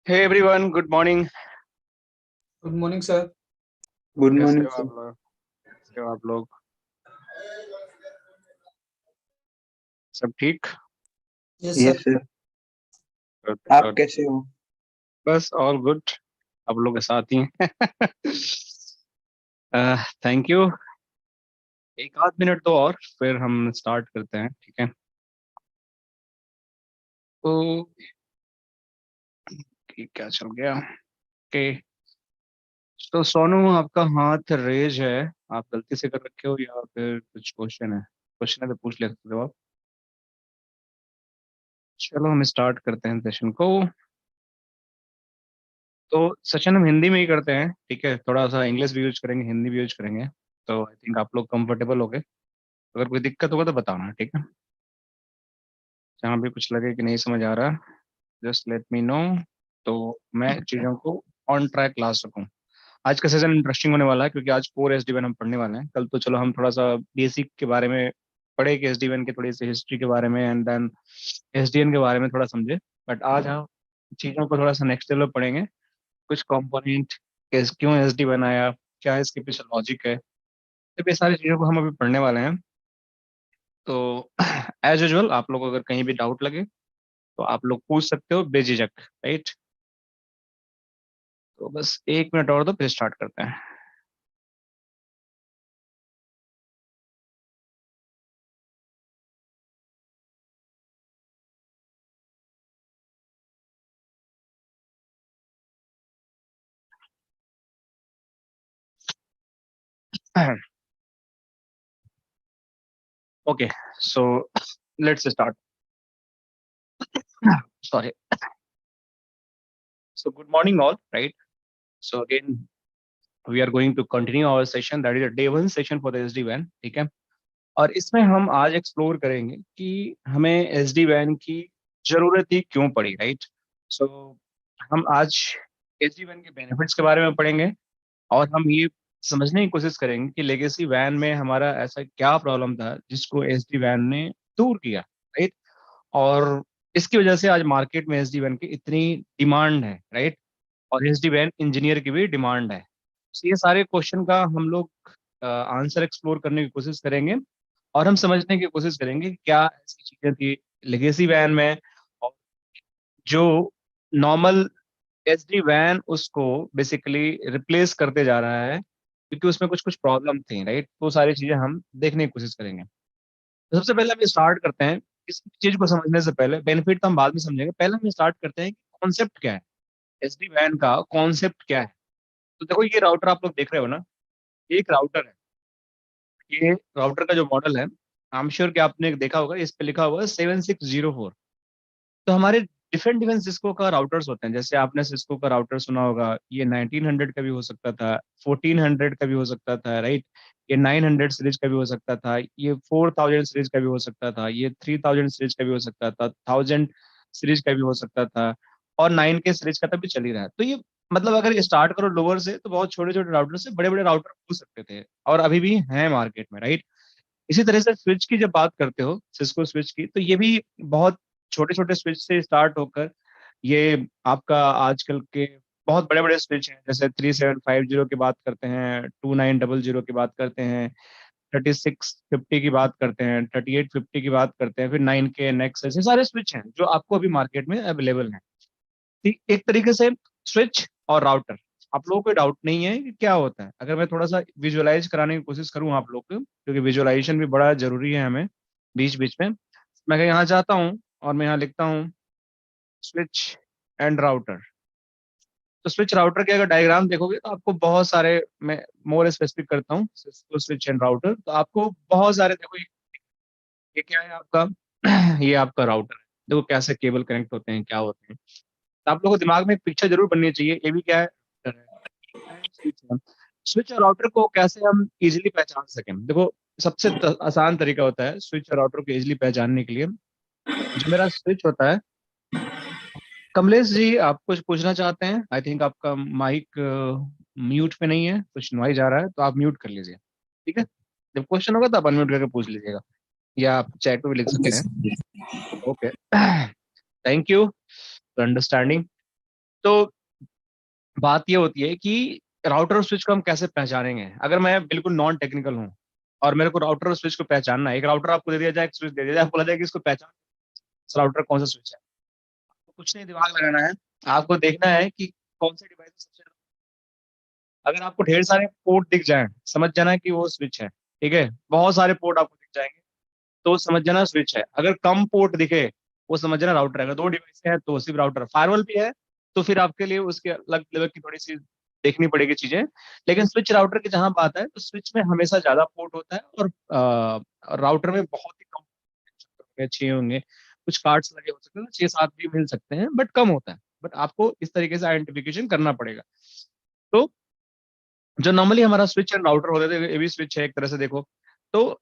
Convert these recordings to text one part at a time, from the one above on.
हे everyone, good morning. Good morning sir. Good कैसे morning हो sir. आप लोग? कैसे हो आप लोग? सब ठीक? Yes yes sir. Sir. Good आप गुड। कैसे हो? बस ऑल गुड। आप लोग के साथ ही हैं। Thank you. एक आध मिनट तो और फिर हम स्टार्ट करते हैं, ठीक है? तो क्या चल गया? ओके। तो सोनू, आपका हाथ रेज है। आप गलती से कर रखे हो या फिर कुछ क्वेश्चन है? क्वेश्चन है तो पूछ ले सकते हो आप। चलो हम स्टार्ट करते हैं सेशन को। तो सेशन हम हिंदी में ही करते हैं, ठीक है? थोड़ा सा इंग्लिश भी यूज करेंगे, हिंदी भी यूज करेंगे। तो आई थिंक आप लोग कंफर्टेबल हो गए। अगर कोई दिक्कत होगा तो बताना, ठीक है? जहाँ भी कुछ लगे कि नहीं समझ आ रहा, जस्ट लेट मी नो। तो मैं चीज़ों को ऑन ट्रैक ला सकूँ। आज का सेशन इंटरेस्टिंग होने वाला है क्योंकि आज कोर एसडीएन हम पढ़ने वाले हैं। कल तो चलो हम थोड़ा सा बेसिक के बारे में पढ़े कि एसडीएन के थोड़ी सी हिस्ट्री के बारे में एंड देन एसडीएन के बारे में थोड़ा समझे। बट आज हम चीज़ों को थोड़ा सा नेक्स्ट लेवल पढ़ेंगे। कुछ कंपोनेंट, क्यों एसडी बनाया, क्या इसके पीछे लॉजिक है, तो ये सारी चीज़ों को हम अभी पढ़ने वाले हैं। तो एज यूजल आप लोग को अगर कहीं भी डाउट लगे तो आप लोग पूछ सकते हो बेझिझक, राइट? तो बस एक मिनट और दो फिर स्टार्ट करते हैं। Okay, so let's start. Sorry. So good morning all, right? So again, we are going to continue our session, that is a day one session for the SD-WAN, ठीक है? और इसमें हम आज एक्सप्लोर करेंगे कि हमें SD-WAN की जरूरत ही क्यों पड़ी, राइट? सो हम आज SD-WAN के बेनिफिट्स के बारे में पढ़ेंगे और हम ये समझने की कोशिश करेंगे कि लेगेसी वैन में हमारा ऐसा क्या प्रॉब्लम था जिसको SD-WAN ने दूर किया, राइट? और इसकी वजह से आज मार्केट में SD-WAN की इतनी डिमांड है, राइट? और एसडी-वैन इंजीनियर की भी डिमांड है। तो ये सारे क्वेश्चन का हम लोग आंसर एक्सप्लोर करने की कोशिश करेंगे और हम समझने की कोशिश करेंगे कि क्या ऐसी चीजें थी लेगेसी वैन में और जो नॉर्मल एसडी वैन उसको बेसिकली रिप्लेस करते जा रहा है क्योंकि उसमें कुछ कुछ प्रॉब्लम थी, राइट? तो सारी चीजें हम देखने की कोशिश करेंगे। तो सबसे पहले हम स्टार्ट करते हैं। इस चीज को समझने से पहले बेनिफिट तो हम बाद में समझेंगे, पहले हम स्टार्ट करते हैं कि कॉन्सेप्ट क्या है, एसडी वैन का कॉन्सेप्ट क्या है। तो देखो ये राउटर आप लोग देख रहे हो ना, ये एक राउटर है। ये राउटर का जो मॉडल है, आई एम श्योर कि आपने देखा होगा, इस पे लिखा हुआ है 7604। तो हमारे डिफरेंट डिफरेंट सिस्को का राउटर्स होते हैं। जैसे आपने सिस्को का राउटर सुना होगा, ये 1900 का भी हो सकता था, 1400 का भी हो सकता था, राइट? ये 900 सीरीज का भी हो सकता था, ये 4000 सीरीज का भी हो सकता था, ये 3000 सीरीज का भी हो सकता था, 1000 सीरीज का भी हो सकता था, और 9K सीरीज का तो भी चल ही रहा है। तो ये मतलब अगर स्टार्ट करो लोअर से तो बहुत छोटे छोटे राउटर से बड़े बड़े राउटर हो सकते थे और अभी भी हैं मार्केट में, राइट? इसी तरह से स्विच की जब बात करते हो, सिस्को स्विच की, तो ये भी बहुत छोटे छोटे स्विच से स्टार्ट होकर ये आपका आजकल के बहुत बड़े बड़े स्विच हैं। जैसे 3750 की बात करते हैं, 2900 की बात करते हैं, 3650 की बात करते हैं, 3850 की बात करते हैं, फिर 9K नेक्स, ऐसे सारे स्विच हैं जो आपको अभी मार्केट में अवेलेबल हैं। ठीक, एक तरीके से स्विच और राउटर, आप लोगों को डाउट नहीं है कि क्या होता है? अगर मैं थोड़ा सा विजुअलाइज कराने की कोशिश करूँ आप लोग को, क्योंकि विजुअलाइजेशन भी बड़ा जरूरी है हमें बीच बीच में। मैं यहाँ जाता हूँ और मैं यहाँ लिखता हूँ स्विच एंड राउटर। तो स्विच राउटर के अगर डायग्राम देखोगे तो आपको बहुत सारे, मैं मोर स्पेसिफिक करता हूँ स्विच एंड राउटर, तो आपको बहुत सारे देखो। ये क्या है आपका? ये आपका राउटर है। देखो कैसे केबल कनेक्ट होते हैं, क्या होते हैं। तो आप लोगों को दिमाग में एक पिक्चर जरूर बननी चाहिए, ये भी क्या है? स्विच और राउटर को कैसे हम इजीली पहचान सकें। देखो सबसे आसान तरीका होता है स्विच और राउटर को इजीली पहचानने के लिए। जो मेरा स्विच होता है, कमलेश जी आप कुछ पूछना चाहते हैं? आई थिंक आपका माइक म्यूट पे नहीं है, कुछ नॉइज आ रहा है, तो आप म्यूट कर लीजिए, ठीक है? जब क्वेश्चन होगा तो आप अनम्यूट करके पूछ लीजिएगा या आप चैट में भी लिख ओके सकते हैं। Sir. Okay. Thank you for understanding. तो बात ये होती है कि राउटर और स्विच को हम कैसे पहचानेंगे। अगर मैं बिल्कुल नॉन टेक्निकल हूँ और मेरे को राउटर और स्विच को पहचानना है, एक राउटर आपको दे दिया जाए, एक स्विच दे दिया जाए, बोला जाए कि इसको पहचान इस राउटर कौन सा स्विच है, तो कुछ नहीं दिमाग लगाना है, आपको देखना है कि कौन सा डिवाइस सबसे, अगर आपको ढेर सारे पोर्ट दिख जाए, समझ जाना कि वो स्विच है। ठीक है, बहुत सारे पोर्ट आपको दिख जाएंगे तो समझ जाना स्विच है। अगर कम पोर्ट दिखे वो समझ जाना राउटर है। अगर दो डिवाइस है तो सिर्फ राउटर। फायरवॉल भी है तो फिर आपके लिए उसके अलग लेवल की थोड़ी सी देखनी पड़ेगी चीजें। लेकिन स्विच राउटर की जहां बात है तो स्विच में हमेशा ज्यादा पोर्ट होता है और राउटर में बहुत ही कम, 6 होंगे, कुछ कार्ड्स लगे हो सकते हैं, 6-7 भी मिल सकते हैं, बट कम होता है। बट आपको इस तरीके से आइडेंटिफिकेशन करना पड़ेगा। तो जो नॉर्मली हमारा स्विच एंड राउटर होते थे, ये भी स्विच है एक तरह से देखो तो।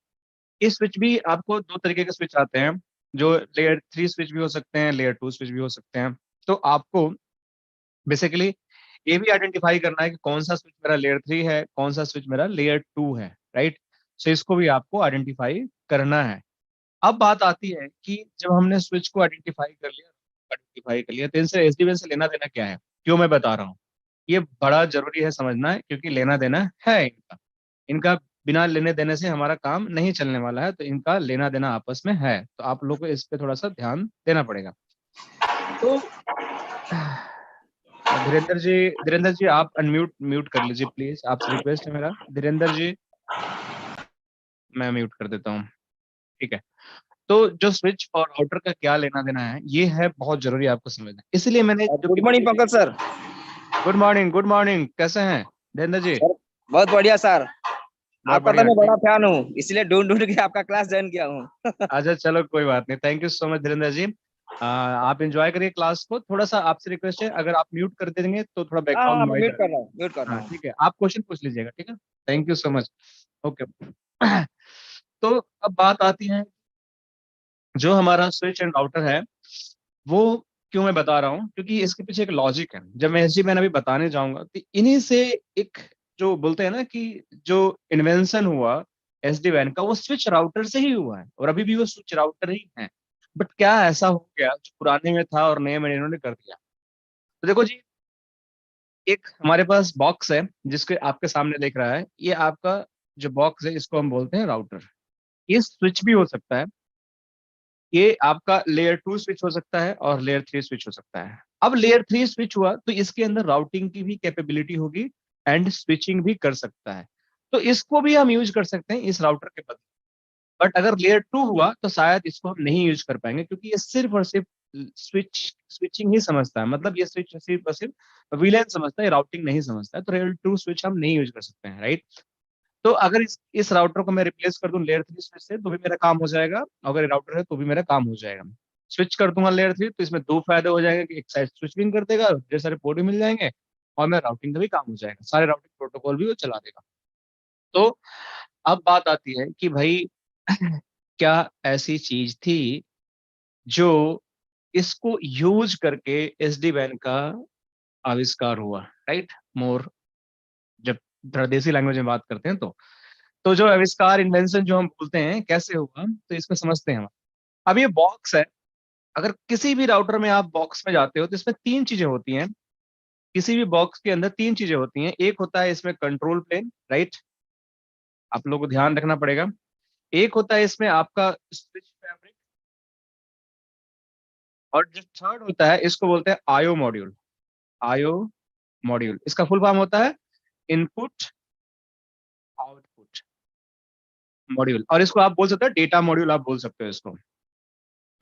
इस स्विच भी आपको दो तरीके के स्विच आते हैं, जो लेयर 3 स्विच भी हो सकते हैं, लेयर 2 स्विच भी हो सकते हैं। तो आपको बेसिकली ये भी आइडेंटिफाई करना है कि कौन सा स्विच मेरा लेयर 3 है, कौन सा स्विच मेरा लेयर 2 है, राइट। सो इसको भी आपको आइडेंटिफाई करना है। अब बात आती है कि जब हमने स्विच को आइडेंटिफाई कर लिया तो इनसे एसडीएन से लेना देना क्या है, क्यों मैं बता रहा हूँ। ये बड़ा जरूरी है समझना है, क्योंकि लेना देना है इनका। इनका बिना लेने देने से हमारा काम नहीं चलने वाला है, तो इनका लेना देना आपस में है, तो आप लोग को इस पे थोड़ा सा ध्यान देना पड़ेगा। तो धीरेन्द्र जी आप अनम्यूट म्यूट कर लीजिए प्लीज, आपसे रिक्वेस्ट है मेरा। धीरेन्द्र जी, मैं म्यूट कर देता हूँ। ठीक है। तो जो स्विच और राउटर का क्या लेना देना है, ये है बहुत जरूरी आपको समझना। इसलिए मैंने जो good morning Pankaj sir. Good morning, good morning, कैसे हैं धीरेन्द्र जी? सर बहुत बढ़िया सर। बहुत आपका तो बढ़िया, मैं ठीक। बड़ा फैन हूँ, इसलिए ढूंढ ढूंढ के आपका क्लास ज्वाइन किया हूँ। अच्छा चलो कोई बात नहीं, thank you so much Dhirendra ji. आप एंजॉय करिए क्लास को। थोड़ा सा आपसे रिक्वेस्ट है, अगर आप म्यूट कर देंगे तो थोड़ा बैकग्राउंड हाँ मैं नॉइज आ म्यूट रही कर है। रहा हूँ, म्यूट कर रहा हाँ हूँ। ठीक है, आप क्वेश्चन पूछ लीजिएगा, ठीक है। Thank you so much. Okay. तो अब बात आती है, जो हमारा स्विच एंड राउटर है वो क्यों मैं बता रहा हूँ, क्योंकि इसके पीछे एक लॉजिक है। जब मैं एसडी मैन अभी बताने जाऊंगा तो इन्हीं से एक, जो बोलते हैं ना कि जो इन्वेंशन हुआ एसडी वैन का, वो स्विच राउटर से ही हुआ है और अभी भी वो स्विच राउटर ही है। बट क्या ऐसा हो गया जो पुराने में था और नए में इन्होंने कर दिया। तो देखो जी, एक हमारे पास बॉक्स है जिसके आपके सामने देख रहा है, ये आपका जो बॉक्स है इसको हम बोलते हैं राउटर। ये स्विच भी हो सकता है, ये आपका लेयर 2 स्विच हो सकता है और लेयर 3 स्विच हो सकता है। अब लेयर 3 स्विच हुआ तो इसके अंदर राउटिंग की भी कैपेबिलिटी होगी एंड स्विचिंग भी कर सकता है, तो इसको भी हम यूज कर सकते हैं इस राउटर के बदले। बट अगर लेयर 2 हुआ तो शायद इसको हम नहीं यूज कर पाएंगे, क्योंकि ये सिर्फ और सिर्फ स्विचिंग ही समझता है। मतलब ये स्विच सिर्फ और सिर्फ वीलैन समझता है, राउटिंग नहीं समझता है, तो लेयर 2 स्विच हम नहीं यूज कर सकते हैं, राइट। तो अगर इस राउटर को मैं रिप्लेस कर दूं लेयर 3 स्विच से तो भी मेरा काम हो जाएगा, अगर राउटर है तो भी मेरा काम हो जाएगा। स्विच कर दूंगा लेयर 3 तो इसमें दो फायदे हो जाएंगे कि एक साइड स्विचिंग कर देगा, ढेर सारे पोर्ट भी मिल जाएंगे, और मेरा राउटिंग का भी काम हो जाएगा, सारे राउटिंग प्रोटोकॉल भी वो चला देगा। तो अब बात आती है कि भाई क्या ऐसी चीज थी जो इसको यूज करके एसडी वैन का आविष्कार हुआ, राइट। मोर, जब थोड़ा देसी लैंग्वेज में बात करते हैं तो जो आविष्कार, इन्वेंशन जो हम बोलते हैं कैसे हुआ, तो इसको समझते हैं हम। अब ये बॉक्स है, अगर किसी भी राउटर में आप बॉक्स में जाते हो तो इसमें तीन चीजें होती हैं। किसी भी बॉक्स के अंदर तीन चीजें होती हैं। एक होता है इसमें कंट्रोल प्लेन, राइट, आप लोगों को ध्यान रखना पड़ेगा। एक होता है इसमें आपका स्विच फैब्रिक, और जो थर्ड होता है इसको बोलते हैं आईओ मॉड्यूल। आईओ मॉड्यूल, इसका फुल फॉर्म होता है इनपुट आउटपुट मॉड्यूल, और इसको आप बोल सकते हो डेटा मॉड्यूल, आप बोल सकते हो इसको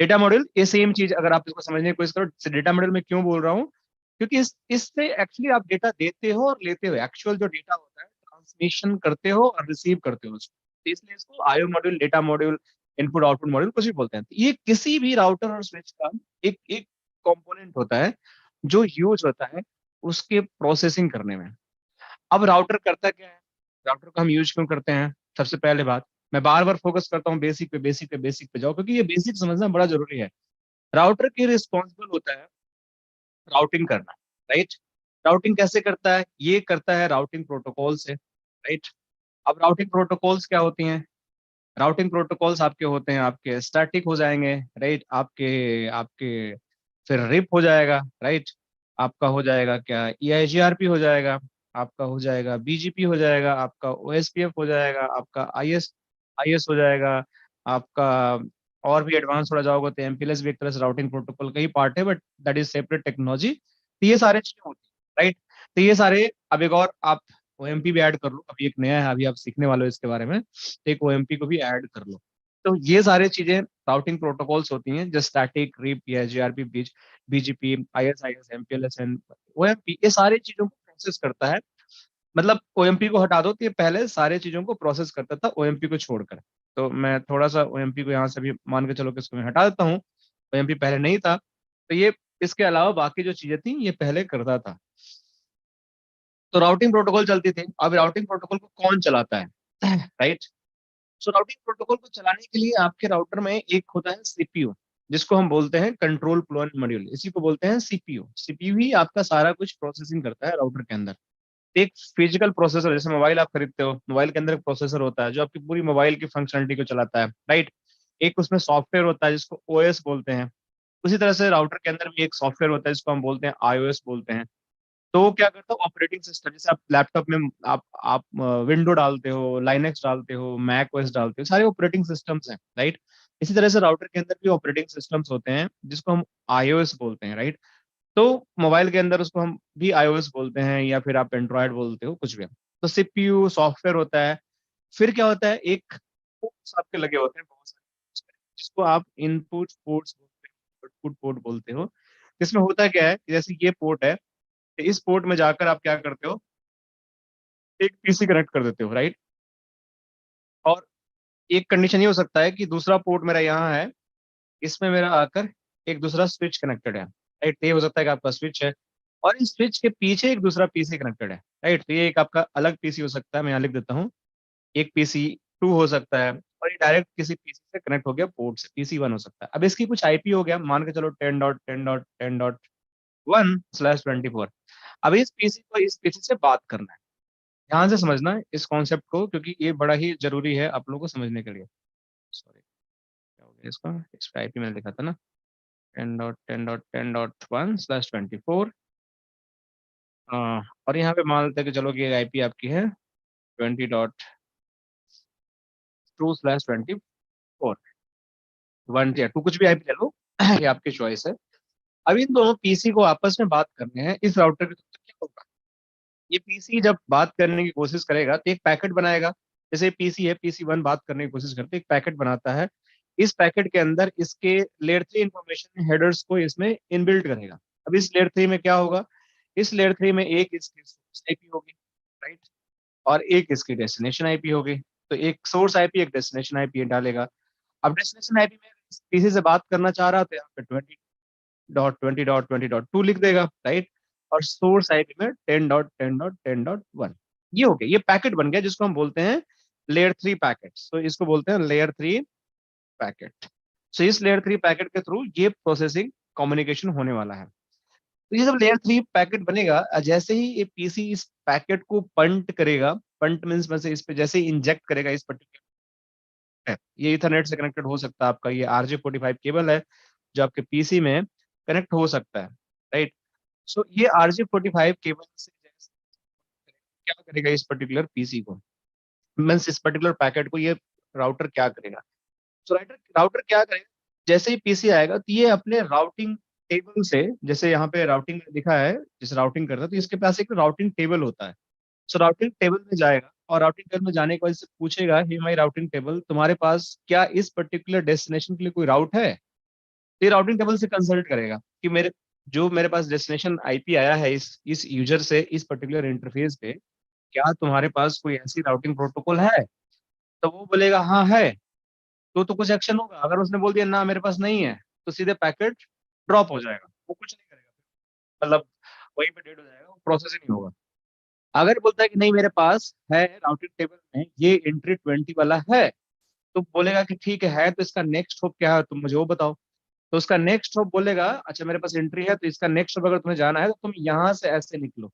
डेटा मॉड्यूल। ये सेम चीज अगर आप इसको समझने की कोशिश करो, डेटा मॉड्यूल में क्यों बोल रहा हूँ, क्योंकि इससे एक्चुअली आप डेटा देते हो और लेते हो, एक्चुअल जो डेटा होता है ट्रांसमिशन करते हो और रिसीव करते हो उसको, तो इसलिए इसको IO module, data module, input output module कुछ भी बोलते हैं। तो ये किसी भी राउटर और स्विच का एक एक कंपोनेंट होता है जो यूज होता है उसके प्रोसेसिंग करने में। अब राउटर करता क्या है, राउटर को हम यूज क्यों करते हैं, सबसे पहले बात, मैं बार बार फोकस करता हूँ बेसिक पे, बेसिक पे, बेसिक पे जाओ, क्योंकि ये बेसिक समझना बड़ा जरूरी है। राउटर की रिस्पॉन्सिबल होता है राउटिंग करना, राइट। राउटिंग कैसे करता है, ये करता है राउटिंग प्रोटोकॉल से, राइट। अब राउटिंग प्रोटोकॉल्स क्या होती हैं, राउटिंग प्रोटोकॉल्स आपके होते हैं, आपके स्टैटिक हो जाएंगे, राइट, आपके आपके फिर रिप हो जाएगा, राइट, आपका हो जाएगा क्या, EIGRP हो जाएगा, आपका हो जाएगा BGP हो जाएगा, आपका OSPF हो जाएगा, आपका IS हो जाएगा, आपका और भी एडवांस थोड़ा जाओगे तो MPLS भी एक तरह से राउटिंग प्रोटोकॉल का ही पार्ट है, but that is separate technology. तो ये सारे चीजें होती है, राइट। तो ये सारे, अब एक और आप OMP भी ऐड कर लो, अभी एक नया है, अभी आप सीखने वाले हो इसके बारे में, तो एक OMP को भी ऐड कर लो। तो ये सारे चीजें राउटिंग प्रोटोकॉल्स होती हैं, जो static, RIP, EIGRP, BGP, IS, MPLS and OMP, ये सारी चीजों को प्रोसेस करता है। मतलब OMP को हटा दो तो ये पहले सारे चीजों को प्रोसेस करता था OMP को छोड़कर। तो मैं थोड़ा सा OMP को यहाँ से भी मान के चलो कि इसको मैं हटा देता हूँ, OMP पहले नहीं था, तो ये इसके अलावा बाकी जो चीजें थी ये पहले करता था। तो राउटिंग प्रोटोकॉल चलती थी। अब राउटिंग प्रोटोकॉल को कौन चलाता है, राइट। सो राउटिंग प्रोटोकॉल को चलाने के लिए आपके राउटर में एक होता है CPU, जिसको हम बोलते हैं कंट्रोल फ्लो मॉड्यूल, इसी को बोलते हैं CPU। CPU ही आपका सारा कुछ प्रोसेसिंग करता है राउटर के अंदर। एक फिजिकल प्रोसेसर, जैसे मोबाइल आप खरीदते हो, मोबाइल के अंदर एक प्रोसेसर होता है जो आपकी पूरी मोबाइल की फंक्शनलिटी को चलाता है, राइट। एक उसमें सॉफ्टवेयर होता है जिसको OS बोलते हैं। उसी तरह से राउटर के अंदर भी एक सॉफ्टवेयर होता है जिसको हम बोलते हैं iOS बोलते हैं। तो वो क्या करता है, ऑपरेटिंग सिस्टम, जैसे आप लैपटॉप में आप विंडो डालते हो, लाइनेक्स डालते हो, मैक OS डालते हो, सारे ऑपरेटिंग सिस्टम्स हैं, राइट। इसी तरह से राउटर के अंदर भी ऑपरेटिंग सिस्टम्स होते हैं जिसको हम iOS बोलते हैं, राइट। तो मोबाइल के अंदर उसको हम भी iOS बोलते हैं, या फिर आप एंड्रॉयड बोलते हो, कुछ भी। तो CPU सॉफ्टवेयर होता है। फिर क्या होता है, एक ports आपके लगे होते हैं बहुत सारे, जिसको आप इनपुट पोर्ट्स बोलते हो, आउटपुट पोर्ट बोलते हो। इसमें होता क्या है कि जैसे ये पोर्ट है, तो इस पोर्ट में जाकर आप क्या करते हो, एक PC कनेक्ट कर देते हो, राइट। और एक कंडीशन ये हो सकता है कि दूसरा पोर्ट मेरा यहाँ है, इसमें मेरा आकर एक दूसरा स्विच कनेक्टेड है, राइट। तो ये हो सकता है कि आपका स्विच है और इस स्विच के पीछे एक दूसरा PC कनेक्टेड है, राइट। तो ये एक आपका अलग PC हो सकता है, मैं यहाँ लिख देता हूँ, एक PC 2 हो सकता है, और ये डायरेक्ट किसी PC से कनेक्ट हो गया पोर्ट से, PC 1 हो सकता है। अब इसकी कुछ IP हो गया, मान के चलो 10.10.10.1/24। अब इस PC को इस PC से बात करना है। ध्यान से समझना है इस कॉन्सेप्ट को, क्योंकि ये बड़ा ही जरूरी है आप लोगों को समझने के लिए। सॉरी, क्या हो गया इसका, इस पे IP मैंने लिखा था ना, 10.10.10.1/24। और यहाँ पे मान लेते हैं कि चलो कि IP आपकी है 20.2/24, 1 या 2, कुछ भी IP ले लो, ये आपकी चॉइस है। अब इन दोनों PC को आपस में बात करने हैं इस राउटर के थ्रू। तो क्या होगा, ये PC जब बात करने की कोशिश करेगा तो एक पैकेट बनाएगा। जैसे PC है, PC 1 बात करने की कोशिश करते, एक पैकेट बनाता है। इस पैकेट के अंदर इसके लेयर 3 इंफॉर्मेशन हेडर्स को इसमें इनबिल्ट करेगा। अब इस लेयर 3 में क्या होगा, इस लेयर 3 में एक इसकी सोर्स IP होगी, राइट, और एक इसकी डेस्टिनेशन IP होगी। तो एक सोर्स IP, एक डेस्टिनेशन IP डालेगा। अब डेस्टिनेशन IP में PC से बात करना चाह रहा, तो यहाँ पे 20.20.20.2 लिख देगा, राइट। और सोर्स आईपी में 10.10.10.1। ये हो गया, ये पैकेट बन गया जिसको हम बोलते हैं लेयर 3 पैकेट। तो इसको बोलते हैं लेयर 3 पैकेट। सो इस लेयर 3 पैकेट के थ्रू ये प्रोसेसिंग कम्युनिकेशन होने वाला है। तो ये जब लेयर 3 पैकेट बनेगा, जैसे ही ये PC इस पैकेट को पंट करेगा, पंट मीन्स में से इस पे जैसे ही इंजेक्ट करेगा इस पर्टिकुलर, ये इथरनेट से कनेक्टेड हो सकता है, आपका ये RJ45 केबल है जो आपके PC में कनेक्ट हो सकता है, राइट। सो ये RJ45 केबल से क्या करेगा इस पर्टिकुलर PC को, मीन्स इस पर्टिकुलर पैकेट को ये राउटर क्या करेगा। सो राउटर राउटर क्या करेगा, जैसे ही PC आएगा तो ये अपने राउटिंग टेबल से, जैसे यहाँ पे राउटिंग लिखा है, जैसे राउटिंग करता है तो इसके पास एक राउटिंग टेबल होता है। सो राउटिंग टेबल में जाएगा और राउटिंग टेबल में जाने के बाद से पूछेगा, हे माय राउटिंग टेबल, तुम्हारे पास क्या इस पर्टिकुलर डेस्टिनेशन के लिए कोई राउट है। तो ये राउटिंग टेबल से कंसल्ट करेगा कि मेरे पास डेस्टिनेशन IP आया है इस यूजर से इस पर्टिकुलर इंटरफेस पे, क्या तुम्हारे पास कोई ऐसी राउटिंग प्रोटोकॉल है। तो वो बोलेगा हाँ है, तो कुछ एक्शन होगा। अगर उसने बोल दिया ना मेरे पास नहीं है, तो सीधे पैकेट ड्रॉप हो जाएगा, वो कुछ नहीं करेगा, मतलब वहीं पे डेड हो जाएगा, वो प्रोसेस ही नहीं होगा। अगर बोलता है कि नहीं मेरे पास है राउटिंग टेबल में ये एंट्री 20 वाला है, तो बोलेगा कि ठीक है, तो इसका नेक्स्ट होप क्या है तुम मुझे वो बताओ। तो उसका नेक्स्ट होप बोलेगा, अच्छा मेरे पास एंट्री है, तो इसका नेक्स्ट होप अगर तुम्हें जाना है तो तुम यहाँ से ऐसे निकलो।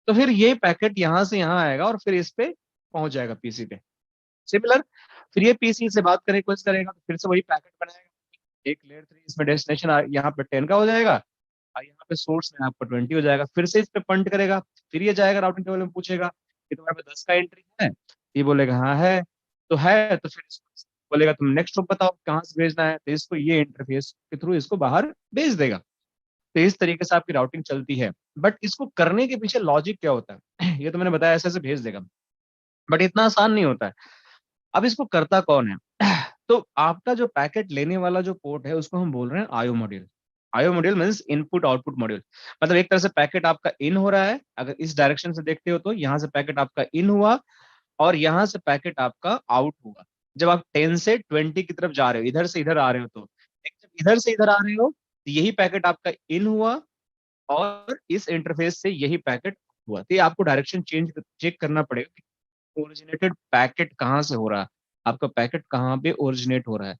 तो फिर ये पैकेट यहाँ से यहाँ आएगा और फिर इस पे पहुंच जाएगा PC पे। सिमिलर, फिर ये PC से बात करने की कोशिश करेगा तो फिर से वही पैकेट बनाएगा, एक लेयर 3 इसमें डेस्टिनेशन यहाँ पे 10 का हो जाएगा, और यहाँ पे सोर्स में आपका 20 हो जाएगा, फिर से इस पे पंट करेगा, फिर ये जाएगा राउटिंग टेबल में पूछेगा कि तुम्हारे पास 10 का एंट्री है, ये बोलेगा हाँ है, तो है, तो फिर इसको बोलेगा तुम नेक्स्ट रूप बताओ कहाँ से भेजना है, तो इसको ये इंटरफेस के थ्रू इसको बाहर भेज देगा। तो इस तरीके से आपकी राउटिंग चलती है। बट इसको करने के पीछे लॉजिक क्या होता है ये तो मैंने बताया, ऐसे ऐसे भेज देगा, बट इतना आसान नहीं होता है। अब इसको करता कौन है तो आपका जो पैकेट लेने वाला जो पोर्ट है उसको हम बोल रहे हैं IO module. IO module means input output module. मतलब एक तरह से पैकेट आपका इन हो रहा है, अगर इस डायरेक्शन से देखते हो तो यहाँ से पैकेट आपका इन हुआ और यहाँ से पैकेट आपका आउट हुआ। जब आप 10 से 20 की तरफ जा रहे हो, इधर से इधर आ रहे हो, तो जब इधर से इधर आ रहे हो तो यही पैकेट आपका इन हुआ और इस इंटरफेस से यही पैकेट हुआ। तो ये आपको डायरेक्शन चेक करना पड़ेगा कि ओरिजिनेटेड पैकेट कहाँ से हो रहा है, आपका पैकेट कहाँ पे ओरिजिनेट हो रहा है।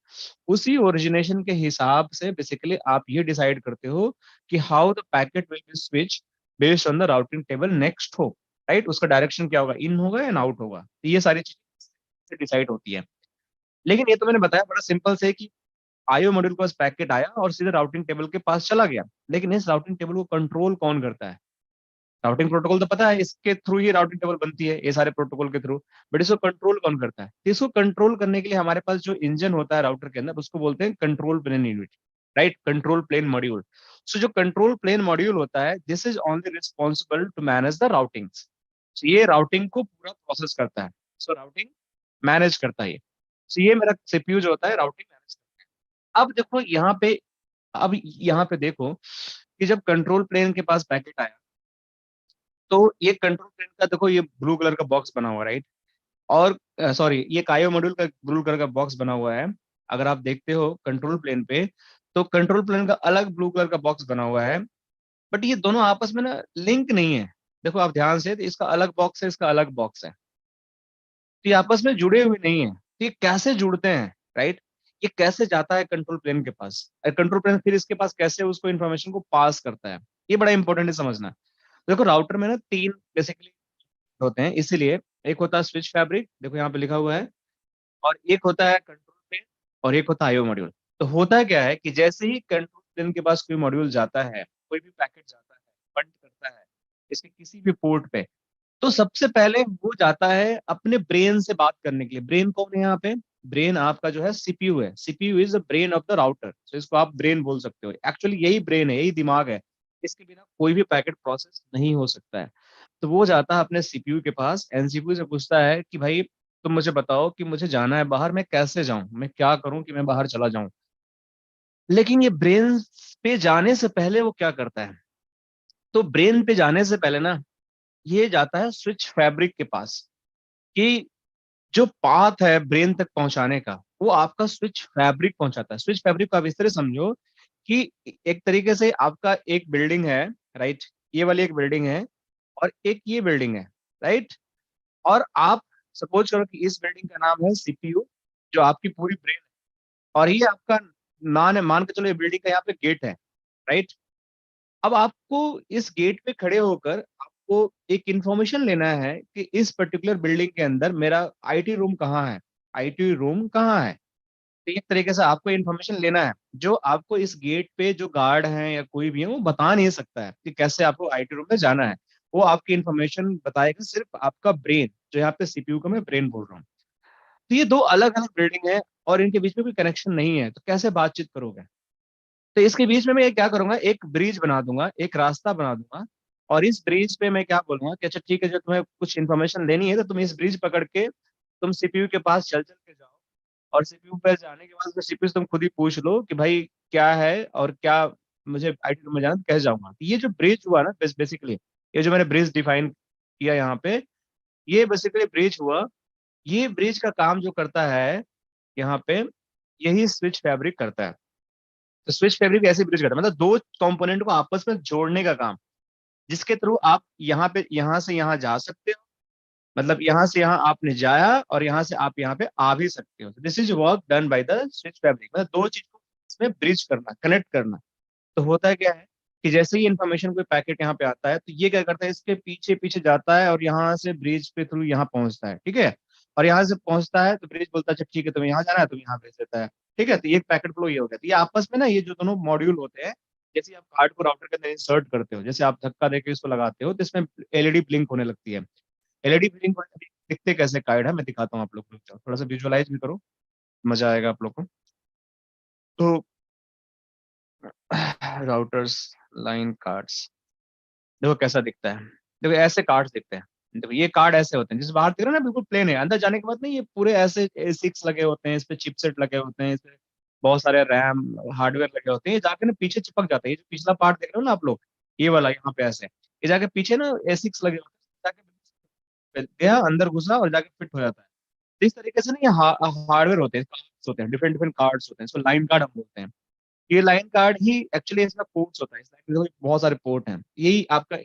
उसी ओरिजिनेशन के हिसाब से बेसिकली आप ये डिसाइड करते हो कि how the packet will be switch based on the routing table next हो, राइट। उसका डायरेक्शन क्या होगा, इन होगा या आउट होगा, तो ये सारी चीजें डिसाइड होती है। लेकिन ये तो मैंने बताया बड़ा सिंपल से कि आईओ मॉड्यूल के पास पैकेट आया और सीधे राउटिंग टेबल के पास चला गया, लेकिन इस राउटिंग टेबल को कंट्रोल कौन करता है। राउटिंग प्रोटोकॉल तो पता है, इसके थ्रू ही राउटिंग टेबल बनती है, ये सारे प्रोटोकॉल के थ्रू। बट इसको कंट्रोल कौन करता है, तो इसको कंट्रोल करने के लिए हमारे पास जो इंजन होता है राउटर के अंदर उसको बोलते हैं control plane unit, right, control plane module. So जो कंट्रोल प्लेन मॉड्यूल होता है this is only responsible to manage the routings. ये राउटिंग को पूरा प्रोसेस करता है, सो राउटिंग मैनेज करता है ये। सो ये मेरा सीपीयू जो होता है राउटिंग मैनेज करता है। अब देखो यहाँ पे, अब यहाँ पे देखो कि जब कंट्रोल प्लेन के पास पैकेट आया तो ये कंट्रोल प्लेन का देखो ये ब्लू कलर का बॉक्स बना हुआ है, राइट। और सॉरी ये कायो मॉड्यूल का ब्लू कलर का बॉक्स बना हुआ है। अगर आप देखते हो कंट्रोल प्लेन पे तो कंट्रोल प्लेन का अलग ब्लू कलर का बॉक्स बना हुआ है, बट ये दोनों आपस में ना लिंक नहीं है। देखो आप ध्यान से, तो इसका अलग बॉक्स है, इसका अलग बॉक्स है, तो ये आपस में जुड़े हुए नहीं है। तो ये कैसे जुड़ते हैं, राइट। ये कैसे जाता है कंट्रोल प्लेन के पास, कंट्रोल प्लेन फिर इसके पास कैसे उसको इन्फॉर्मेशन को पास करता है, ये बड़ा इंपॉर्टेंट है समझना। देखो राउटर में ना तीन बेसिकली होते हैं, इसीलिए एक होता है स्विच फैब्रिक, देखो यहाँ पे लिखा हुआ है, और एक होता है कंट्रोल प्लेन, और एक होता है आईओ मॉड्यूल। तो होता क्या है कि जैसे ही कंट्रोल प्लेन के पास कोई मॉड्यूल जाता है, कोई भी पैकेट जाता है, बंट करता है इसके किसी भी पोर्ट पे, तो सबसे पहले वो जाता है अपने ब्रेन से बात करने के लिए। ब्रेन कौन है यहाँ पे, ब्रेन आपका जो है सीपीयू है। CPU is the brain of the router, तो इसको आप ब्रेन बोल सकते हो। एक्चुअली यही ब्रेन है, यही दिमाग है, इसके बिना कोई भी पैकेट प्रोसेस नहीं हो सकता है। तो वो जाता है अपने सीपीयू के पास, एनसीपीयू से पूछता है कि भाई तुम मुझे बताओ कि मुझे जाना है बाहर, मैं कैसे जाऊं, मैं क्या करूं कि मैं बाहर चला जाऊं। लेकिन ये ब्रेन पे जाने से पहले वो क्या करता है, तो ब्रेन पे जाने से पहले ना ये जाता है स्विच फैब्रिक के पास, कि जो पाथ है ब्रेन तक पहुंचाने का वो आपका स्विच फैब्रिक पहुंचाता है। स्विच फैब्रिक को आप इस तरह समझो कि एक तरीके से आपका एक बिल्डिंग है, राइट, ये वाली एक बिल्डिंग है और एक ये बिल्डिंग है, राइट। और आप सपोज करो कि इस बिल्डिंग का नाम है सीपीयू, जो आपकी पूरी ब्रेन है, और ये आपका मान है, मान के चलो ये बिल्डिंग का यहाँ पे गेट है, राइट। अब आपको इस गेट पे खड़े होकर आपको एक इंफॉर्मेशन लेना है कि इस पर्टिकुलर बिल्डिंग के अंदर मेरा आईटी रूम कहाँ है, आईटी रूम कहाँ है। तो एक तरीके से आपको इन्फॉर्मेशन लेना है, जो आपको इस गेट पे जो गार्ड हैं या कोई भी है वो बता नहीं सकता है कि कैसे आपको आईटी रूम में जाना है। वो आपकी इन्फॉर्मेशन बताएगा सिर्फ आपका ब्रेन, जो यहाँ पे सीपीयू का मैं ब्रेन बोल रहा हूँ। तो ये दो अलग अलग बिल्डिंग है और इनके बीच में कोई कनेक्शन नहीं है, तो कैसे बातचीत करोगे। तो इसके बीच में मैं क्या करूंगा, एक ब्रिज बना दूंगा, एक रास्ता बना दूंगा, और इस ब्रिज पे मैं क्या बोलूंगा कि अच्छा ठीक है, जो तुम्हें कुछ इन्फॉर्मेशन लेनी है तो तुम इस ब्रिज पकड़ के तुम सीपीयू के पास चल चल के जाओ, और सीपीयू पे जाने के बाद तो सीपीयू से तुम खुद ही पूछ लो कि भाई क्या है और क्या, मुझे आईटी रूम में जाना तो कैसे जाऊंगा। तो ये जो ब्रिज हुआ ना बेसिकली, ये जो मैंने ब्रिज डिफाइन किया यहाँ पे, ये बेसिकली ब्रिज हुआ। ये ब्रिज का काम जो करता है यहाँ पे, यही स्विच फैब्रिक करता है। तो स्विच फैब्रिक ऐसे ब्रिज करता है, मतलब दो कंपोनेंट को आपस में जोड़ने का काम, जिसके थ्रू आप यहाँ पे यहाँ से यहाँ जा सकते हो, मतलब यहाँ से यहाँ आपने जाया और यहाँ से आप यहाँ पे आ भी सकते हो। This is work done by the switch fabric, मतलब दो चीज को इसमें ब्रिज करना, कनेक्ट करना। तो होता है क्या है कि जैसे ही इन्फॉर्मेशन कोई पैकेट यहाँ पे आता है तो ये क्या करता है, इसके पीछे पीछे जाता है और यहाँ से ब्रिज पे थ्रू यहाँ पहुंचता है, ठीक है। और यहाँ से पहुंचता है तो ब्रिज बोलता है अच्छा ठीक है तुम्हें यहाँ जाना है, तुम यहाँ भेज देता है, ठीक है। तो ये पैकेट फ्लो ये हो गया। तो ये आपस में ना ये जो दोनों मॉड्यूल होते हैं जैसे आप कार्ड को राउटर के अंदर इंसर्ट करते हो, जैसे आप धक्का देके इसको लगाते हो तो इसमें एलईडी ब्लिंक होने लगती है। एलईडी ब्लिंक दिखते कैसे कार्ड है, मैं दिखाता हूँ आप लोग को, थोड़ा सा विजुअलाइज भी करो, मजा आएगा आप लोग को। तो राउटर्स लाइन कार्ड्स, देखो कैसा दिखता है। देखो ऐसे कार्ड्स दिखते हैं। देखो ये कार्ड ऐसे होते हैं, जिस बाहर दिख रहा है ना बिल्कुल प्लेन है, अंदर जाने के बाद नहीं ये पूरे ऐसे A6 लगे होते हैं, इस पे चिपसेट लगे होते हैं, इस पे बहुत सारे रैम हार्डवेयर लगे होते हैं, ये जाके ना पीछे चिपक जाते हैं। ये जो पिछला पार्ट देख रहे हो ना आप लोग, ये वाला यहाँ पे ऐसे, ये जाके पीछे ना A6 लगे होते हैं, जाके गया अंदर घुसा और जाके फिट हो जाता है। तो इस तरीके से ना ये हार्डवेयर होते हैं, कार्ड्स होते हैं, डिफरेंट डिफरेंट कार्ड्स होते हैं, इसको लाइन कार्ड हम बोलते हैं। ये लाइन कार्ड ही एक्चुअली इसका पोर्ट्स होता है, इस लाइन में बहुत सारे पोर्ट हैं, यही आपका,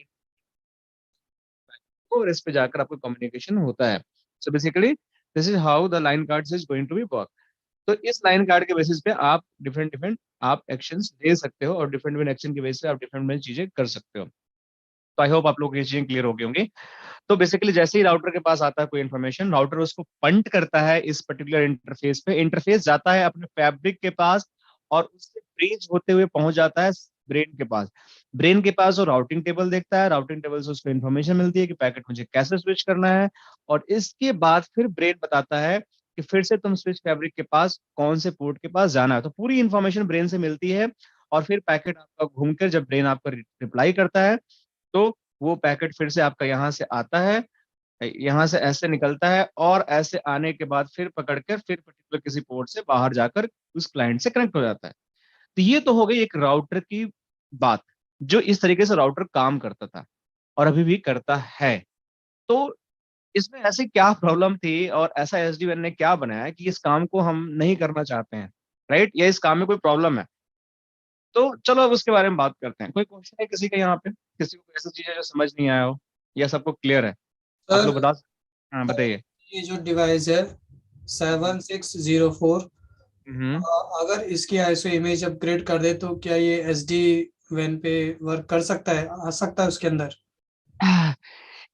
और इस पे जाकर आपको कम्युनिकेशन होता है। So basically this is how the line card is going to be work. तो इस लाइन कार्ड के बेसिस पे आप डिफरेंट डिफरेंट आप एक्शंस ले सकते हो, और डिफरेंट डिफरेंट एक्शन की बेसिस पे आप डिफरेंट डिफरेंट चीजें कर सकते हो। तो आई होप आप लोग ये चीजें क्लियर हो गई होंगी। तो बेसिकली जैसे ही राउटर के पास आता है कोई इन्फॉर्मेशन, राउटर उसको पंट करता है इस पर्टिकुलर इंटरफेस पे, इंटरफेस जाता है अपने फैब्रिक के पास, और उससे ब्रीच होते हुए पहुंच जाता है ब्रेन के पास। ब्रेन के पास वो राउटिंग टेबल देखता है, राउटिंग टेबल से उसको इन्फॉर्मेशन मिलती है कि पैकेट मुझे कैसे स्विच करना है, और इसके बाद फिर ब्रेन बताता है कि फिर से तुम स्विच फैब्रिक के पास कौन से पोर्ट के पास जाना है। तो पूरी इन्फॉर्मेशन ब्रेन से मिलती है, और फिर पैकेट आपका घूमकर जब ब्रेन आपका रिप्लाई करता है, तो वो पैकेट फिर से आपका यहाँ से आता है, यहाँ से ऐसे निकलता है, और ऐसे आने के बाद फिर पकड़कर फिर पर्टिकुलर किसी पोर्ट से बाहर जाकर उस क्लाइंट से कनेक्ट हो जाता है। तो ये तो हो गई एक राउटर की बात, जो इस तरीके से राउटर काम करता था और अभी भी करता है। तो इसमें ऐसी क्या प्रॉब्लम थी, और ऐसा एसडीएन ने क्या बनाया कि इस काम को हम नहीं करना चाहते हैं, राइट, या इस काम में कोई प्रॉब्लम है? तो चलो अब उसके बारे में बात करते हैं। कोई क्वेश्चन है किसी का यहाँ पे, किसी को ऐसी चीज है जो समझ नहीं आया हो, या सबको क्लियर है? आप सर लोग बता सकते, हाँ बताइए। ये जो डिवाइस है 7604, हम्म। अगर इसकी आईएसओ इमेज अपग्रेड कर दे तो क्या ये एसडी वैन पे वर्क कर सकता है, आ सकता है उसके अंदर?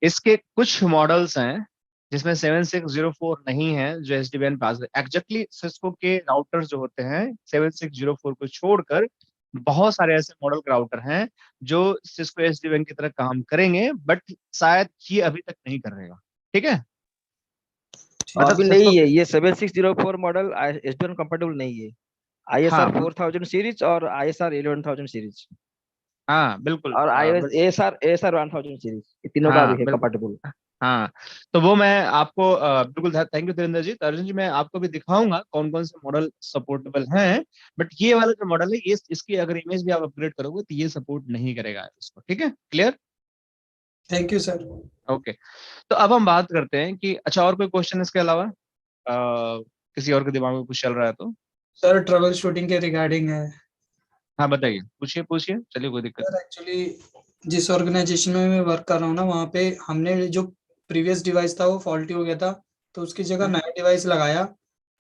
इसके कुछ मॉडल्स हैं जिसमें 7604 नहीं है, जो एस डी पास है। एग्जैक्टली सिस्को के राउटर्स जो होते हैं 7604 को छोड़कर बहुत सारे ऐसे मॉडल के राउटर हैं जो सिस्को एस डी की तरह काम करेंगे, बट शायद ये अभी तक नहीं कर रहेगा। ठीक है, मतलब अभी सिस्को, नहीं है ये 7604 मॉडल एसडीएन कंपेटेबल नहीं है। हाँ आईएसआर 4000 सीरीज और आईएसआर 11000 सीरीज हाँ बिल्कुल, और IS but ASR ASR 1000 series, ये तीनों का हाँ अभी है बिल्कुल, कंपेटेबल। हाँ। तो वो मैं आपको बिल्कुल, थैंक यू धीरेन्द्र जी। तो अर्जुन जी, मैं आपको भी दिखाऊंगा कौन कौन से मॉडल सपोर्टेबल हैं, बट ये वाला जो मॉडल है, ये इसकी अगर इमेज भी आप अपग्रेड करोगे तो ये सपोर्ट नहीं करेगा इसको। ठीक है, clear? Thank you sir. Okay. तो अब हम बात करते हैं कि अच्छा, और कोई क्वेश्चन इसके अलावा किसी और के दिमाग में कुछ चल रहा है तो? सर ट्रबल शूटिंग के रिगार्डिंग है। हाँ बताइए, पूछिए पूछिए, चलिए, कोई दिक्कत सर एक्चुअली जिस ऑर्गेनाइजेशन में मैं वर्क कर रहा हूँ ना, वहाँ पे हमने जो प्रीवियस डिवाइस था वो फॉल्टी हो गया था, तो उसकी जगह नहीं। नया डिवाइस लगाया।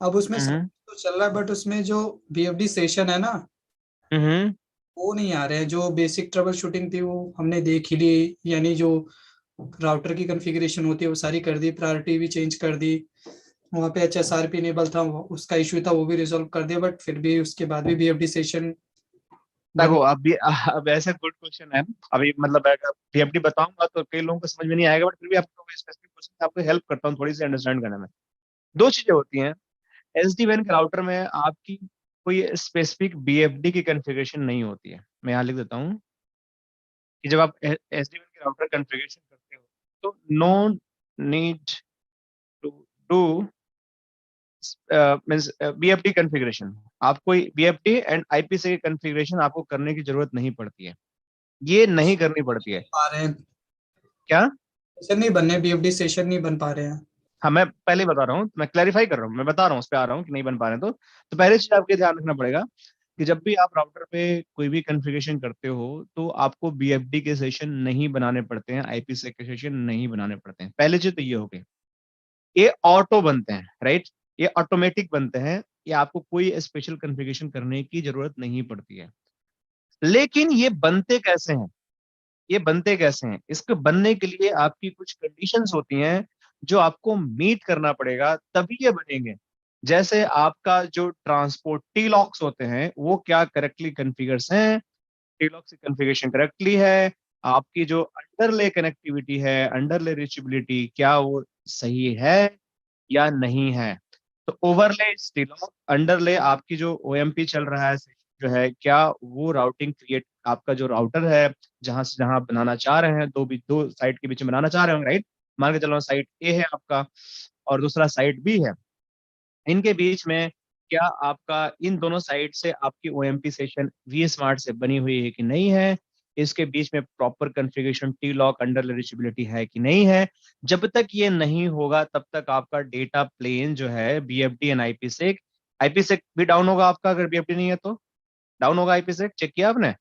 अब उसमें सब हम्म तो चल रहा है, बट उसमें जो बीएफडी सेशन है ना, हम्म वो नहीं आ रहे हैं। जो बेसिक ट्रबल शूटिंग थी वो हमने देख ही ली, यानी जो राउटर की कॉन्फ़िगरेशन होती है वो सारी कर दी, प्रायोरिटी भी चेंज कर दी। वहाँ पे एचएसआरपी इनेबल था, उसका इशू था, वो भी रिजॉल्व कर दिया, बट फिर भी उसके बाद भी बीएफडी सेशन बंद। देखो, अब ऐसा गुड क्वेश्चन है। अभी मतलब अगर पीएफडी बताऊंगा तो कई लोगों को समझ में नहीं आएगा, बट फिर भी आपको स्पेसिफिक क्वेश्चन आपको हेल्प करता हूँ थोड़ी सी अंडरस्टैंड करने में। दो चीजें होती हैं, एसडी वैन के राउटर में आपकी कोई स्पेसिफिक बीएफडी की कॉन्फ़िगरेशन नहीं होती है। मैं यहाँ लिख देता हूँ कि जब आप एसडी वैन के राउटर कॉन्फ़िगरेशन करते हो, तो no need to do means BFD configuration. आपको बीएफडी एंड आईपी से कॉन्फ़िगरेशन आपको करने की जरूरत नहीं पड़ती है, ये नहीं करनी पड़ती है। पा रहे हैं, क्या? सेशन नहीं बनने, बीएफडी सेशन नहीं बन पा रहे हैं। हाँ, मैं पहले बता रहा हूँ, मैं क्लैरिफाई कर रहा हूँ, मैं बता रहा हूँ, उस पर आ रहा हूँ कि नहीं बन पा रहे हैं। तो पहले चीज आपको ध्यान रखना पड़ेगा कि जब भी आप राउटर पे कोई भी कॉन्फ़िगरेशन करते हो तो आपको बीएफडी के सेशन नहीं बनाने पड़ते हैं, आईपी से के सेशन नहीं बनाने पड़ते हैं। पहले चीज तो ये हो गई, ये ऑटो बनते हैं, राइट, ये ऑटोमेटिक बनते हैं, ये आपको कोई स्पेशल कॉन्फ़िगरेशन करने की जरूरत नहीं पड़ती है। लेकिन ये बनते कैसे हैं, ये बनते कैसे हैं, इसके बनने के लिए आपकी कुछ कंडीशंस होती हैं जो आपको मीट करना पड़ेगा, तभी ये बनेंगे। जैसे आपका जो ट्रांसपोर्ट टी लॉक्स होते हैं वो क्या करेक्टली कॉन्फ़िगर्स हैं, टीलॉक की कॉन्फ़िगरेशन करेक्टली है, आपकी जो अंडरले कनेक्टिविटी है, अंडरले रीचेबिलिटी क्या वो सही है या नहीं है। तो ओवरले टीलॉक, अंडरले आपकी जो ओएमपी चल रहा है जो है, क्या वो राउटिंग क्रिएट, आपका जो राउटर है जहां से जहां बनाना चाह रहे हैं, दो साइट के बीच में बनाना चाह रहे होंगे, राइट। मान के चलो साइट ए है आपका और दूसरा साइट बी है, इनके बीच में क्या आपका इन दोनों साइड से आपकी ओएमपी सेशन वी स्मार्ट से बनी हुई है कि नहीं है, इसके बीच में proper configuration T lock under reachability है कि नहीं है। जब तक ये नहीं होगा तब तक आपका डेटा प्लेन जो है बीएफडी एंड आईपीसेक भी डाउन होगा आपका, अगर बीएफडी नहीं है तो डाउन होगा आईपीसेक, चेक किया आपने?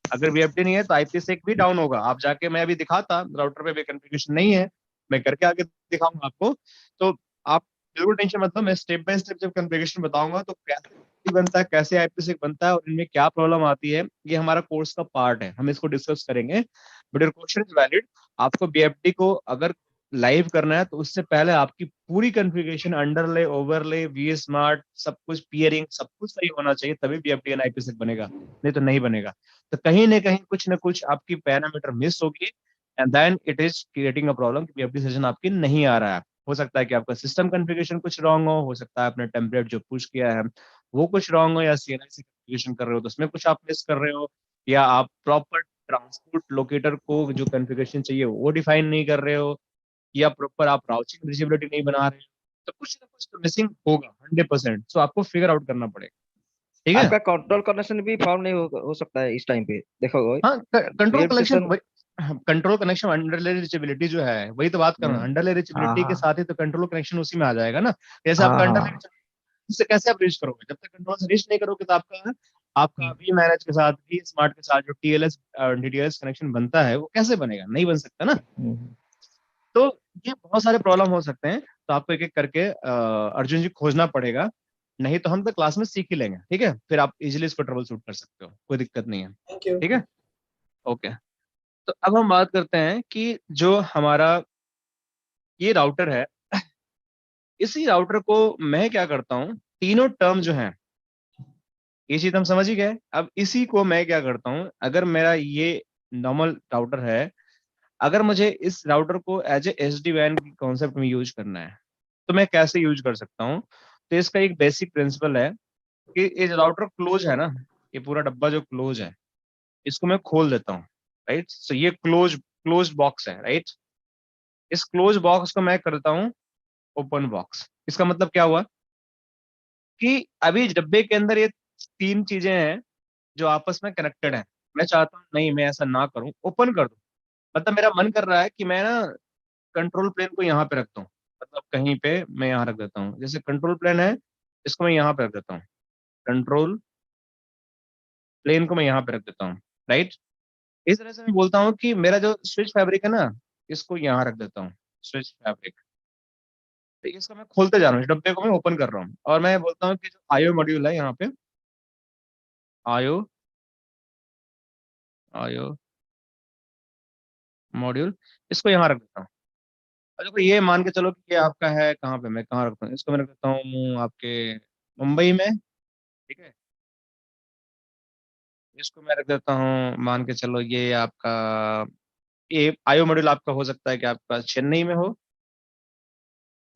अगर बीएफडी नहीं है तो आईपीसेक भी डाउन होगा। आप जाके, मैं अभी दिखाता, राउटर पे भी कॉन्फ़िगरेशन नहीं है, मैं करके आगे दिखाऊंगा आपको। तो आप बिल्कुल टेंशन मत लो, मैं स्टेप बाय स्टेप जब कॉन्फ़िगरेशन बताऊंगा तो कैसे बनता है, कैसे आईपीसेक बनता है और इनमें क्या प्रॉब्लम आती है, ये हमारा कोर्स का पार्ट है, हम इसको डिस्कस करेंगे। But your question is valid. आपको बीएफडी को अगर लाइव करना है तो उससे पहले आपकी पूरी configuration underlay, overlay, vSmart, सब कुछ पियरिंग, सब कुछ सही होना चाहिए, तभी बीएफडी एंड आईपीसेक बनेगा, नहीं तो नहीं बनेगा। तो कहीं ना कहीं कुछ ना कुछ आपकी पैरामीटर मिस होगी and then it is creating a problem कि बीएफडी सेशन आपकी नहीं आ रहा है। हो सकता है कि आपका सिस्टम कॉन्फ़िगरेशन कुछ रॉन्ग हो सकता है आपने टेम्पलेट जो पुश किया है वो कुछ रॉन्ग हो, या सीएनआई से कॉन्फ़िगरेशन कर रहे हो तो उसमें कुछ आप मिस कर रहे हो, या आप प्रॉपर ट्रांसपोर्ट लोकेटर को जो कॉन्फ़िगरेशन चाहिए वो डिफाइन नहीं कर रहे हो, या प्रॉपर आप राउटिंग रीचेबिलिटी नहीं बना रहे हो, तो कुछ ना कुछ तो मिसिंग होगा 100%। सो आपको फिगर आउट करना पड़ेगा, ठीक है। आपका कंट्रोल कनेक्शन भी फॉर्म नहीं हो सकता है इस टाइम पे, देखो हाँ, control BFD connection, session. Control connection अंडरले reachability जो है वही तो बात कर रहा हूँ, अंडरले हाँ रीचेबिलिटी के हाँ साथ ही तो कंट्रोल कनेक्शन उसी में आ जाएगा ना। जैसे हाँ आपका हाँ। अंडरले से कैसे आप रीच करोगे, जब तक कंट्रोल से रीच नहीं करोगे तो आपका आपका वी मैनेज के साथ, वी स्मार्ट के साथ जो टीएलएस डीटीएलएस कनेक्शन बनता है वो कैसे बनेगा, नहीं बन सकता ना। हम्म। तो ये बहुत सारे प्रॉब्लम हो सकते हैं, तो आपको एक एक करके अर्जुन जी खोजना पड़ेगा, नहीं तो हम तो क्लास में सीख ही लेंगे, ठीक है। फिर आप इजिली इसको ट्रबल शूट कर सकते हो, कोई दिक्कत नहीं है, थैंक यू। ठीक है। ओके, तो अब हम बात करते हैं कि जो हमारा ये राउटर है, इसी राउटर को मैं क्या करता हूँ, तीनों टर्म जो हैं, ये चीज हम समझ ही गए। अब इसी को मैं क्या करता हूँ, अगर मेरा ये नॉर्मल राउटर है, अगर मुझे इस राउटर को एज ए एसडी वैन की कॉन्सेप्ट में यूज करना है तो मैं कैसे यूज कर सकता हूँ। तो इसका एक बेसिक प्रिंसिपल है कि ये जो राउटर क्लोज है ना, ये पूरा डब्बा जो क्लोज है, इसको मैं खोल देता हूँ, राइट। सो ये क्लोज बॉक्स है, राइट। इस क्लोज बॉक्स को मैं करता हूँ ओपन बॉक्स। इसका मतलब क्या हुआ कि अभी डब्बे के अंदर ये तीन चीजें हैं जो आपस में कनेक्टेड हैं। मैं चाहता हूँ नहीं, मैं ऐसा ना करूँ, ओपन कर दूं। मतलब मेरा मन कर रहा है कि मैं ना कंट्रोल प्लेन को यहाँ पे रखता हूँ, मतलब कहीं पे मैं यहाँ रख देता हूँ, जैसे कंट्रोल प्लेन है, इसको मैं यहाँ पे रख देता हूँ, कंट्रोल प्लेन को मैं यहाँ पे रख देता हूँ, राइट। इस तरह से मैं बोलता हूँ कि मेरा जो स्विच फैब्रिक है ना, इसको यहाँ रख देता हूँ, स्विच फैब्रिक। तो इसको मैं खोलते जा रहा हूँ, इस डब्बे को मैं ओपन कर रहा हूँ, और मैं बोलता हूँ कि जो आईओ मॉड्यूल है यहाँ पे, आईओ आईओ मॉड्यूल, इसको यहाँ रख देता हूँ। और देखो ये मान के चलो कि ये आपका है कहाँ पे, मैं कहाँ रखता हूँ इसको, मैं रख देता हूँ आपके मुंबई में, ठीक है। इसको मैं रख देता हूँ, मान के चलो ये आपका, ये आईओ मॉड्यूल आपका हो सकता है कि आपका चेन्नई में हो,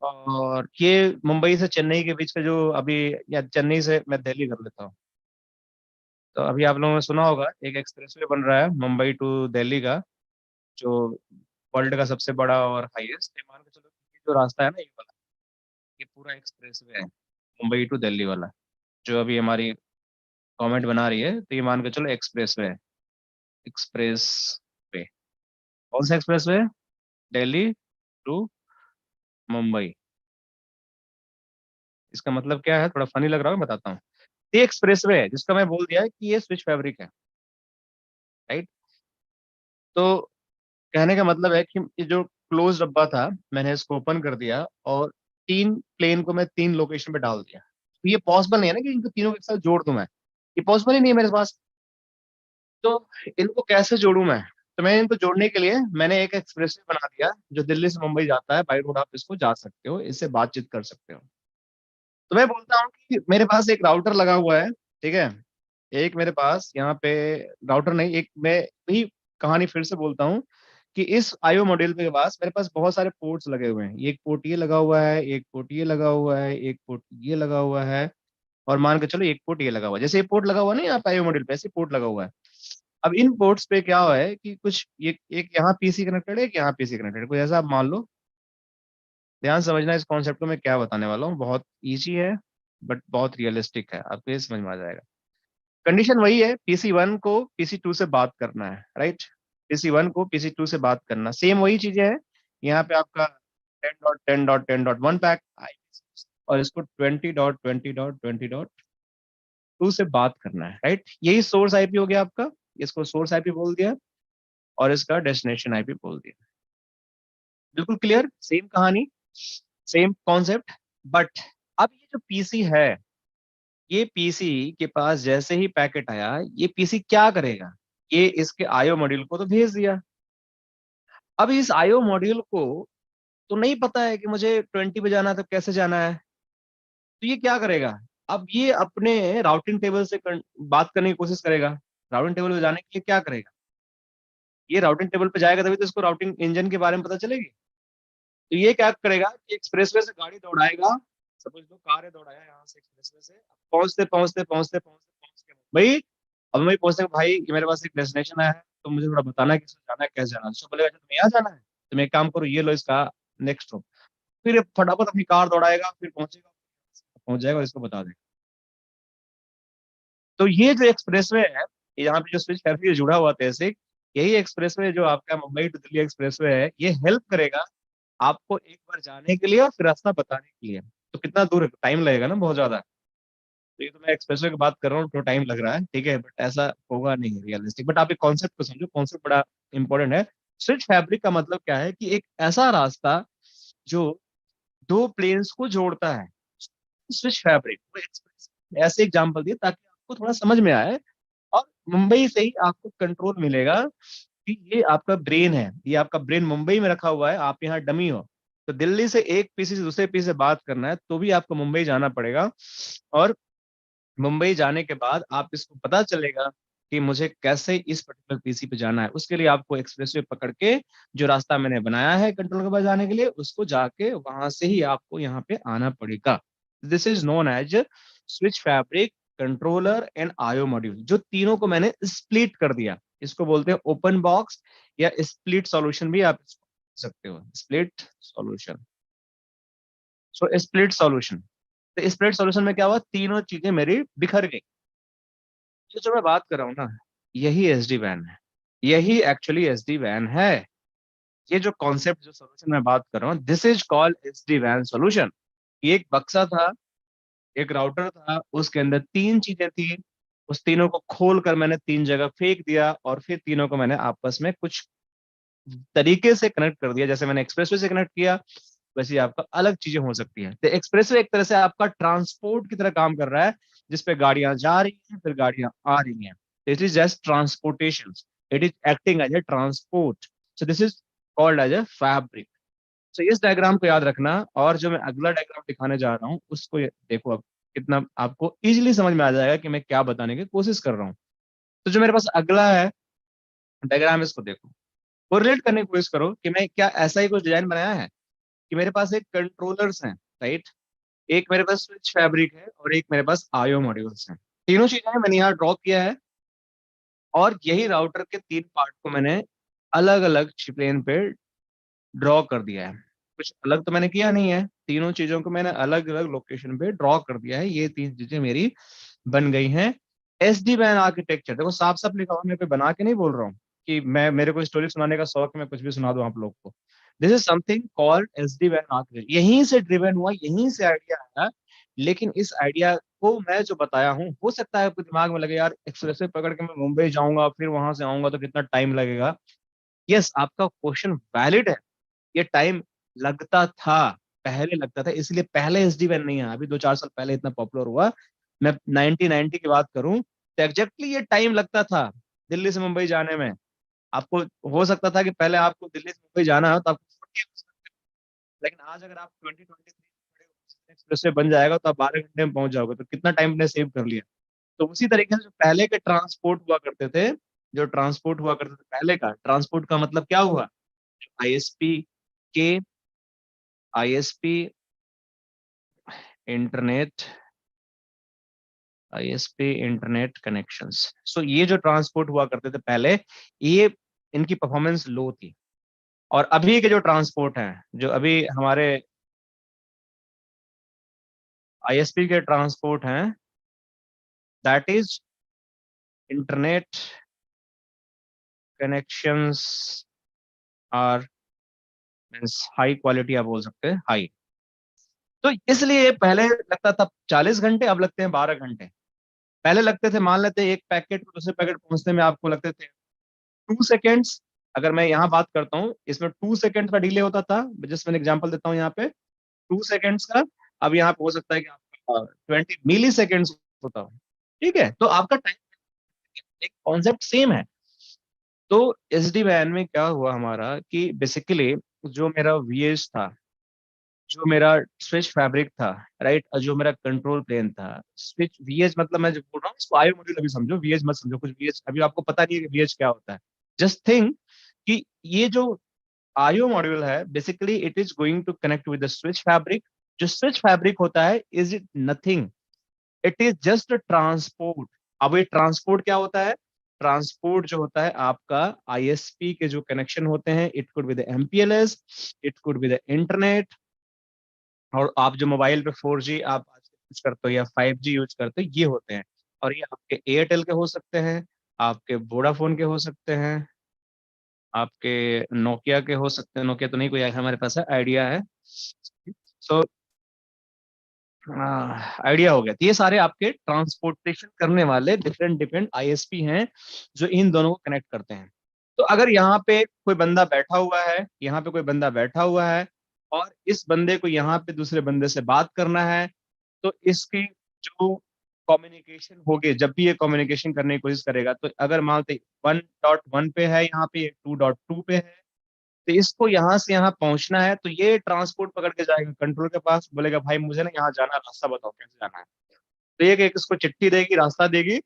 और ये मुंबई से चेन्नई के बीच का जो अभी, या चेन्नई से मैं दिल्ली कर लेता हूँ। तो अभी आप लोगों ने सुना होगा एक एक्सप्रेसवे बन रहा है मुंबई टू दिल्ली का, जो वर्ल्ड का सबसे बड़ा और हाईएस्ट, मान के चलो कि ये जो रास्ता है ना, ये वाला, ये पूरा एक्सप्रेसवे है मुंबई टू दिल्ली वाला, जो अभी हमारी गवर्नमेंट बना रही है, तो ये मान के चलो एक्सप्रेसवे है। एक्सप्रेस वे, कौन सा एक्सप्रेसवे? दिल्ली टू मुंबई। इसका मतलब क्या है, थोड़ा फनी लग रहा है, मैं बताता हूँ। ये एक्सप्रेसवे है जिसका मैं बोल दिया है कि ये स्विच फैब्रिक है, राइट। तो कहने का मतलब है कि ये जो क्लोज डब्बा था, मैंने इसको ओपन कर दिया और तीन प्लेन को मैं तीन लोकेशन पे डाल दिया। तो ये पॉसिबल नहीं है ना कि इनको तीनों के साथ जोड़ दूं मैं, ये पॉसिबल ही नहीं है मेरे पास। तो इनको कैसे जोड़ूं मैं? तो मैं इनको जोड़ने के लिए मैंने एक एक्सप्रेसवे बना दिया जो दिल्ली से मुंबई जाता है, बाई रोड आप इसको जा सकते हो, इससे बातचीत कर सकते हो। तो मैं बोलता हूँ कि मेरे पास एक राउटर लगा हुआ है, ठीक है। एक मेरे पास यहाँ पे राउटर नहीं, एक मैं वही कहानी फिर से बोलता हूँ कि इस आईओ मॉड्यूल के पास मेरे पास बहुत सारे पोर्ट्स लगे हुए हैं। एक पोर्ट ये लगा हुआ है, एक पोर्ट ये लगा हुआ है, एक पोर्ट ये लगा हुआ है, और मान के चलो एक पोर्ट ये लगा हुआ है। जैसे ये पोर्ट लगा हुआ है ना यहाँ पे आईओ मॉड्यूल पे, ऐसे पोर्ट लगा हुआ है। अब इन पोर्ट्स पे क्या हुआ है कि कुछ ये एक यहाँ पीसी कनेक्टेड है, एक यहाँ पीसी कनेक्टेड है, कोई ऐसा आप मान लो। ध्यान समझना इस कॉन्सेप्ट को मैं क्या बताने वाला हूँ, बहुत इजी है बट बहुत रियलिस्टिक है, आपको ये समझ में आ जाएगा। कंडीशन वही है, PC1 को PC2 से बात करना है, राइट। PC1 को PC2 से बात करना, सेम वही चीजें हैं। यहाँ पे आपका 10.10.10.1 पैक और इसको 20.20.20.2 से बात करना है, राइट। यही सोर्स आईपी हो गया आपका, इसको सोर्स आईपी बोल दिया और इसका डेस्टिनेशन आईपी बोल दिया। बिल्कुल क्लियर, सेम कहानी, सेम कॉन्सेप्ट। बट अब ये जो पीसी है, ये पीसी के पास जैसे ही पैकेट आया, ये पीसी क्या करेगा, ये इसके आईओ मॉड्यूल को तो भेज दिया। अब इस आईओ मॉड्यूल को तो नहीं पता है कि मुझे 20 पे जाना है तो कैसे जाना है, तो ये क्या करेगा, अब ये अपने राउटिंग टेबल से बात करने की कोशिश करेगा। राउटिंग टेबल पे जाने के लिए क्या करेगा, ये राउटिंग टेबल पे जाएगा तभी तो इसको राउटिंग इंजन के बारे में पता चलेगी। तो ये क्या करेगा कि एक्सप्रेसवे से गाड़ी दौड़ाएगा। सपोज लो कार है, दौड़ाया यहाँ से एक्सप्रेसवे से, पहुंचते पहुंचते पहुंचते पहुंचते पहुंच के भाई, अब मैं पहुंचते भाई कि मेरे पास एक डेस्टिनेशन है, तो मुझे थोड़ा बताना है किस जाना है, कैसे जाना है। तो बोलेगा अच्छा तुम्हें यहाँ जाना है, तो मैं एक काम करो, ये लो इसका नेक्स्ट रूट। फिर ये फटाफट अपनी कार दौड़ाएगा, फिर पहुंचेगा, पहुंच जाएगा और इसको बता देगा। तो ये जो एक्सप्रेसवे है, यहाँ पे जो स्विच कैफे जुड़ा हुआ था ऐसे, यही एक्सप्रेसवे जो आपका मुंबई टू दिल्ली एक्सप्रेसवे है, ये हेल्प करेगा आपको एक बार जाने के लिए और फिर रास्ता बताने के लिए। तो कितना दूर है, टाइम लगेगा ना बहुत ज्यादा। तो ये तो मैं एक्सप्रेसवे की बात कर रहा हूँ तो टाइम लग रहा है, ठीक है, बट ऐसा होगा नहीं रियलिस्टिक। बट आप एक कॉन्सेप्ट को समझो, कॉन्सेप्ट बड़ा इंपॉर्टेंट है। स्विच फैब्रिक का मतलब क्या है कि एक ऐसा रास्ता जो दो प्लेन्स को जोड़ता है, स्विच फैब्रिक। ऐसे एग्जाम्पल दिए ताकि आपको थोड़ा समझ में आए, और मुंबई से ही आपको कंट्रोल मिलेगा कि ये आपका ब्रेन है, ये आपका ब्रेन मुंबई में रखा हुआ है, आप यहाँ डमी हो। तो दिल्ली से एक पीसी से दूसरे पीसी से बात करना है तो भी आपको मुंबई जाना पड़ेगा, और मुंबई जाने के बाद आप इसको पता चलेगा कि मुझे कैसे इस पर्टिकुलर पीसी पे जाना है। उसके लिए आपको एक्सप्रेसवे पकड़ के जो रास्ता मैंने बनाया है कंट्रोल के पास जाने के लिए, उसको जाके वहां से ही आपको यहाँ पे आना पड़ेगा। This is known as switch fabric, controller and IO module. जो तीनों को मैंने स्प्लिट कर दिया, इसको बोलते हैं ओपन बॉक्स या स्प्लिट सॉल्यूशन भी आप इसको कह सकते हो, split solution. So split solution, तो स्प्लिट सॉल्यूशन में क्या हुआ, तीनों चीजें मेरी बिखर गई। ये जो मैं बात कर रहा हूँ ना, यही एसडी वैन है, यही एक्चुअली एसडी वैन है। ये जो कॉन्सेप्ट, जो सोल्यूशन मैं बात कर रहा हूँ, दिस इज कॉल्ड एसडी वैन सोल्यूशन। एक बक्सा था, एक राउटर था, उसके अंदर तीन चीजें थी, उस तीनों को खोल कर मैंने तीन जगह फेंक दिया, और फिर तीनों को मैंने आपस में कुछ तरीके से कनेक्ट कर दिया। जैसे मैंने एक्सप्रेसवे से कनेक्ट किया, वैसे ही आपका अलग चीजें हो सकती है। तो एक्सप्रेसवे एक तरह से आपका ट्रांसपोर्ट की तरह काम कर रहा है, जिसपे गाड़ियां जा रही हैं, फिर गाड़ियां आ रही हैं। It is just transportation, it is acting as a transport. So this is called as a fabric. तो इस डायग्राम को याद रखना, और जो मैं अगला डायग्राम दिखाने जा रहा हूँ उसको देखो, अब कितना आपको इजीली समझ में आ जाएगा कि मैं क्या बताने की कोशिश कर रहा हूँ। तो जो मेरे पास अगला है डायग्राम, इसको देखो, कोरिलेट करने की कोशिश करो कि मैं क्या ऐसा ही कुछ डिजाइन बनाया है कि मेरे पास एक कंट्रोलर्स हैं, राइट, एक मेरे पास स्विच फैब्रिक है और एक मेरे पास आईओ मॉड्यूल्स हैं। तीनों चीजें मैंने यहाँ ड्रॉ किया है, और यही राउटर के तीन पार्ट को मैंने अलग अलग प्लेन पे ड्रॉ कर दिया है। कुछ अलग तो मैंने किया नहीं है, तीनों चीजों को मैंने अलग अलग लोकेशन पे ड्रॉ कर दिया है। ये तीन चीजें मेरी बन गई हैं एसडी वैन आर्किटेक्चर। देखो साफ साफ लिखा हुआ, मैं कोई बना के नहीं बोल रहा हूँ कि मैं, मेरे को स्टोरी सुनाने का शौक है, मैं कुछ भी सुना दूं आप लोग को। This is something called SD वैन आर्किटेक्चर, यहीं से ड्रिवन हुआ, यहीं से आइडिया आया। लेकिन इस आइडिया को मैं जो बताया हूँ, हो सकता है आपके दिमाग में लगे यार एक्सप्रेसवे पकड़ के मैं मुंबई जाऊंगा फिर वहां से आऊंगा तो कितना टाइम लगेगा। यस, आपका क्वेश्चन वैलिड है, ये टाइम लगता था, पहले लगता था, इसलिए पहले एसडी वैन नहीं है, अभी 2-4 साल पहले इतना पॉपुलर हुआ। मैं 1990 की बात करूं तो एग्जैक्टली ये टाइम लगता था दिल्ली से मुंबई जाने में। आपको हो सकता था कि पहले आपको दिल्ली से मुंबई जाना हो तो आपको 40 hours लगते थे। लेकिन आज अगर आप 2023 एक्सप्रेस वे बन जाएगा तो आप 12 घंटे में पहुंच जाओगे, तो कितना टाइम ने सेव कर लिया। तो उसी तरीके से जो पहले के ट्रांसपोर्ट हुआ करते थे, जो ट्रांसपोर्ट हुआ करते थे पहले का ट्रांसपोर्ट का मतलब क्या हुआ, आईएसपी के ISP internet ISP internet connections. So ये जो ट्रांसपोर्ट हुआ करते थे पहले, ये इनकी परफॉर्मेंस लो थी। और अभी के जो ट्रांसपोर्ट हैं, जो अभी हमारे आईएसपी के ट्रांसपोर्ट हैं, that is internet connections are means high quality, आप बोल सकते हैं हाई। तो इसलिए पहले लगता था 40 घंटे, अब लगते हैं 12 घंटे। पहले लगते थे, मान लेते हैं एक पैकेट को दूसरे पैकेट पहुंचने में आपको लगते थे 2 सेकेंड्स। अगर मैं यहाँ बात करता हूँ, इसमें 2 सेकेंड का डिले होता था, जस्ट मैं एग्जांपल देता हूँ यहाँ पे 2 सेकेंड्स का। अब यहाँ पे हो सकता है कि आपका 20 मिली सेकेंड्स होता हो। ठीक है, तो आपका टाइम, एक कॉन्सेप्ट सेम है। तो एसडी वैन में क्या हुआ हमारा कि बेसिकली जो मेरा वीएच था, जो मेरा स्विच फैब्रिक था, राइट, जो मेरा कंट्रोल प्लेन था, स्विच वीएच मतलब मैं जो बोल रहा हूँ इसको आईओ मॉड्यूल अभी समझो, वीएच मत समझो कुछ। वीएच अभी आपको पता नहीं है कि वीएच क्या होता है। जस्ट थिंक कि ये जो आईओ मॉड्यूल है, basically it is going to connect with the switch fabric. जो स्विच फैब्रिक होता है, is it nothing, it is just transport. अब ये ट्रांसपोर्ट क्या होता है, ट्रांसपोर्ट जो होता है आपका आईएसपी के जो कनेक्शन होते हैं, it could with MPLS, it could with internet. और आप जो मोबाइल पे 4G आप यूज करते हो या 5G यूज करते हो, ये होते हैं। और ये आपके एयरटेल के हो सकते हैं, आपके वोडाफोन के हो सकते हैं, आपके नोकिया के हो सकते हैं। नोकिया तो नहीं कोई हमारे पास है, आइडिया है। सो आइडिया हो गया। तो ये सारे आपके ट्रांसपोर्टेशन करने वाले डिफरेंट डिफरेंट आईएसपी हैं, जो इन दोनों को कनेक्ट करते हैं। तो अगर यहाँ पे कोई बंदा बैठा हुआ है, यहाँ पे कोई बंदा बैठा हुआ है, और इस बंदे को यहाँ पे दूसरे बंदे से बात करना है, तो इसकी जो कम्युनिकेशन होगी, जब भी ये कम्युनिकेशन करने की कोशिश करेगा, तो अगर मान लो 1.1 पे है, यहाँ पे 2.2 पे है, तो इसको यहाँ से यहाँ पहुंचना है, तो ये ट्रांसपोर्ट पकड़ के जाएगा कंट्रोल के पास, बोलेगा भाई मुझे ना यहाँ जाना, रास्ता बताओ कैसे जाना है। तो ये कि इसको चिट्ठी देगी, रास्ता देगी,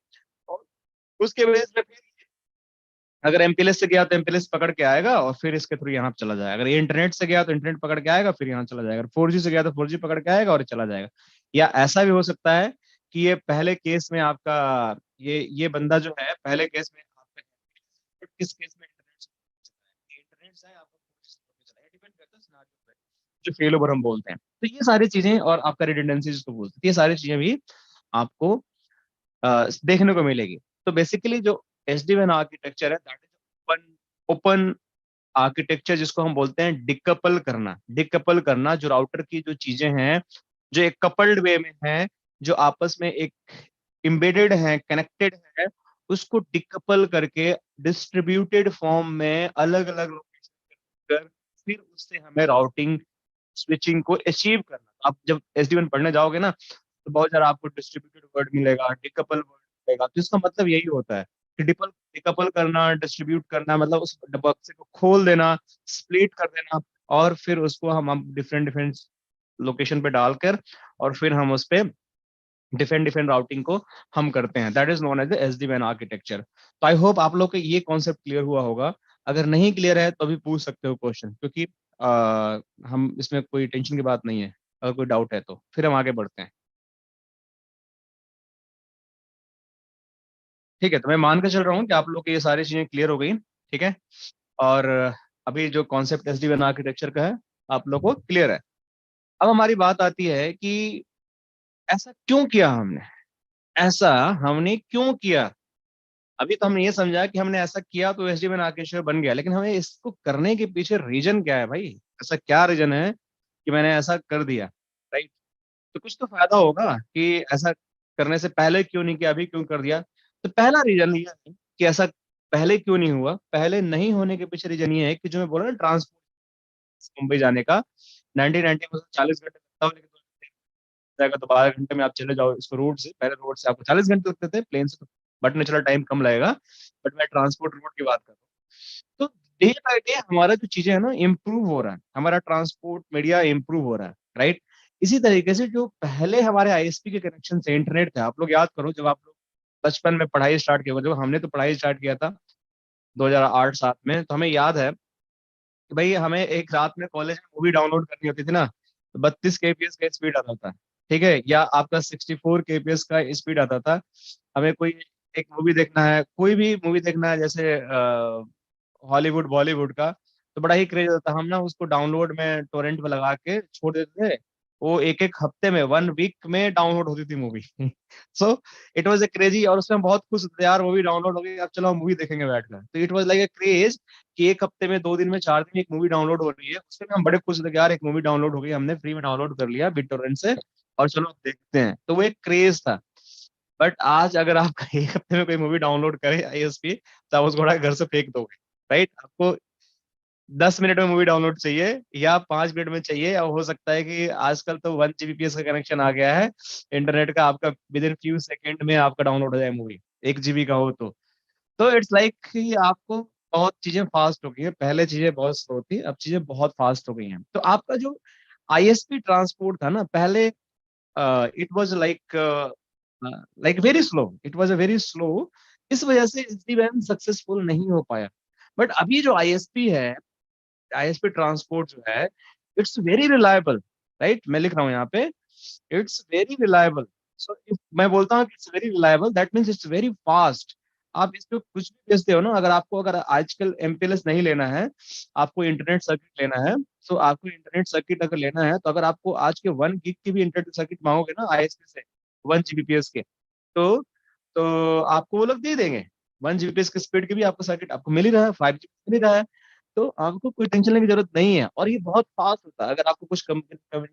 और उसके बेस पे फिर अगर एमपीएलएस से गया तो एमपीएलएस पकड़ के आएगा, और फिर इसके थ्रू यहाँ चला जाएगा। अगर ये इंटरनेट से गया तो इंटरनेट पकड़ के आएगा, फिर यहाँ चला जाएगा। 4G से गया तो 4G पकड़ के आएगा और चला जाएगा। या ऐसा भी हो सकता है कि ये पहले केस में आपका ये बंदा जो है, पहले केस में आपका किस केस में इंटरनेट से आपका 4G से पकड़ के चला, डिपेंड करता है सिनेरियो पे, जो फेल ओवर हम बोलते हैं। तो ये सारी चीजें, और आपका रिडंडेंसी जिसको बोलते हैं, ये सारी चीजें भी आपको देखने को मिलेगी। तो बेसिकली जो एसडी-वैन आर्किटेक्चर है, that is open open architecture, जिसको हम बोलते हैं डिकपल करना जो राउटर की जो चीजें हैं, जो एक कपल्ड वे में है, जो आपस में एक एम्बेडेड है, कनेक्टेड है, उसको डिकपल करके डिस्ट्रीब्यूटेड फॉर्म में अलग अलग लोकेशन कर, फिर उससे हमें राउटिंग स्विचिंग को अचीव करना। आप जब एसडी-वैन पढ़ने जाओगे ना, तो बहुत सारा आपको डिस्ट्रीब्यूटेड वर्ड मिलेगा, डिकपल वर्ड मिलेगा। तो इसका मतलब यही होता है कि डिकपल करना, डिस्ट्रीब्यूट करना, मतलब उस बक्से को खोल देना, स्प्लिट कर देना, और फिर उसको हम डिफरेंट डिफरेंट लोकेशन पे डालकर, और फिर हम उस पे डिफरेंट डिफरेंट राउटिंग को हम करते हैं। That is known as the SD WAN architecture. तो आई होप आप लोग को ये कॉन्सेप्ट क्लियर हुआ होगा। अगर नहीं क्लियर है तो भी पूछ सकते हो क्वेश्चन, क्योंकि हम इसमें कोई टेंशन की बात नहीं है। अगर कोई डाउट है तो फिर हम आगे बढ़ते हैं। ठीक है, तो मैं मान के चल रहा हूँ कि आप लोग की ये सारी चीजें क्लियर हो गई। ठीक है, और अभी जो कॉन्सेप्ट एसडी-वैन आर्किटेक्चर का है, आप लोग को क्लियर है। अब हमारी बात आती है कि ऐसा क्यों किया हमने, ऐसा हमने क्यों किया। अभी तो हमने ये समझा कि हमने ऐसा किया तो एसडी-वैन आर्किटेक्चर बन गया, लेकिन हमें इसको करने के पीछे रीजन क्या है भाई। ऐसा क्या रीजन है कि मैंने ऐसा कर दिया, राइट। तो कुछ तो फायदा होगा कि ऐसा करने से पहले क्यों नहीं किया, अभी क्यों कर दिया। तो पहला रीजन ये है कि ऐसा पहले क्यों नहीं हुआ। पहले नहीं होने के पीछे रीजन ये है कि जो मैं बोला ना, ट्रांसपोर्ट मुंबई जाने का 90 में 40 घंटे लगता हो, लेकिन जाएगा तो 12 घंटे में आप चले जाओ इसको रोड से। पहले रोड से आपको 40 घंटे लगते थे, प्लेन से तो बट नेचुरल टाइम कम लगेगा। बट मैं ट्रांसपोर्ट रोड की बात कर रहा हूँ। तो डे बाय डे हमारा जो चीजें है ना, इम्प्रूव हो रहा है, हमारा ट्रांसपोर्ट मीडिया इम्प्रूव हो रहा है, राइट। इसी तरीके से जो पहले हमारे आईएसपी के कनेक्शन से इंटरनेट थे, आप लोग याद करो, जब आप लोग बचपन में पढ़ाई स्टार्ट किया, जब हमने तो पढ़ाई स्टार्ट किया था 2008-7 में, तो हमें याद है कि भाई हमें एक रात में कॉलेज में मूवी डाउनलोड करनी होती थी ना, तो 32 kbps का स्पीड आता था, ठीक है, या आपका 64 kbps का स्पीड आता था। हमें कोई एक मूवी देखना है, कोई भी मूवी देखना है, जैसे हॉलीवुड बॉलीवुड का, तो बड़ा ही क्रेज होता था। हम ना उसको डाउनलोड में टोरेंट में लगा के छोड़ देते थे, वो एक एक हफ्ते में, 1 वीक में डाउनलोड होती थी movie. So it was a crazy, और उसमें हम बहुत खुश होते थे, यार मूवी डाउनलोड हो गई, अब चलो हम मूवी देखेंगे बैठकर। तो it was like a craze कि एक हफ्ते में, 2 दिन में, 4 दिन में एक मूवी डाउनलोड हो रही है, उसमें हम बड़े खुश होते कि यार एक मूवी डाउनलोड हो गई, हमने फ्री में डाउनलोड कर लिया बिट टोरेंट से, और चलो अब देखते हैं। तो वो एक क्रेज था। बट आज अगर आप एक हफ्ते में कोई मूवी डाउनलोड करें आईएसपी, तो आप उसको उठा के घर से फेंक दोगे, राइट? आपको 10 मिनट में मूवी डाउनलोड चाहिए, या 5 मिनट में चाहिए, या हो सकता है कि आजकल तो 1 Gbps का कनेक्शन आ गया है इंटरनेट का, आपका विद इन फ्यू सेकेंड में आपका डाउनलोड हो जाए मूवी, 1 GB का हो तो इट्स लाइक कि आपको बहुत चीजें फास्ट हो गई है, पहले चीजें बहुत स्लो थी, अब चीजें बहुत फास्ट हो गई हैं। तो आपका जो आईएसपी ट्रांसपोर्ट था ना पहले, it was like very slow, it was a very slow, इस वजह से एसडी वैन सक्सेसफुल नहीं हो पाया। बट अभी जो आईएसपी है, आईएसपी ट्रांसपोर्ट जो है, इट्स वेरी रिलायबल, राइट? मैं लिख रहा हूँ यहाँ पे, it's very reliable. So if मैं बोलता हूँ कि it's very reliable, that means it's very fast. आप इस पे कुछ भी बेचते हो ना, अगर आजकल एमपीएलएस नहीं लेना है, आपको इंटरनेट सर्किट लेना है, तो आपको इंटरनेट सर्किट अगर लेना है, तो अगर आपको आज के 1 GB की भी इंटरनेट सर्किट मांगोगे ना आईएसपी से, 1 Gbps के, तो आपको वो लोग दे देंगे। 1 Gbps की स्पीड के भी आपको सर्किट आपको मिल ही रहा है, 5G मिल ही रहा है। तो आपको कोई टेंशन लेने की जरूरत नहीं है, और ये बहुत फास्ट होता है। अगर आपको कुछ कम्युनिकेशन,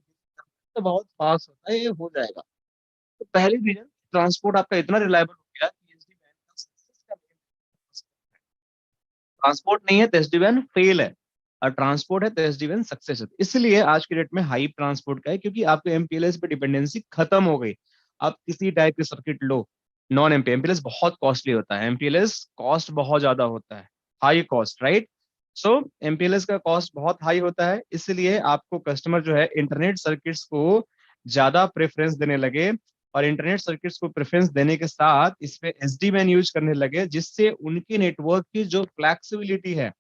तो बहुत फास्ट होता है, ये हो जाएगा। तो पहली रीजन, ट्रांसपोर्ट आपका इतना रिलायबल हो गया कि एसडी वैन का सक्सेस का ट्रांसपोर्ट नहीं है तो एसडी वैन फेल है, और ट्रांसपोर्ट है तो एसडी वैन सक्सेस है। इसलिए आज के डेट में हाई ट्रांसपोर्ट का है, क्योंकि आपको एमपीएलएस पे डिपेंडेंसी खत्म हो गई। आप किसी टाइप के सर्किट लो, नॉन एमपी एमपीएलएस बहुत कॉस्टली होता है, एमपीएलएस कॉस्ट बहुत ज्यादा होता है, हाई कॉस्ट, राइट? सो एमपीएलएस का कॉस्ट बहुत हाई होता है, इसलिए आपको कस्टमर जो है इंटरनेट सर्किट्स को ज्यादा प्रेफरेंस देने लगे, और इंटरनेट सर्किट्स को प्रेफरेंस देने के साथ इस पे एसडी वैन यूज करने लगे, जिससे उनकी नेटवर्क की जो फ्लेक्सिबिलिटी है,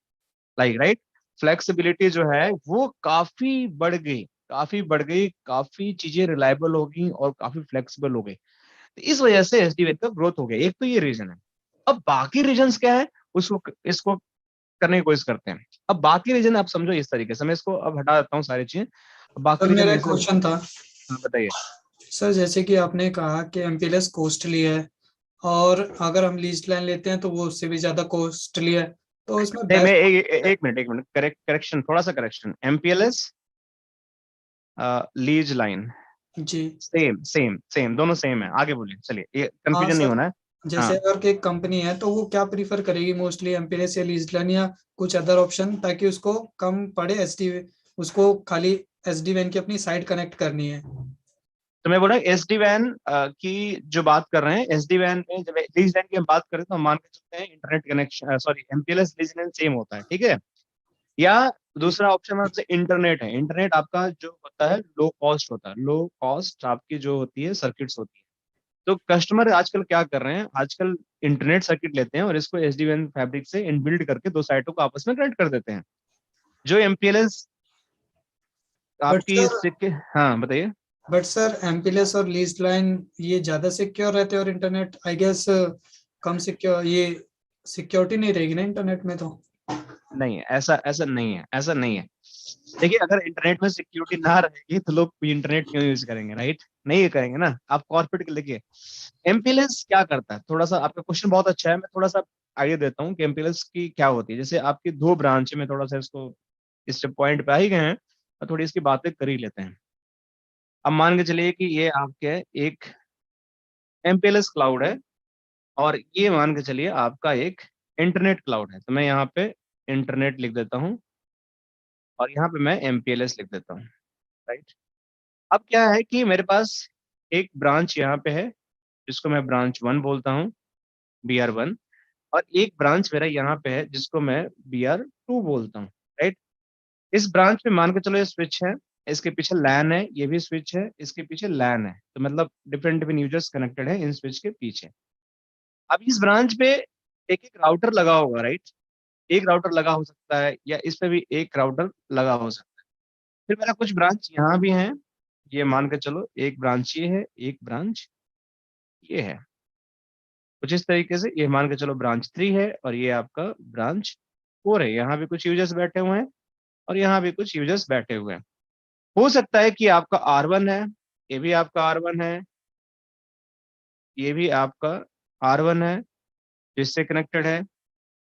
लाइक राइट, फ्लेक्सिबिलिटी जो है वो काफी बढ़ गई, काफी बढ़ गई, काफी चीजें रिलायबल हो गई और काफी फ्लेक्सिबल हो गई। तो इस वजह से एसडी वैन का ग्रोथ हो गया, एक तो ये रीजन है। अब बाकी रीजन क्या है, उसको इसको करने की कोशिश करते हैं। अब बाकी रीजन आप समझो इस तरीके से, मैं इसको अब हटा देता हूँ सारी चीजें। सर बाकी रीजन मेरा एक जैसे, क्वेश्चन था। हाँ बताइए। सर जैसे कि आपने कहा कि एमपीएलएस कॉस्टली है, और अगर हम लीज लाइन लेते हैं तो वो उससे भी ज्यादा कॉस्टली है, तो इसमें नहीं, मैं बेस्ट। एक मिनट करेक्शन, थोड़ा सा करेक्शन, एमपीएलएस, लीज लाइन, जी। सेम सेम सेम, दोनों सेम है। आगे बोलिए, चलिए, ये हाँ कंफ्यूजन नहीं सर, होना है। जैसे हाँ, अगर एक कंपनी है तो वो क्या प्रीफर करेगी मोस्टली, एमपीएलएस या लीज लाइन या कुछ अदर ऑप्शन, ताकि उसको कम पड़े एसडी, उसको खाली एसडी वैन की अपनी साइट कनेक्ट करनी है। तो मैं बोल रहा हूँ एसडी वैन की जो बात कर रहे हैं, एसडी वैन में जब लीज लाइन की हम बात करें, तो हम मान के चलते हैं internet connection, sorry, MPLS lease line same होता है, ठीक है? या दूसरा ऑप्शन आपसे इंटरनेट है। इंटरनेट आपका जो होता है लो कॉस्ट होता है, लो कॉस्ट आपकी जो होती है सर्किट्स होती है। तो कस्टमर आजकल क्या कर रहे हैं, आजकल इंटरनेट सर्किट लेते हैं और इसको एसडी वैन फैब्रिक से इनबिल्ड करके दो साइटों को आपस में कनेक्ट कर देते हैं। जो एमपीएलएस बट आपकी सर सिक्के, हाँ बताइए। बट सर एमपीएलएस और लीज लाइन ये ज्यादा सिक्योर रहते हैं, और इंटरनेट आई गेस कम सिक्योर, ये सिक्योरिटी नहीं रहेगी ना इंटरनेट में तो। नहीं है, ऐसा ऐसा नहीं है, ऐसा नहीं है। देखिए, अगर इंटरनेट में सिक्योरिटी ना रहेगी तो लोग इंटरनेट क्यों यूज करेंगे, राइट? नहीं करेंगे ना। आप कॉर्पोरेट के देखिए, एमपीएलएस क्या करता है, थोड़ा सा आपका क्वेश्चन बहुत अच्छा है, मैं थोड़ा सा आइडिया देता हूँ कि एमपीएलएस की क्या होती है। जैसे आपकी दो ब्रांच में, थोड़ा सा इसको इस पॉइंट पे आ ही गए हैं, और थोड़ी इसकी बातें कर ही लेते हैं। अब मान के चलिए कि ये आपके एक एमपीएलएस क्लाउड है, और ये मान के चलिए आपका एक इंटरनेट क्लाउड है। तो मैं यहाँ पे इंटरनेट लिख देता हूँ, और यहाँ पे मैं एमपीएलएस लिख देता हूँ, राइट? अब क्या है कि मेरे पास एक ब्रांच यहाँ पे है, जिसको मैं ब्रांच 1 बोलता हूँ, BR1, और एक ब्रांच मेरा यहाँ पे है जिसको मैं BR2 बोलता हूँ, राइट? इस ब्रांच में मान के चलो ये स्विच है, इसके पीछे लैन है, ये भी स्विच है, इसके पीछे लैन है, तो मतलब डिफरेंट डिफरेंट यूजर्स कनेक्टेड है इन स्विच के पीछे। अब इस ब्रांच पे एक एक राउटर लगा होगा, राइट? एक राउटर लगा हो सकता है, या इस पे भी एक राउटर लगा हो सकता है। फिर मेरा कुछ ब्रांच यहाँ भी है, ये मान के चलो एक ब्रांच ये है, एक ब्रांच ये है, कुछ इस तरीके से ये मान के चलो ब्रांच 3 है, और ये आपका ब्रांच 4 है। यहाँ भी कुछ यूजर्स बैठे हुए हैं और यहाँ भी कुछ यूजर्स बैठे हुए हैं। हो सकता है कि आपका R1 है, ये भी आपका R1 है, ये भी आपका R1 है जो इससे कनेक्टेड है,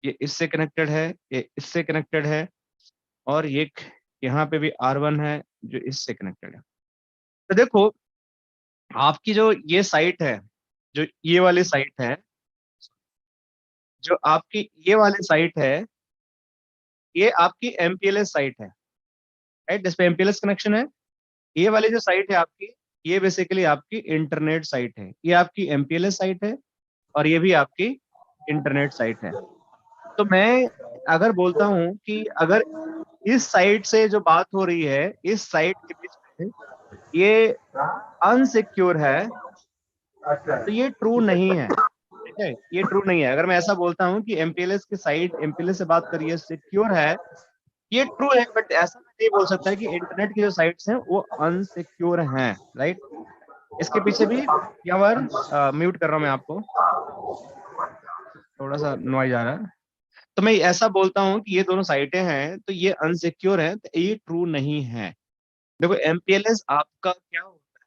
ये इससे कनेक्टेड है, ये इससे कनेक्टेड है, और ये यहाँ पे भी R1 है जो इससे कनेक्टेड है। तो देखो, आपकी जो ये साइट है, जो ये वाली साइट है, जो आपकी ये वाली साइट है, ये आपकी MPLS साइट है, राइट? जिस पे MPLS कनेक्शन है। ये वाली जो साइट है आपकी, ये बेसिकली आपकी इंटरनेट साइट है। ये आपकी MPLS साइट है और ये भी आपकी इंटरनेट साइट है। तो मैं अगर बोलता हूँ कि अगर इस साइट से जो बात हो रही है, इस साइट के बीच में ये अनसिक्योर है, तो ये ट्रू नहीं है, ठीक है? ये ट्रू नहीं है। अगर मैं ऐसा बोलता हूँ कि MPLS की साइट MPLS से बात करिए सिक्योर है, ये ट्रू है, बट ऐसा मैं नहीं बोल सकता है कि इंटरनेट की जो साइट्स हैं वो अनसिक्योर हैं, राइट? इसके पीछे भी यहाँ म्यूट कर रहा हूँ मैं आपको, थोड़ा सा नॉइज आ रहा है। तो मैं ऐसा बोलता हूँ कि ये दोनों साइटें हैं तो ये अनसिक्योर है, तो ये ट्रू नहीं है। देखो, MPLS आपका क्या होता है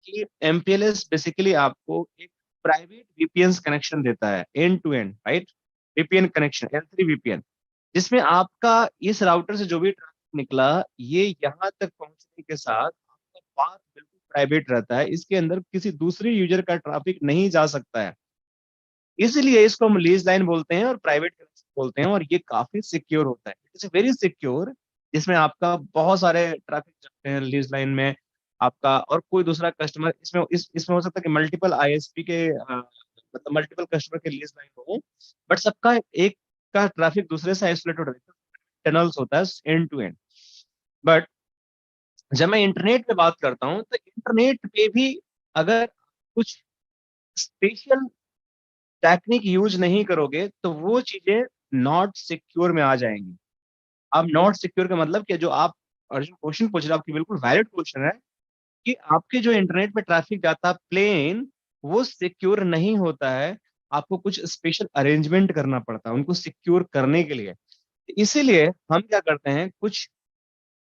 कि MPLS बेसिकली आपको एक प्राइवेट VPN कनेक्शन देता है, end to end, right? VPN connection, L3 VPN, जिसमें आपका इस राउटर से जो भी ट्रैफिक निकला, ये यहाँ तक पहुंचने के साथ आपका पाथ बिल्कुल प्राइवेट रहता है। इसके अंदर किसी दूसरे यूजर का ट्रैफिक नहीं जा सकता है। इसलिए इसको हम लीज लाइन बोलते हैं और प्राइवेट कनेक्शन बोलते हैं, और ये काफी सिक्योर होता है। इट्स वेरी सिक्योर, जिसमें आपका बहुत सारे ट्रैफिक जाते हैं लीज लाइन में आपका, और कोई दूसरा कस्टमर इसमें हो सकता है कि मल्टीपल ISP के मतलब मल्टीपल कस्टमर के लीज लाइन हो, बट सबका एक का ट्रैफिक दूसरे से आइसोलेटेड रहता है, टनल्स होता है एंड टू एंड। बट जब मैं इंटरनेट पे बात करता हूँ, तो इंटरनेट पे भी अगर कुछ स्पेशल टेक्निक यूज नहीं करोगे तो वो चीजें नॉट सिक्योर में आ जाएंगी। अब नॉट सिक्योर का मतलब कि जो आप अर्जुन क्वेश्चन पूछ रहे हो, आपकी बिल्कुल वैलिड क्वेश्चन है कि आपके जो इंटरनेट पे ट्रैफिक जाता है प्लेन, वो सिक्योर नहीं होता है। आपको कुछ स्पेशल अरेंजमेंट करना पड़ता है उनको सिक्योर करने के लिए। इसीलिए हम क्या करते हैं, कुछ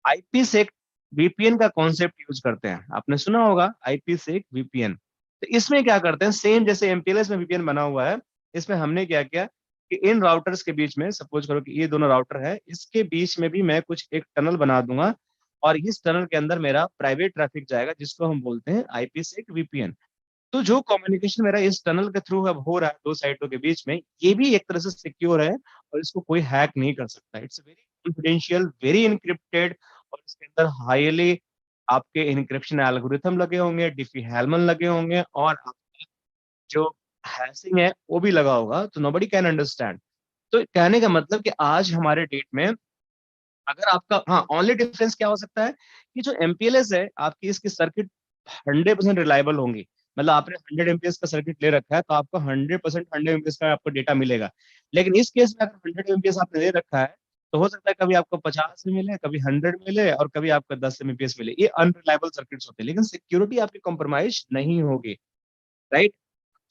IPsec VPN का कॉन्सेप्ट यूज करते हैं। आपने सुना होगा IPsec VPN। तो इसमें क्या करते हैं, सेम जैसे MPLS में VPN बना हुआ है, इसमें हमने क्या किया कि इन राउटर्स के बीच में, सपोज करो कि ये दोनों राउटर है, इसके बीच में भी मैं कुछ एक टनल बना दूंगा, और इस टनल के अंदर मेरा प्राइवेट ट्रैफिक जाएगा, जिसको हम बोलते हैं IPsec VPN। तो जो कम्युनिकेशन मेरा इस टनल के थ्रू अब हो रहा है दो साइटों के बीच में, ये भी एक तरह से सिक्योर है, और इसको कोई हैक नहीं कर सकता। It's very confidential, very encrypted, और इसके अंदर हाईली आपके इनक्रिप्शन एल्गोरिथम लगे होंगे, डिफी हेलमन लगे होंगे, और आपका जो हैशिंग है वो भी लगा होगा, तो नोबडी कैन अंडरस्टैंड। तो कहने का मतलब कि आज हमारे डेट में अगर आपका, हाँ, ओनली डिफरेंस क्या हो सकता है कि जो MPLS है आपकी, इसकी सर्किट 100% रिलायबल होंगी। मतलब आपने 100 MPS का सर्किट ले रखा है तो आपको 100% 100 MPS का आपको डेटा मिलेगा। लेकिन इस केस में अगर 100 MPS आपने ले रखा है, तो हो सकता है कभी आपको 50 में मिले, कभी 100 मिले, और कभी आपको 10 MPS मिले। ये अनरिलायबल सर्किट्स होते हैं, लेकिन सिक्योरिटी आपकी कॉम्प्रोमाइज नहीं होगी, राइट?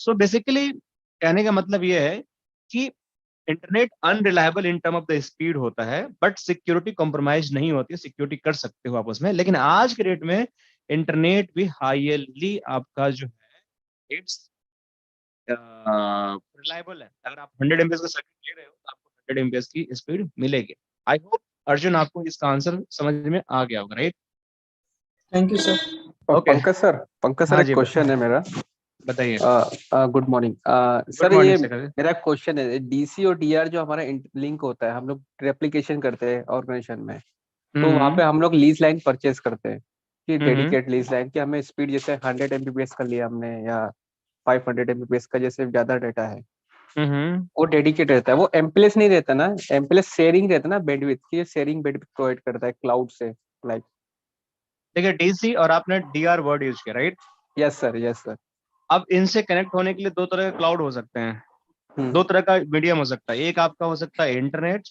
सो बेसिकली कहने का मतलब ये है कि internet unreliable in term of the speed होता है, बट सिक्योरिटी कॉम्प्रोमाइज नहीं होती। सिक्योरिटी कर सकते हो आप उसमें, लेकिन आज के डेट में इंटरनेट भी हाईली आपका जो है, इट्स रिलायबल है। अगर आप 100 MPS का सर्किट ले रहे हो तो आपको 100 MPS की स्पीड मिलेगी। आई होप अर्जुन आपको इसका आंसर समझ में आ गया होगा, राइट? Thank you sir. और ओके, पंकज सर हाँ एक जी, क्वेश्चन है मेरा। बताइए। Good morning good sir. Morning ये शेखर। मेरा क्वेश्चन है, डीसी और डीआर जो हमारा लिंक होता है, हम लोग रेप्लिकेशन करते हैं ऑर्गेनाइजेशन में, तो वहाँ पे हम्म हम लोग लीज लाइन परचेज करते हैं कि हम्म डेडिकेट लीज लाइन की हमें स्पीड, जैसे 100 MBPS का लिया हमने या 500 MBPS का, जैसे ज्यादा डेटा है हम्म वो डेडिकेट रहता है। वो एमप्लेस नहीं रहता ना, एमप्लेस शेयरिंग रहता है ना, बैंडविड्थ की शेयरिंग बैंडविड्थ प्रोवाइड करता है क्लाउड से, लाइक। देखिए, DC और आपने DR वर्ड यूज किया, right? Yes sir, yes sir. अब इनसे कनेक्ट होने के लिए दो तरह के क्लाउड हो सकते हैं। दो तरह का मीडियम हो सकता है, एक आपका हो सकता है इंटरनेट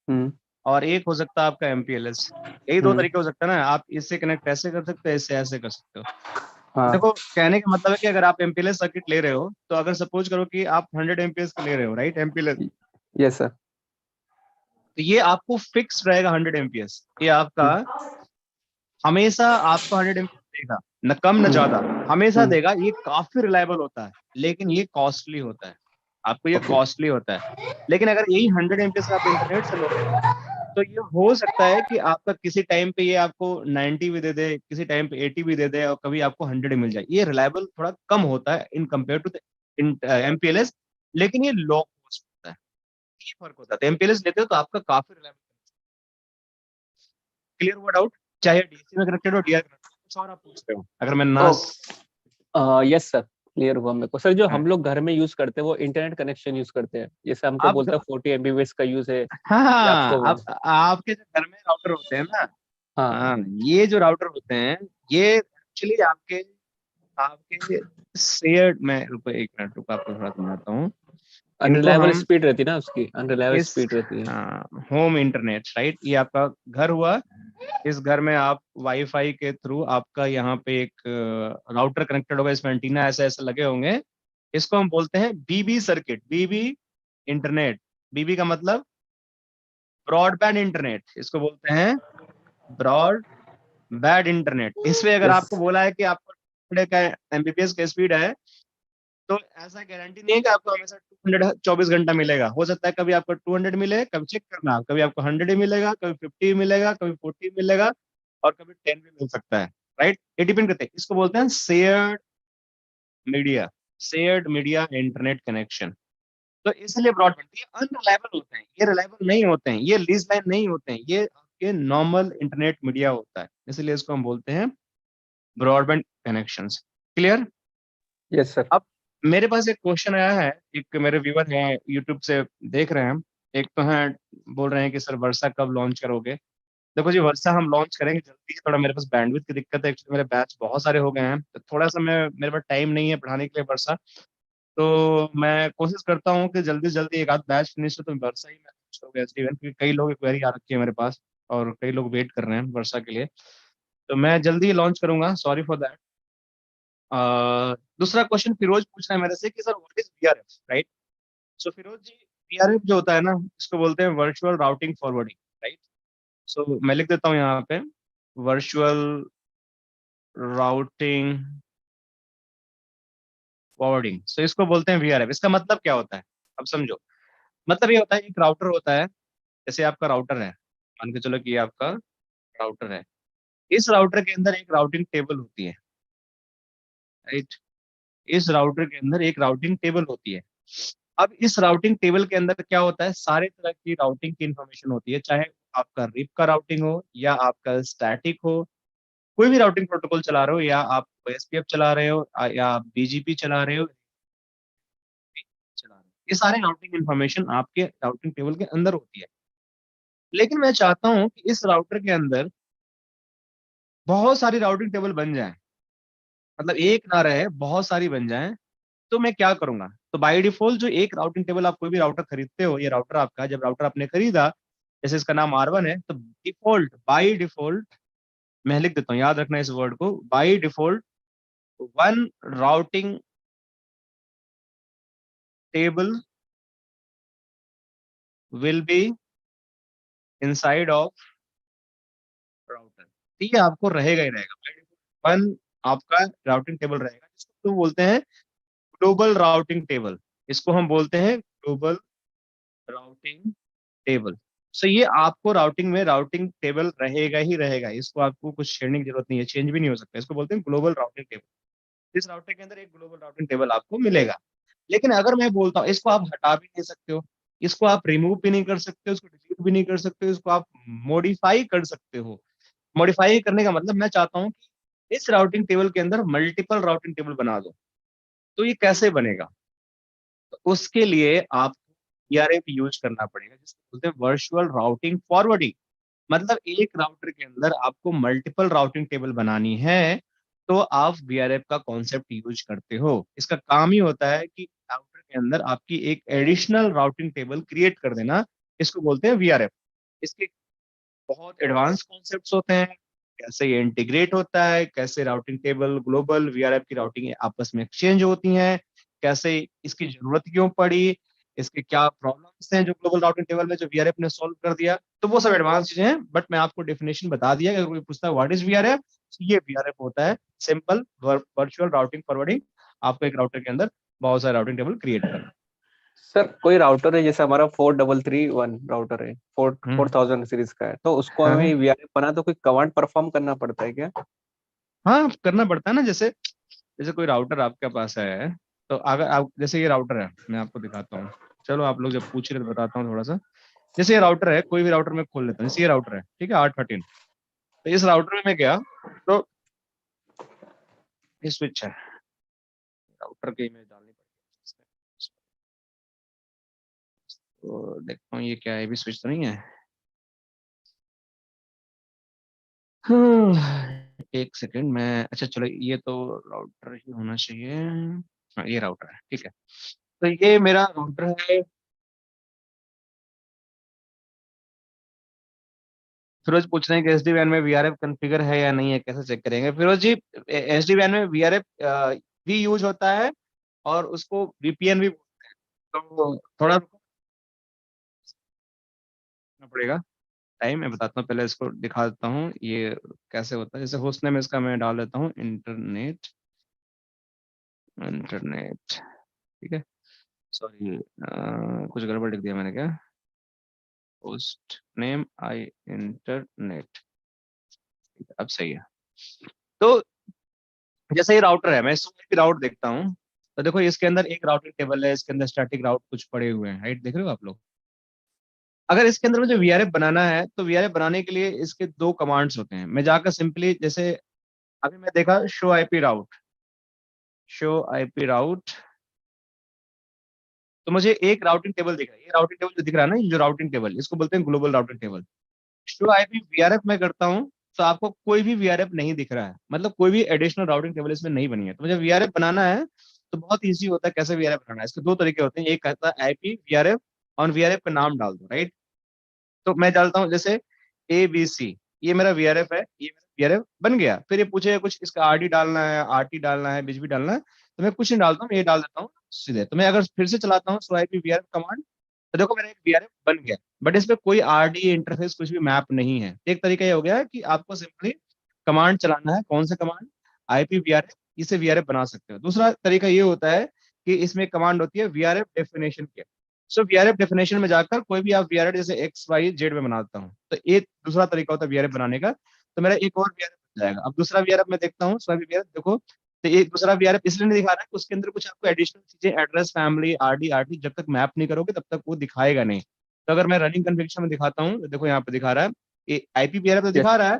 हम्म और एक हो सकता है आपका एमपीएलएस। यही दो तरीके हो सकता है ना, आप इससे कनेक्ट ऐसे कर सकते हो, इससे ऐसे कर सकते हो। हाँ देखो कहने का मतलब है कि अगर आप एमपीएलएस सर्किट ले रहे हो तो अगर सपोज करो कि आप 100 एमपीएस का ले रहे हो, राइट, एमपीएलएस, यस सर। तो ये आपको फिक्स रहेगा 100 एमपीएस, ये आपका हमेशा आपको 100 एमपीएस देगा, न कम न ज्यादा, हमेशा देगा। ये काफी रिलायबल होता है, लेकिन ये कॉस्टली होता है, आपको ये ओके कॉस्टली होता है। लेकिन अगर यही 100 एमपीएस का आप इंटरनेट से लोगे तो ये हो सकता है कि आपका किसी टाइम पे ये आपको 90 भी दे दे, किसी टाइम पे 80 भी दे दे, और कभी आपको 100 मिल जाए। ये रिलायबल थोड़ा कम होता है इन कंपेयर टू एमपीएलएस, लेकिन ये लो कॉस्ट होता है, ये फर्क होता है। एमपीएलएस लेते हो तो आपका काफी रिलायबल। क्लियर हुआ डाउट? चाहे डीसी में कनेक्टेड हो, डीआर कनेक्टेड, कुछ और आप पूछते हो अगर मैं ना यस सर, क्लियर हुआ मेरे को। सर जो हाँ। हम लोग घर में यूज करते हैं वो इंटरनेट कनेक्शन यूज करते हैं, जैसे हमको आप बोलते हैं 40 एमबीपीएस का यूज है। हाँ, आपको अब आपके जो घर में राउटर होते हैं ना, हाँ हाँ, ये जो राउटर होते हैं ये एक्चुअली आपके आपके शेयर्ड में, रुको एक मिनट, रुको आपको थोड़ा समझाता हूँ। इनको अनरिलायबल हम स्पीड रहती है ना, उसकी अनरिलायबल इस स्पीड रहती है। होम इंटरनेट, राइट, ये आपका घर हुआ, इस घर में आप वाईफाई के थ्रू आपका यहाँ पे एक राउटर कनेक्टेड होगा, इसमें एंटीना ऐसे ऐसे लगे होंगे, इसको हम बोलते हैं बीबी सर्किट, बीबी इंटरनेट। बीबी का मतलब ब्रॉडबैंड इंटरनेट, इसको बोलते हैं ब्रॉड बैड इंटरनेट। इसमें अगर यस आपको बोला है कि आपको 200 का एमबीपीएस का स्पीड है, तो ऐसा गारंटी नहीं है कि आपको हमेशा 200 24 घंटा मिलेगा। हो सकता है कभी आपको 200 मिले, कभी चेक करना, कभी आपको 100 ही मिलेगा, कभी 50 मिलेगा, कभी 40 मिलेगा, और कभी 10 भी मिल सकता है, राइट। ये डिपेंड करते हैं, इसको बोलते हैं media shared media internet connection. तो इसलिए ब्रॉडबैंड ये अनरिलायबल होते हैं, ये रिलायबल नहीं होते हैं, ये लीज लाइन नहीं होते हैं, ये आपके नॉर्मल इंटरनेट मीडिया होता है, इसलिए इसको हम बोलते हैं broadband connections. Clear? Yes sir. अब मेरे पास एक क्वेश्चन आया है, एक मेरे व्यूअर हैं यूट्यूब से देख रहे हैं हम, एक तो है बोल रहे हैं कि सर वर्षा कब लॉन्च करोगे। देखो जी, वर्षा हम लॉन्च करेंगे जल्दी, थोड़ा मेरे पास बैंडविड्थ की दिक्कत है, एक्चुअली मेरे बैच बहुत सारे हो गए हैं, तो थोड़ा सा मैं मेरे पास टाइम नहीं है पढ़ाने के लिए वर्षा। तो मैं कोशिश करता हूँ कि जल्दी से जल्दी एक आध बैच फिनिश हो तो वर्षा ही मैं launch करूंगा एसडी1, क्योंकि कई लोग क्वेरी आ रखी है मेरे पास और कई लोग वेट कर रहे हैं वर्षा के लिए, तो मैं जल्दी ही लॉन्च करूंगा, सॉरी फॉर दैट। दूसरा क्वेश्चन फिरोज पूछ रहा है मेरे से कि sir what is VRF, right. So Firoz ji, VRF जो होता है ना, इसको बोलते हैं virtual routing forwarding, right. So मैं लिख देता हूँ यहाँ पे, वर्चुअल राउटिंग फॉरवर्डिंग, सो इसको बोलते हैं वीआरएफ। इसका मतलब क्या होता है, अब समझो। मतलब ये होता है, एक राउटर होता है, जैसे आपका राउटर है, मान के चलो कि ये आपका राउटर है, इस राउटर के अंदर एक राउटिंग टेबल होती है, राइट। इस राउटर के अंदर एक राउटिंग टेबल होती है। अब इस राउटिंग टेबल के अंदर क्या होता है, सारे तरह की राउटिंग की इंफॉर्मेशन होती है, चाहे आपका रिप का राउटिंग हो या आपका स्टैटिक हो, कोई भी राउटिंग प्रोटोकॉल चला रहे हो, या आप ओएसपीएफ चला रहे हो, या आप बीजीपी चला रहे हो, चला रहे हो, ये सारे राउटिंग इंफॉर्मेशन आपके राउटिंग टेबल के अंदर होती है। लेकिन मैं चाहता हूं कि इस राउटर के अंदर बहुत सारी राउटिंग टेबल बन जाए, मतलब एक ना रहे, बहुत सारी बन जाए, तो मैं क्या करूंगा। तो बाय डिफॉल्ट जो एक राउटिंग टेबल, आप कोई भी राउटर खरीदते हो, ये राउटर आपका, जब राउटर आपने खरीदा, जैसे इसका नाम R1 है, तो डिफॉल्ट, बाय डिफॉल्ट, मैं लिख देता हूँ, याद रखना इस वर्ड को, by default one routing table will be inside of router. ठीक है, आपको रहेगा ही रहेगा, बाय डिफॉल्ट वन आपका राउटिंग टेबल रहेगा, जिसको तो बोलते हैं ग्लोबल राउटिंग टेबल। इसको हम बोलते हैं ग्लोबल राउटिंग टेबल। सो ये आपको राउटिंग में राउटिंग टेबल रहेगा ही रहेगा, इसको आपको कुछ छेड़ने की जरूरत नहीं है, चेंज भी नहीं हो सकता, इसको बोलते हैं ग्लोबल राउटिंग टेबल। इस राउटर के अंदर एक ग्लोबल राउटिंग टेबल आपको मिलेगा। लेकिन अगर मैं बोलता हूँ इसको आप हटा भी नहीं सकते हो, इसको आप रिमूव भी नहीं कर सकते हो, इसको डिलीट भी नहीं कर सकते हो, इसको आप मॉडिफाई कर सकते हो। मॉडिफाई करने का मतलब, मैं चाहता हूँ कि इस राउटिंग टेबल के अंदर मल्टीपल राउटिंग टेबल बना दो, तो ये कैसे बनेगा। तो उसके लिए आप ईआरएफ यूज करना पड़ेगा, जिसको बोलते हैं वर्चुअल राउटिंग फॉरवर्डिंग। मतलब एक राउटर के अंदर आपको मल्टीपल राउटिंग टेबल बनानी है, तो आप वीआरएफ का कॉन्सेप्ट यूज करते हो। इसका काम ही होता है कि राउटर के अंदर आपकी एक एडिशनल राउटिंग टेबल क्रिएट कर देना, इसको बोलते हैं वीआरएफ। इसके बहुत एडवांस कॉन्सेप्ट्स होते हैं, कैसे ये इंटीग्रेट होता है, कैसे राउटिंग टेबल ग्लोबल वीआरएफ की राउटिंग आपस में एक्सचेंज होती हैं, कैसे इसकी जरूरत क्यों पड़ी, इसके क्या प्रॉब्लम्स हैं जो ग्लोबल राउटिंग टेबल में जो वीआरएफ ने सॉल्व कर दिया। तो वो सब एडवांस चीजें हैं, बट मैं आपको डेफिनेशन बता दिया। अगर कोई पूछता है व्हाट इज वीआरएफ, ये वीआरएफ होता है सिंपल वर्चुअल राउटिंग फॉरवर्डिंग। आपको एक राउटर के अंदर बहुत सारे राउटिंग टेबल क्रिएट करना। सर कोई राउटर है, जैसे हमारा 4331 राउटर है, 4000 सीरीज का है, तो उसको हाँ। हमें वीआरएफ बना तो कोई कमांड परफॉर्म करना पड़ता है क्या? हाँ, करना पड़ता है ना। जैसे जैसे कोई राउटर आपके पास है, तो अगर आप, जैसे ये राउटर है, मैं आपको दिखाता हूँ। चलो आप लोग जब पूछ रहे तो बताता हूँ थोड़ा सा। जैसे ये राउटर है, कोई भी राउटर में खोल लेता हूँ। जैसे ये राउटर है, ठीक है, R13। तो इस राउटर में मैं गया, तो ये स्विच है, राउटर की इमेज डालनी पड़ेगी। तो देखता हूँ ये क्या है, भी स्विच तो नहीं है। एक सेकंड मैं, अच्छा चलो, ये तो राउटर ही होना चाहिए। हाँ, ये राउटर है, ठीक है। तो ये मेरा राउटर है। फिरोज पूछ रहे हैं कि एसडी वैन में वीआरएफ कॉन्फ़िगर है या नहीं है, कैसे चेक करेंगे फिरोज जी? एसडी वैन में वीआरएफ भी यूज होता है और उसको वीपीएन भी बोलते हैं। तो थोड़ा रुकना पड़ेगा टाइम, मैं बताता हूँ। पहले इसको दिखा देता हूँ ये कैसे होता है। जैसे होस्ट नेम इसका मैं डाल देता हूँ इंटरनेट, इंटरनेट, ठीक है। सॉरी, कुछ गड़बड़ लिख दिया मैंने क्या? होस्ट नेम आई इंटरनेट, अब सही है। तो जैसे ये राउटर है, मैं इसको राउट देखता हूँ, तो देखो इसके अंदर एक राउटिंग टेबल है, इसके अंदर स्टैटिक राउट कुछ पड़े हुए हैं, राइट, देख रहे हो आप लोग। अगर इसके अंदर मुझे वीआरएफ बनाना है, तो वीआरएफ बनाने के लिए इसके दो कमांड्स होते हैं। मैं जाकर सिंपली, जैसे अभी मैं देखा show IP route, show IP route, तो मुझे एक राउटिंग टेबल दिख रहा है। ये राउटिंग टेबल जो दिख रहा है ना, ये जो राउटिंग टेबल, इसको बोलते हैं global routing table. Show IP VRF में करता हूँ, तो आपको कोई भी वीआरएफ नहीं दिख रहा है, मतलब कोई भी एडिशनल राउटिंग टेबल इसमें नहीं बनी है। तो मुझे वीआरएफ बनाना है, तो बहुत इजी होता है। कैसे वीआरएफ बनाना है, इसके दो तरीके होते हैं। एक कहता है आईपी वीआरएफ, और वीआरएफ का नाम डाल दो, राइट। तो मैं डालता हूँ जैसे ABC, ये मेरा वीआरएफ है, ये मेरा वीआरएफ बन गया। फिर ये पूछेगा कुछ इसका आरडी डालना है, आरटी डालना है, बीच भी डालना है, तो मैं कुछ नहीं डालता हूँ, ये डाल देता हूँ सीधे। तो मैं अगर फिर से चलाता हूँ सो आईपी वीआरएफ कमांड, तो देखो मेरा एक वीआरएफ बन गया, बट इसमें कोई आरडी इंटरफेस कुछ भी मैप नहीं है। एक तरीका ये हो गया कि आपको सिंपली कमांड चलाना है। कौन सा कमांड? आईपी वीआरएफ, इसे वीआरएफ बना सकते हो। दूसरा तरीका ये होता है कि इसमें कमांड होती है वीआरएफ डेफिनेशन के। सो वीआरएफ डेफिनेशन में जाकर कोई भी आप वीआरएफ जैसे एक्स वाई जेड में बनाता हूँ, तो एक दूसरा तरीका होता है वीआरएफ बनाने का। तो मेरा एक और वीआरएफ बन जाएगा। अब दूसरा वीआरएफ मैं देखता हूँ, सभी वीआरएफ देखो, तो एक दूसरा वीआरएफ इसलिए नहीं दिखा रहा है कि उसके अंदर कुछ आपको एडिशनल चीजें, एड्रेस, फैमिली, आरडी, आरटी, जब तक मैप नहीं करोगे तब तक वो दिखाएगा नहीं। तो अगर मैं रनिंग कन्फिग्रेशन में दिखाता हूँ, तो देखो यहाँ पे दिखा रहा है आईपी वीआरएफ तो दिखा रहा है,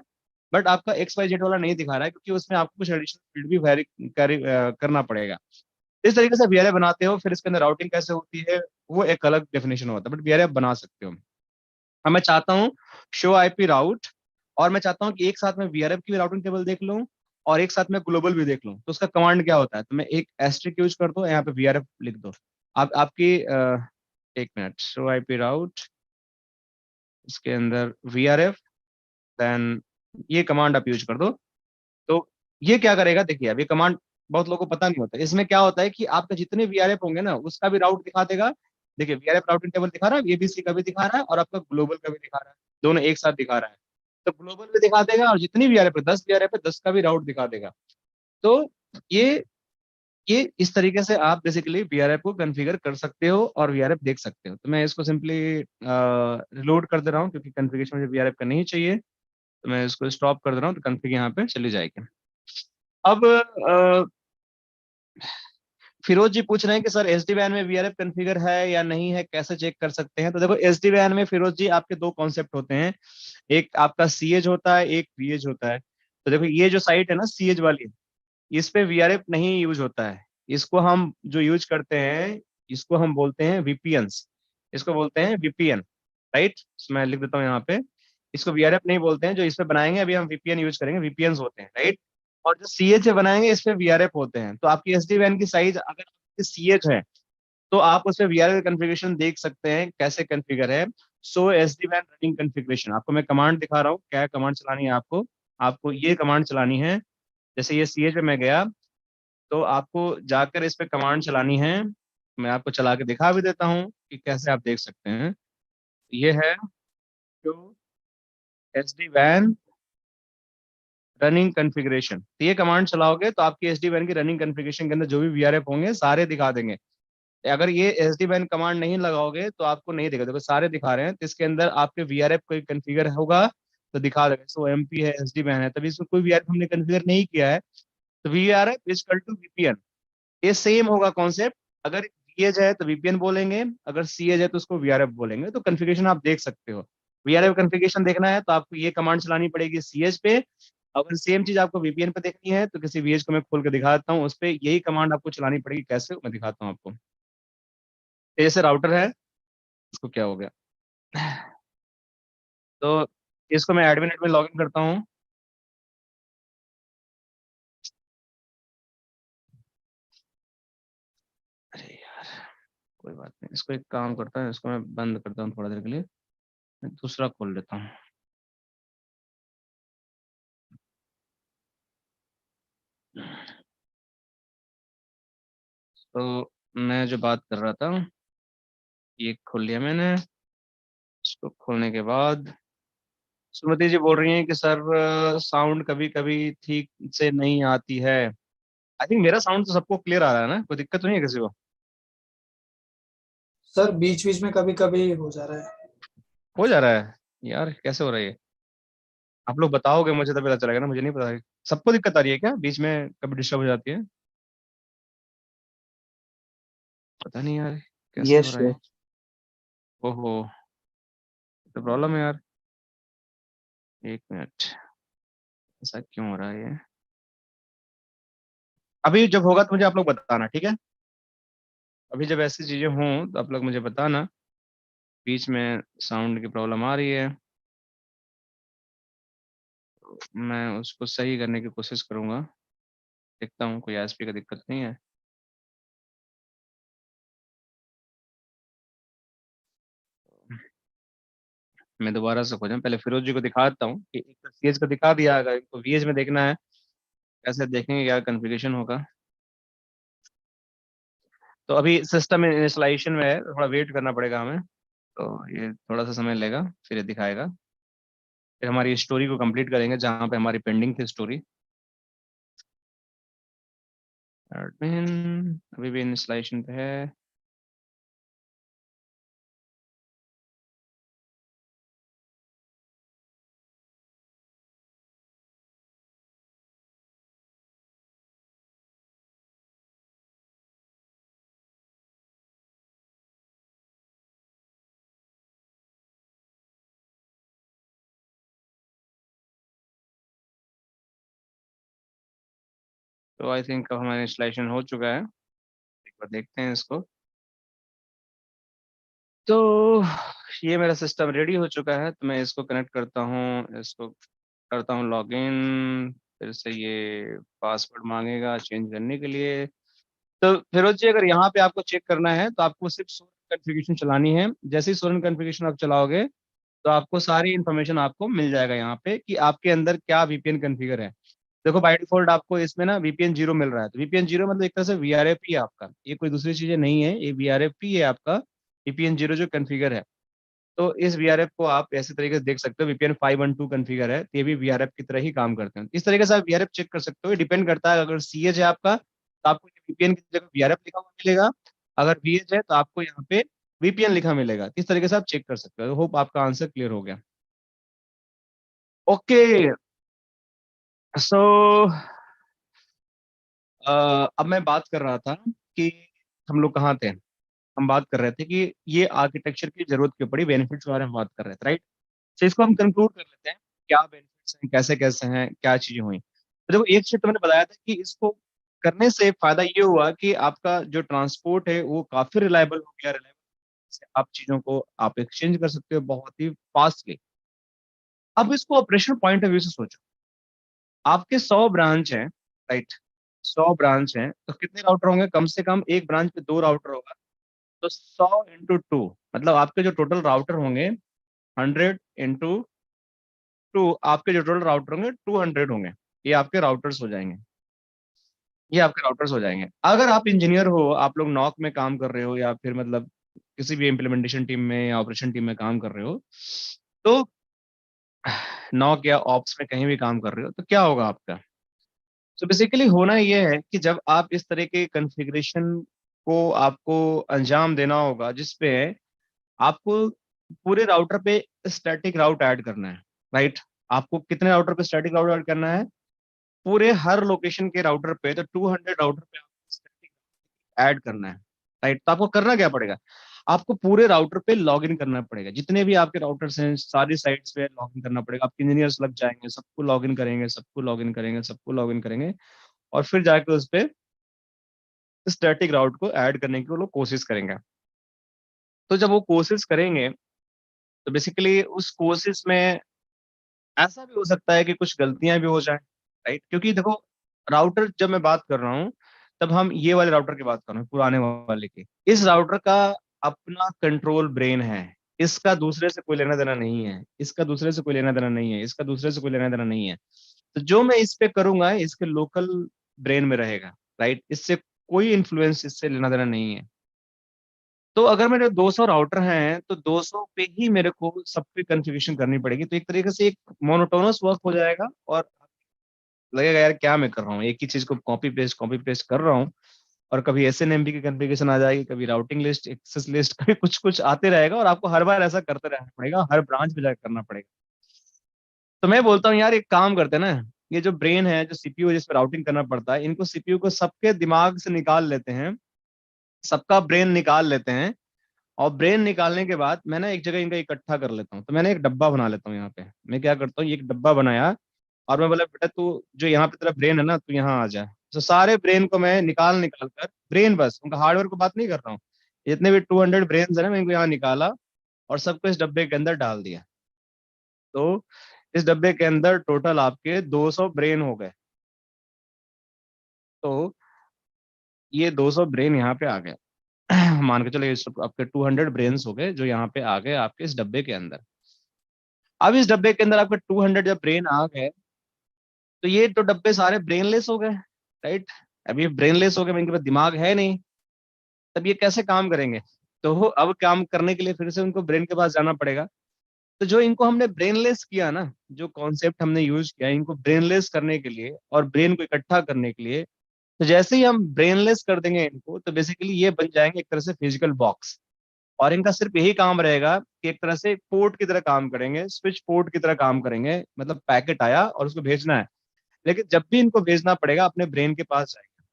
बट आपका एक्स वाई जेड वाला नहीं दिखा रहा है, क्योंकि उसमें आपको कुछ एडिशनल फील्ड भी करना पड़ेगा। इस तरीके से वीआरएफ बनाते हो। फिर इसके अंदर राउटिंग कैसे होती है, वो एक अलग डेफिनेशन होता है, बट वीआरएफ बना सकते हो। अब मैं चाहता हूँ शो आईपी राउट, और मैं चाहता हूँ कि एक साथ में वीआरएफ की भी राउटिंग टेबल देख लूँ और एक साथ में ग्लोबल भी देख लूँ। तो उसका कमांड क्या होता है? तो मैं एक एस्ट्रिक यूज कर दो, यहाँ पे वीआरएफ लिख दो। आप आपकी एक मिनट, शो आईपी राउट, इसके अंदर वीआरएफ, देन ये कमांड आप यूज कर दो। तो ये क्या करेगा, देखिए अब ये कमांड बहुत लोगों को पता नहीं होता। इसमें क्या होता है कि आपके जितने वीआरएफ होंगे ना, उसका भी राउट दिखा देगा। देखिए वीआरएफ राउटिंग टेबल दिखा रहा है, एबीसी का भी दिखा रहा है और आपका ग्लोबल का भी दिखा रहा है, दोनों एक साथ दिखा रहा है। तो ग्लोबल भी दिखा देगा और जितनी वीआरएफ है, 10 वीआरएफ है, 10 का भी राउट दिखा देगा। तो ये ये इस तरीके से आप बेसिकली वीआरएफ को कॉन्फ़िगर कर सकते हो और वीआरएफ देख सकते हो। तो मैं इसको सिंपली रिलोड कर दे रहा हूँ, क्योंकि कॉन्फ़िगरेशन मुझे वीआरएफ का नहीं चाहिए। तो मैं इसको स्टॉप कर दे रहा हूँ, तो कॉन्फ़िग यहाँ पे चली जाएगी। अब फिरोज जी पूछ रहे हैं कि सर एसडी वैन में वीआरएफ कॉन्फ़िगर है या नहीं है, कैसे चेक कर सकते हैं? तो देखो एसडी वैन में फिरोज जी आपके दो कॉन्सेप्ट होते हैं, एक आपका सीएज होता है, एक वीएज होता है। तो देखो ये जो साइट है ना सीएज वाली, इस पे वीआरएफ नहीं यूज होता है। इसको हम जो यूज करते हैं, इसको हम बोलते हैं वीपीएन्स, इसको बोलते हैं वीपीएन, राइट। मैं लिख देता हूँ यहाँ पे, इसको वीआरएफ नहीं बोलते हैं। जो इस पे बनाएंगे अभी हम वीपीएन यूज करेंगे, वीपीएन्स होते हैं, राइट। और जो सीएच बनाएंगे इस पे वीआरएफ होते हैं। तो आपकी एसडी वैन की साइज अगर सीएच है, तो आप उसमें VRF कॉन्फ़िगरेशन देख सकते हैं कैसे कॉन्फ़िगर है। सो SD WAN रनिंग कॉन्फ़िगरेशन, आपको मैं कमांड दिखा रहा हूँ, क्या कमांड चलानी है आपको। आपको ये कमांड चलानी है, जैसे ये CH पे मैं गया, तो आपको जाकर इस पे कमांड चलानी है। मैं आपको चला के दिखा भी देता हूँ कि कैसे आप देख सकते हैं। ये है जो SD WAN रनिंग कॉन्फ़िगरेशन। तो ये कमांड चलाओगे तो आपकी SD WAN की रनिंग कॉन्फ़िगरेशन के अंदर जो भी VRF होंगे सारे दिखा देंगे। अगर ये SD WAN कमांड नहीं लगाओगे तो आपको नहीं दिखेगा। देखो सारे दिखा रहे हैं, तो इसके अंदर आपके VRF कोई कॉन्फ़िगर होगा तो दिखा देगा। सो MP है, SD WAN है, तभी इसमें कोई VRF हमने कॉन्फ़िगर नहीं किया है। तो VRF is equal to VPN। ये सेम होगा कॉन्सेप्ट। अगर VH है तो VPN बोलेंगे, अगर CH है तो उसको VRF बोलेंगे। तो कॉन्फ़िगरेशन आप देख सकते हो। VRF कॉन्फ़िगरेशन देखना है तो आपको ये कमांड चलानी पड़ेगी CH पे। अगर सेम चीज आपको VPN पे देखनी है तो किसी VH को मैं खोल के दिखा देता हूँ, उस पे यही कमांड आपको चलानी पड़ेगी। कैसे, मैं दिखाता हूँ आपको। जैसे राउटर है, इसको क्या हो गया, तो इसको मैं एडमिन में लॉगिन करता हूँ। अरे यार कोई बात नहीं, इसको एक काम करता है, इसको मैं बंद करता हूँ थोड़ा देर के लिए, मैं दूसरा खोल लेता हूँ। तो मैं जो बात कर रहा था, ये खोल लिया मैंने। इसको खोलने के बाद सुमति जी बोल रही हैं कि सर साउंड कभी कभी ठीक से नहीं आती है। आई थिंक मेरा साउंड तो सबको क्लियर आ रहा है ना, कोई दिक्कत तो नहीं है किसी को? सर बीच बीच में कभी कभी हो जा रहा है। हो जा रहा है यार, कैसे हो रहा है ये? आप लोग बताओगे मुझे तभी पता चलेगा ना, मुझे नहीं पता। सबको दिक्कत आ रही है क्या, बीच में कभी डिस्टर्ब हो जाती है? पता नहीं यार कैसे हो Yes, रहा sir. है। ओहो, तो प्रॉब्लम है यार। एक मिनट, ऐसा क्यों हो रहा है ये? अभी जब होगा तो मुझे आप लोग बताना, ठीक है? अभी जब ऐसी चीजें हों तो आप लोग मुझे बताना। बीच में साउंड की प्रॉब्लम आ रही है, मैं उसको सही करने की कोशिश करूंगा। देखता हूँ कोई एसपी का दिक्कत नहीं है। मैं दोबारा से खोजना, पहले फिरोज जी को दिखा देता हूँ कि एक तो CH को दिखा दिया, अगर इनको VH में देखना है कैसे देखेंगे, क्या कॉन्फ़िगरेशन होगा। तो अभी सिस्टम इंस्टॉलेशन में है, थोड़ा वेट करना पड़ेगा हमें। तो ये थोड़ा सा समय लेगा, फिर ये दिखाएगा। फिर हमारी स्टोरी को कंप्लीट करेंगे जहाँ पे हमारी पेंडिंग थी स्टोरी। एडमिन अभी भी इंस्टॉलेशन पे है। तो आई थिंक अब हमारा इंस्टॉलेशन हो चुका है, एक बार देखते हैं इसको। तो ये मेरा सिस्टम रेडी हो चुका है, तो मैं इसको कनेक्ट करता हूँ, इसको करता हूँ लॉगिन। फिर से ये पासवर्ड मांगेगा चेंज करने के लिए। तो फिरोज जी अगर यहाँ पे आपको चेक करना है तो आपको सिर्फ सोरेन कॉन्फ़िगरेशन चलानी है। जैसे ही सोरेन कॉन्फ़िगरेशन आप चलाओगे तो आपको सारी इन्फॉर्मेशन आपको मिल जाएगा यहाँ पे कि आपके अंदर क्या VPN कॉन्फ़िगर है। देखो बाय डिफॉल्ट आपको इसमें ना VPN 0 मिल रहा है, तो VPN 0 मतलब एक तरह से VRF ही है आपका, ये कोई दूसरी चीजें नहीं है, ये VRF ही है आपका। VPN 0 जो कॉन्फ़िगर है, तो इस VRF को आप ऐसे तरीके से देख सकते हो। VPN 512 कॉन्फ़िगर है, तो ये भी VRF की तरह ही काम करते हैं। इस तरीके से आप VRF चेक कर सकते हो। डिपेंड करता है, अगर CH है आपका तो आपको VPN की जगह VRF लिखा हुआ मिलेगा, अगर VH है तो आपको यहाँ पे VPN लिखा मिलेगा। इस तरीके से आप चेक कर सकते हो। होप आपका आंसर क्लियर हो गया। ओके, सो अब मैं बात कर रहा था कि हम लोग कहाँ थे। हम बात कर रहे थे कि ये आर्किटेक्चर की जरूरत क्यों पड़ी, बेनिफिट्स के बारे में बात कर रहे थे, राइट? तो इसको हम कंक्लूड कर लेते हैं, क्या बेनिफिट्स हैं, कैसे कैसे हैं, क्या चीजें हुई। तो देखो एक चीज तो मैंने बताया था कि इसको करने से फायदा ये हुआ कि आपका जो ट्रांसपोर्ट है वो काफी रिलायबल हो गया। रिलायबल से आप चीजों को आप एक्सचेंज कर सकते हो बहुत ही फास्टली। अब इसको ऑपरेशन पॉइंट ऑफ व्यू से सोचो, आपके 100 ब्रांच हैं, राइट? 100 ब्रांच हैं तो कितने राउटर होंगे? कम से कम एक ब्रांच पे 2 राउटर होगा। तो 100 इंटू 2 मतलब आपके जो टोटल राउटर होंगे 100 इंटू 2, आपके जो टोटल राउटर होंगे 200 होंगे। ये आपके राउटर्स हो जाएंगे, ये आपके राउटर्स हो जाएंगे। अगर आप इंजीनियर हो, आप लोग नॉक में काम कर रहे हो या फिर मतलब किसी भी इम्प्लीमेंटेशन टीम में या ऑपरेशन टीम में काम कर रहे हो, तो नॉक या ऑप्स में कहीं भी काम कर रहे हो, तो क्या होगा आपका? तो बेसिकली होना ये है कि जब आप इस तरह के कॉन्फ़िगरेशन को आपको अंजाम देना होगा, जिसपे आपको पूरे राउटर पे स्टैटिक राउट ऐड करना है, राइट? आपको कितने राउटर पे स्टैटिक राउट ऐड करना है? पूरे हर लोकेशन के राउटर पे, तो 200 राउटर पे आपको स्टैटिक ऐड करना है, राइट? तो आपको करना क्या पड़ेगा? आपको पूरे राउटर पे लॉग इन करना पड़ेगा, जितने भी आपके राउटर्स हैं सारी साइट्स पे लॉग इन करना पड़ेगा। आपके इंजीनियर्स लग जाएंगे, सबको लॉग इन करेंगे, सबको लॉग इन करेंगे, सबको लॉग इन करेंगे, और फिर जाके उस पे स्टैटिक राउट को ऐड करने की वो लोग कोशिश करेंगे। तो जब वो कोशिश करेंगे, तो बेसिकली उस कोशिश में ऐसा भी हो सकता है कि कुछ गलतियां भी हो जाए, राइट? क्योंकि देखो, राउटर जब मैं बात कर रहा हूँ, तब हम ये वाले राउटर की बात कर रहे हैं, पुराने वाले की। इस राउटर का अपना कंट्रोल ब्रेन है, इसका दूसरे से कोई लेना देना नहीं है, इसका दूसरे से कोई लेना देना नहीं है, इसका दूसरे से कोई लेना देना नहीं है। तो जो मैं इस पे करूंगा इसके लोकल ब्रेन में रहेगा, राइट? इससे कोई इन्फ्लुएंस, इससे लेना देना नहीं है। तो अगर मेरे 200 राउटर हैं, तो 200 पे ही मेरे को सब पे कॉन्फ़िगरेशन करनी पड़ेगी। तो एक तरीके से एक मोनोटोनस वर्क हो जाएगा, और लगेगा यार क्या मैं कर रहा हूँ, एक ही चीज को कॉपी पेस्ट कर रहा हूँ। और कभी एसएनएमपी की कॉन्फ़िगरेशन आ जाएगी, कभी राउटिंग लिस्ट, एक्सेस लिस्ट, कभी कुछ कुछ आते रहेगा, और आपको हर बार ऐसा करते रहना पड़ेगा, हर ब्रांच पे जाकर करना पड़ेगा। तो मैं बोलता हूँ यार एक काम करते हैं ना, ये जो ब्रेन है, जो सीपीयू है, जिस पर राउटिंग करना पड़ता है, इनको सीपीयू को सबके दिमाग से निकाल लेते हैं, सबका ब्रेन निकाल लेते हैं। और ब्रेन निकालने के बाद मैं ना एक जगह इनका इकट्ठा कर लेता हूँ। तो मैंने एक डब्बा बना लेता हूँ यहाँ पे। मैं क्या करता हूँ, ये एक डब्बा बनाया, और मैं बोला बेटा तू जो यहाँ पे तेरा ब्रेन है ना, तू यहाँ आ जा। तो सारे ब्रेन को मैं निकाल निकाल कर, ब्रेन बस, उनका हार्डवेयर को बात नहीं कर रहा हूँ, जितने भी 200 ब्रेन है ना, मैं इनको यहाँ निकाला और सबको इस डब्बे के अंदर डाल दिया। तो इस डब्बे के अंदर टोटल आपके 200 ब्रेन हो गए। तो ये 200 ब्रेन यहाँ पे आ गए। मान के चलो ये सब आपके 200 ब्रेन्स हो गए, जो यहाँ पे आ गए आपके इस डब्बे के अंदर। अब इस डब्बे के अंदर आपके 200 जब ब्रेन आ गए, तो ये तो डब्बे सारे ब्रेनलेस हो गए, राइट? अब ये ब्रेनलेस हो गए, इनके पास दिमाग है नहीं, तब ये कैसे काम करेंगे? तो अब काम करने के लिए फिर से उनको ब्रेन के पास जाना पड़ेगा। तो जो इनको हमने ब्रेनलेस किया ना, जो कॉन्सेप्ट हमने यूज किया इनको ब्रेनलेस करने के लिए और ब्रेन को इकट्ठा करने के लिए, तो जैसे ही हम ब्रेनलेस कर देंगे इनको, तो बेसिकली ये बन जाएंगे एक तरह से फिजिकल बॉक्स। और इनका सिर्फ यही काम रहेगा कि एक तरह से पोर्ट की तरह काम करेंगे, स्विच पोर्ट की तरह काम करेंगे। मतलब पैकेट आया और उसको भेजना है, लेकिन जब भी इनको भेजना पड़ेगा अपने ब्रेन के पास जाएगा।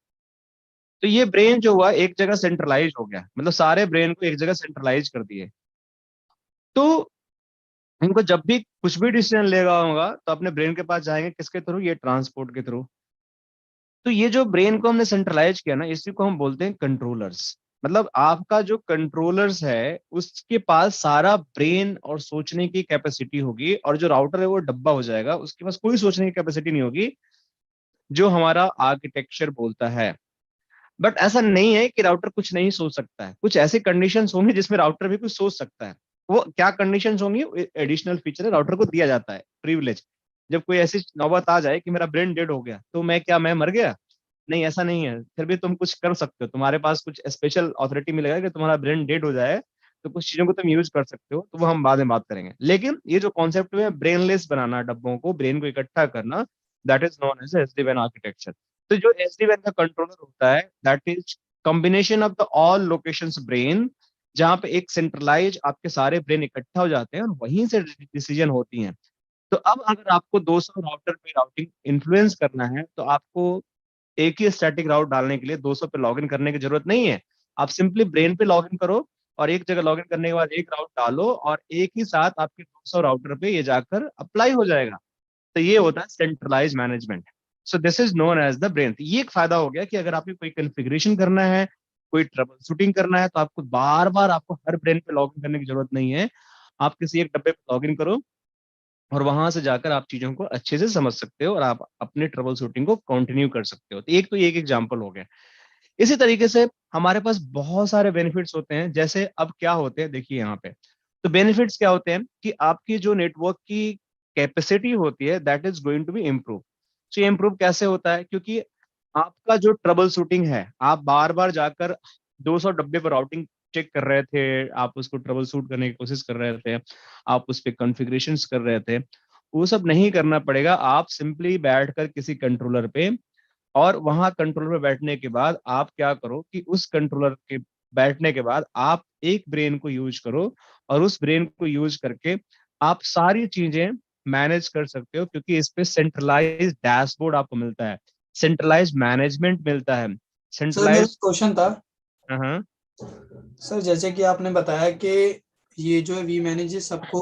तो ये ब्रेन जो हुआ एक जगह सेंट्रलाइज हो गया, मतलब सारे ब्रेन को एक जगह सेंट्रलाइज कर दिए। तो इनको जब भी कुछ भी डिसीजन लेगा होगा, तो अपने ब्रेन के पास जाएंगे, किसके थ्रू? ये ट्रांसपोर्ट के थ्रू। तो ये जो ब्रेन को हमने सेंट्रलाइज किया ना, इसी को हम बोलते हैं कंट्रोलर्स। मतलब आपका जो कंट्रोलर्स है उसके पास सारा ब्रेन और सोचने की कैपेसिटी होगी, और जो राउटर है वो डब्बा हो जाएगा, उसके पास कोई सोचने की कैपेसिटी नहीं होगी, जो हमारा आर्किटेक्चर बोलता है। बट ऐसा नहीं है कि राउटर कुछ नहीं सोच सकता है, कुछ ऐसी कंडीशंस होंगी जिसमें राउटर भी कुछ सोच सकता है। वो क्या कंडीशंस होंगी? एडिशनल फीचर है, राउटर को दिया जाता है प्रिविलेज। जब कोई ऐसी नौबत आ जाए कि मेरा ब्रेन डेड हो गया, तो मैं मर गया? नहीं, ऐसा नहीं है, फिर भी तुम कुछ कर सकते हो, तुम्हारे पास कुछ स्पेशल अथॉरिटी मिलेगा कि तुम्हारा ब्रेन डेड हो जाए, तो कुछ चीजों को तुम यूज कर सकते हो। तो वो हम बाद में बात करेंगे। लेकिन ये जो कॉन्सेप्ट है ब्रेनलेस बनाना, डब्बों को, ब्रेन को इकट्ठा करना, that is known as SD वैन आर्किटेक्चर। तो जो एसडी वैन का कंट्रोलर होता है, that is combination of the all locations brain, जहाँ पे एक सेंट्रलाइज आपके सारे ब्रेन इकट्ठा हो जाते हैं और वहीं से डिसीजन होती हैं। तो अब अगर आपको 200 राउटर पे राउटिंग इन्फ्लुएंस करना है, तो आपको एक ही स्टैटिक राउट डालने के लिए 200 पे लॉगिन करने की जरूरत नहीं है। आप सिंपली ब्रेन पे लॉगिन करो, और एक जगह लॉगिन करने के बाद एक राउट डालो, और एक ही साथ आपके 200 राउटर पे ये जाकर अप्लाई हो जाएगा। तो ये होता है centralize management. So this is known as the brain. ये एक फायदा हो गया कि अगर आपको कोई कॉन्फ़िगरेशन करना है, कोई ट्रबल शूटिंग करना है, तो आपको बार बार आपको हर ब्रेन पे लॉगिन करने की जरूरत नहीं है। आप किसी एक डब्बे पे लॉगिन करो, और वहां से जाकर आप चीजों को अच्छे से समझ सकते हो, और आप अपने ट्रबल शूटिंग को कंटिन्यू कर सकते हो। तो एक एग्जांपल हो गया। इसी तरीके से हमारे पास बहुत सारे बेनिफिट्स होते हैं। जैसे अब क्या होते हैं देखिए यहाँ पे, तो बेनिफिट्स क्या होते हैं कि आपकी जो नेटवर्क की कैपेसिटी होती है that is going to be improve. तो ये इम्प्रूव कैसे होता है, क्योंकि आपका जो ट्रबल शूटिंग है, आप बार बार जाकर 200 डब्बे पर राउटिंग चेक कर रहे थे, आप उसको ट्रबल शूट करने की कोशिश कर रहे थे, आप उस पर कॉन्फ़िगरेशन कर रहे थे, वो सब नहीं करना पड़ेगा। आप सिंपली बैठकर किसी कंट्रोलर पे, और वहां कंट्रोलर पे बैठने के बाद आप क्या करो कि उस कंट्रोलर के बैठने के बाद आप एक ब्रेन को यूज करो, और उस ब्रेन को यूज करके आप सारी चीजें मैनेज कर सकते हो, क्योंकि इस पे सेंट्रलाइज डैशबोर्ड आपको मिलता है, सेंट्रलाइज मैनेजमेंट मिलता है, सर मेरा सेंट्रलाइज। क्वेश्चन था, हाँ सर जैसे कि आपने बताया कि ये जो है वी मैनेजर सबको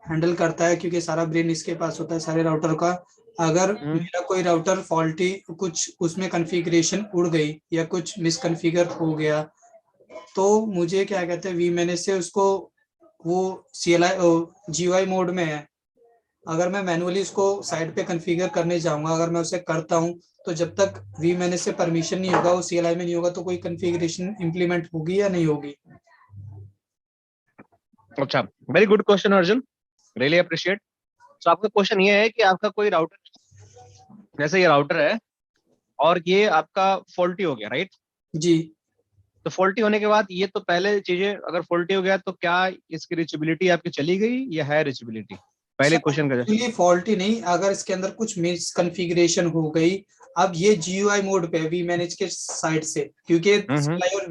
हैंडल करता है क्योंकि सारा ब्रेन इसके पास होता है सारे राउटर का। अगर मेरा कोई राउटर फॉल्टी, कुछ उसमें कॉन्फ़िगरेशन उड़ गई या कुछ मिसकॉन्फ़िगर हो गया, तो मुझे क्या कहते हैं वी मैनेज से उसको, वो CLI GUI मोड में है, अगर मैं मैनुअली उसको साइड पे कॉन्फ़िगर करने जाऊंगा, अगर मैं उसे करता हूं, तो जब तक वी मैनेज से परमिशन नहीं होगा, वो CLI में नहीं होगा, तो कोई कॉन्फ़िगरेशन इंप्लीमेंट होगी या नहीं होगी? अच्छा, very good question Arjun, really appreciate. तो आपका क्वेश्चन ये है कि आपका कोई राउटर, जैसे ये राउटर है और ये आपका फॉल्टी हो गया, राइट? जी। तो फॉल्टी होने के बाद ये तो पहले चीजें, अगर फॉल्टी हो गया तो क्या इसकी रिचेबिलिटी आपकी चली गई या है रिचेबिलिटी, पहले क्वेश्चन का। एक्चुअली फॉल्टी नहीं, अगर इसके अंदर कुछ मिस कॉन्फ़िगरेशन हो गई, अब ये GUI मोड पे वी मैनेज के साइड से, क्योंकि हम्म CLI और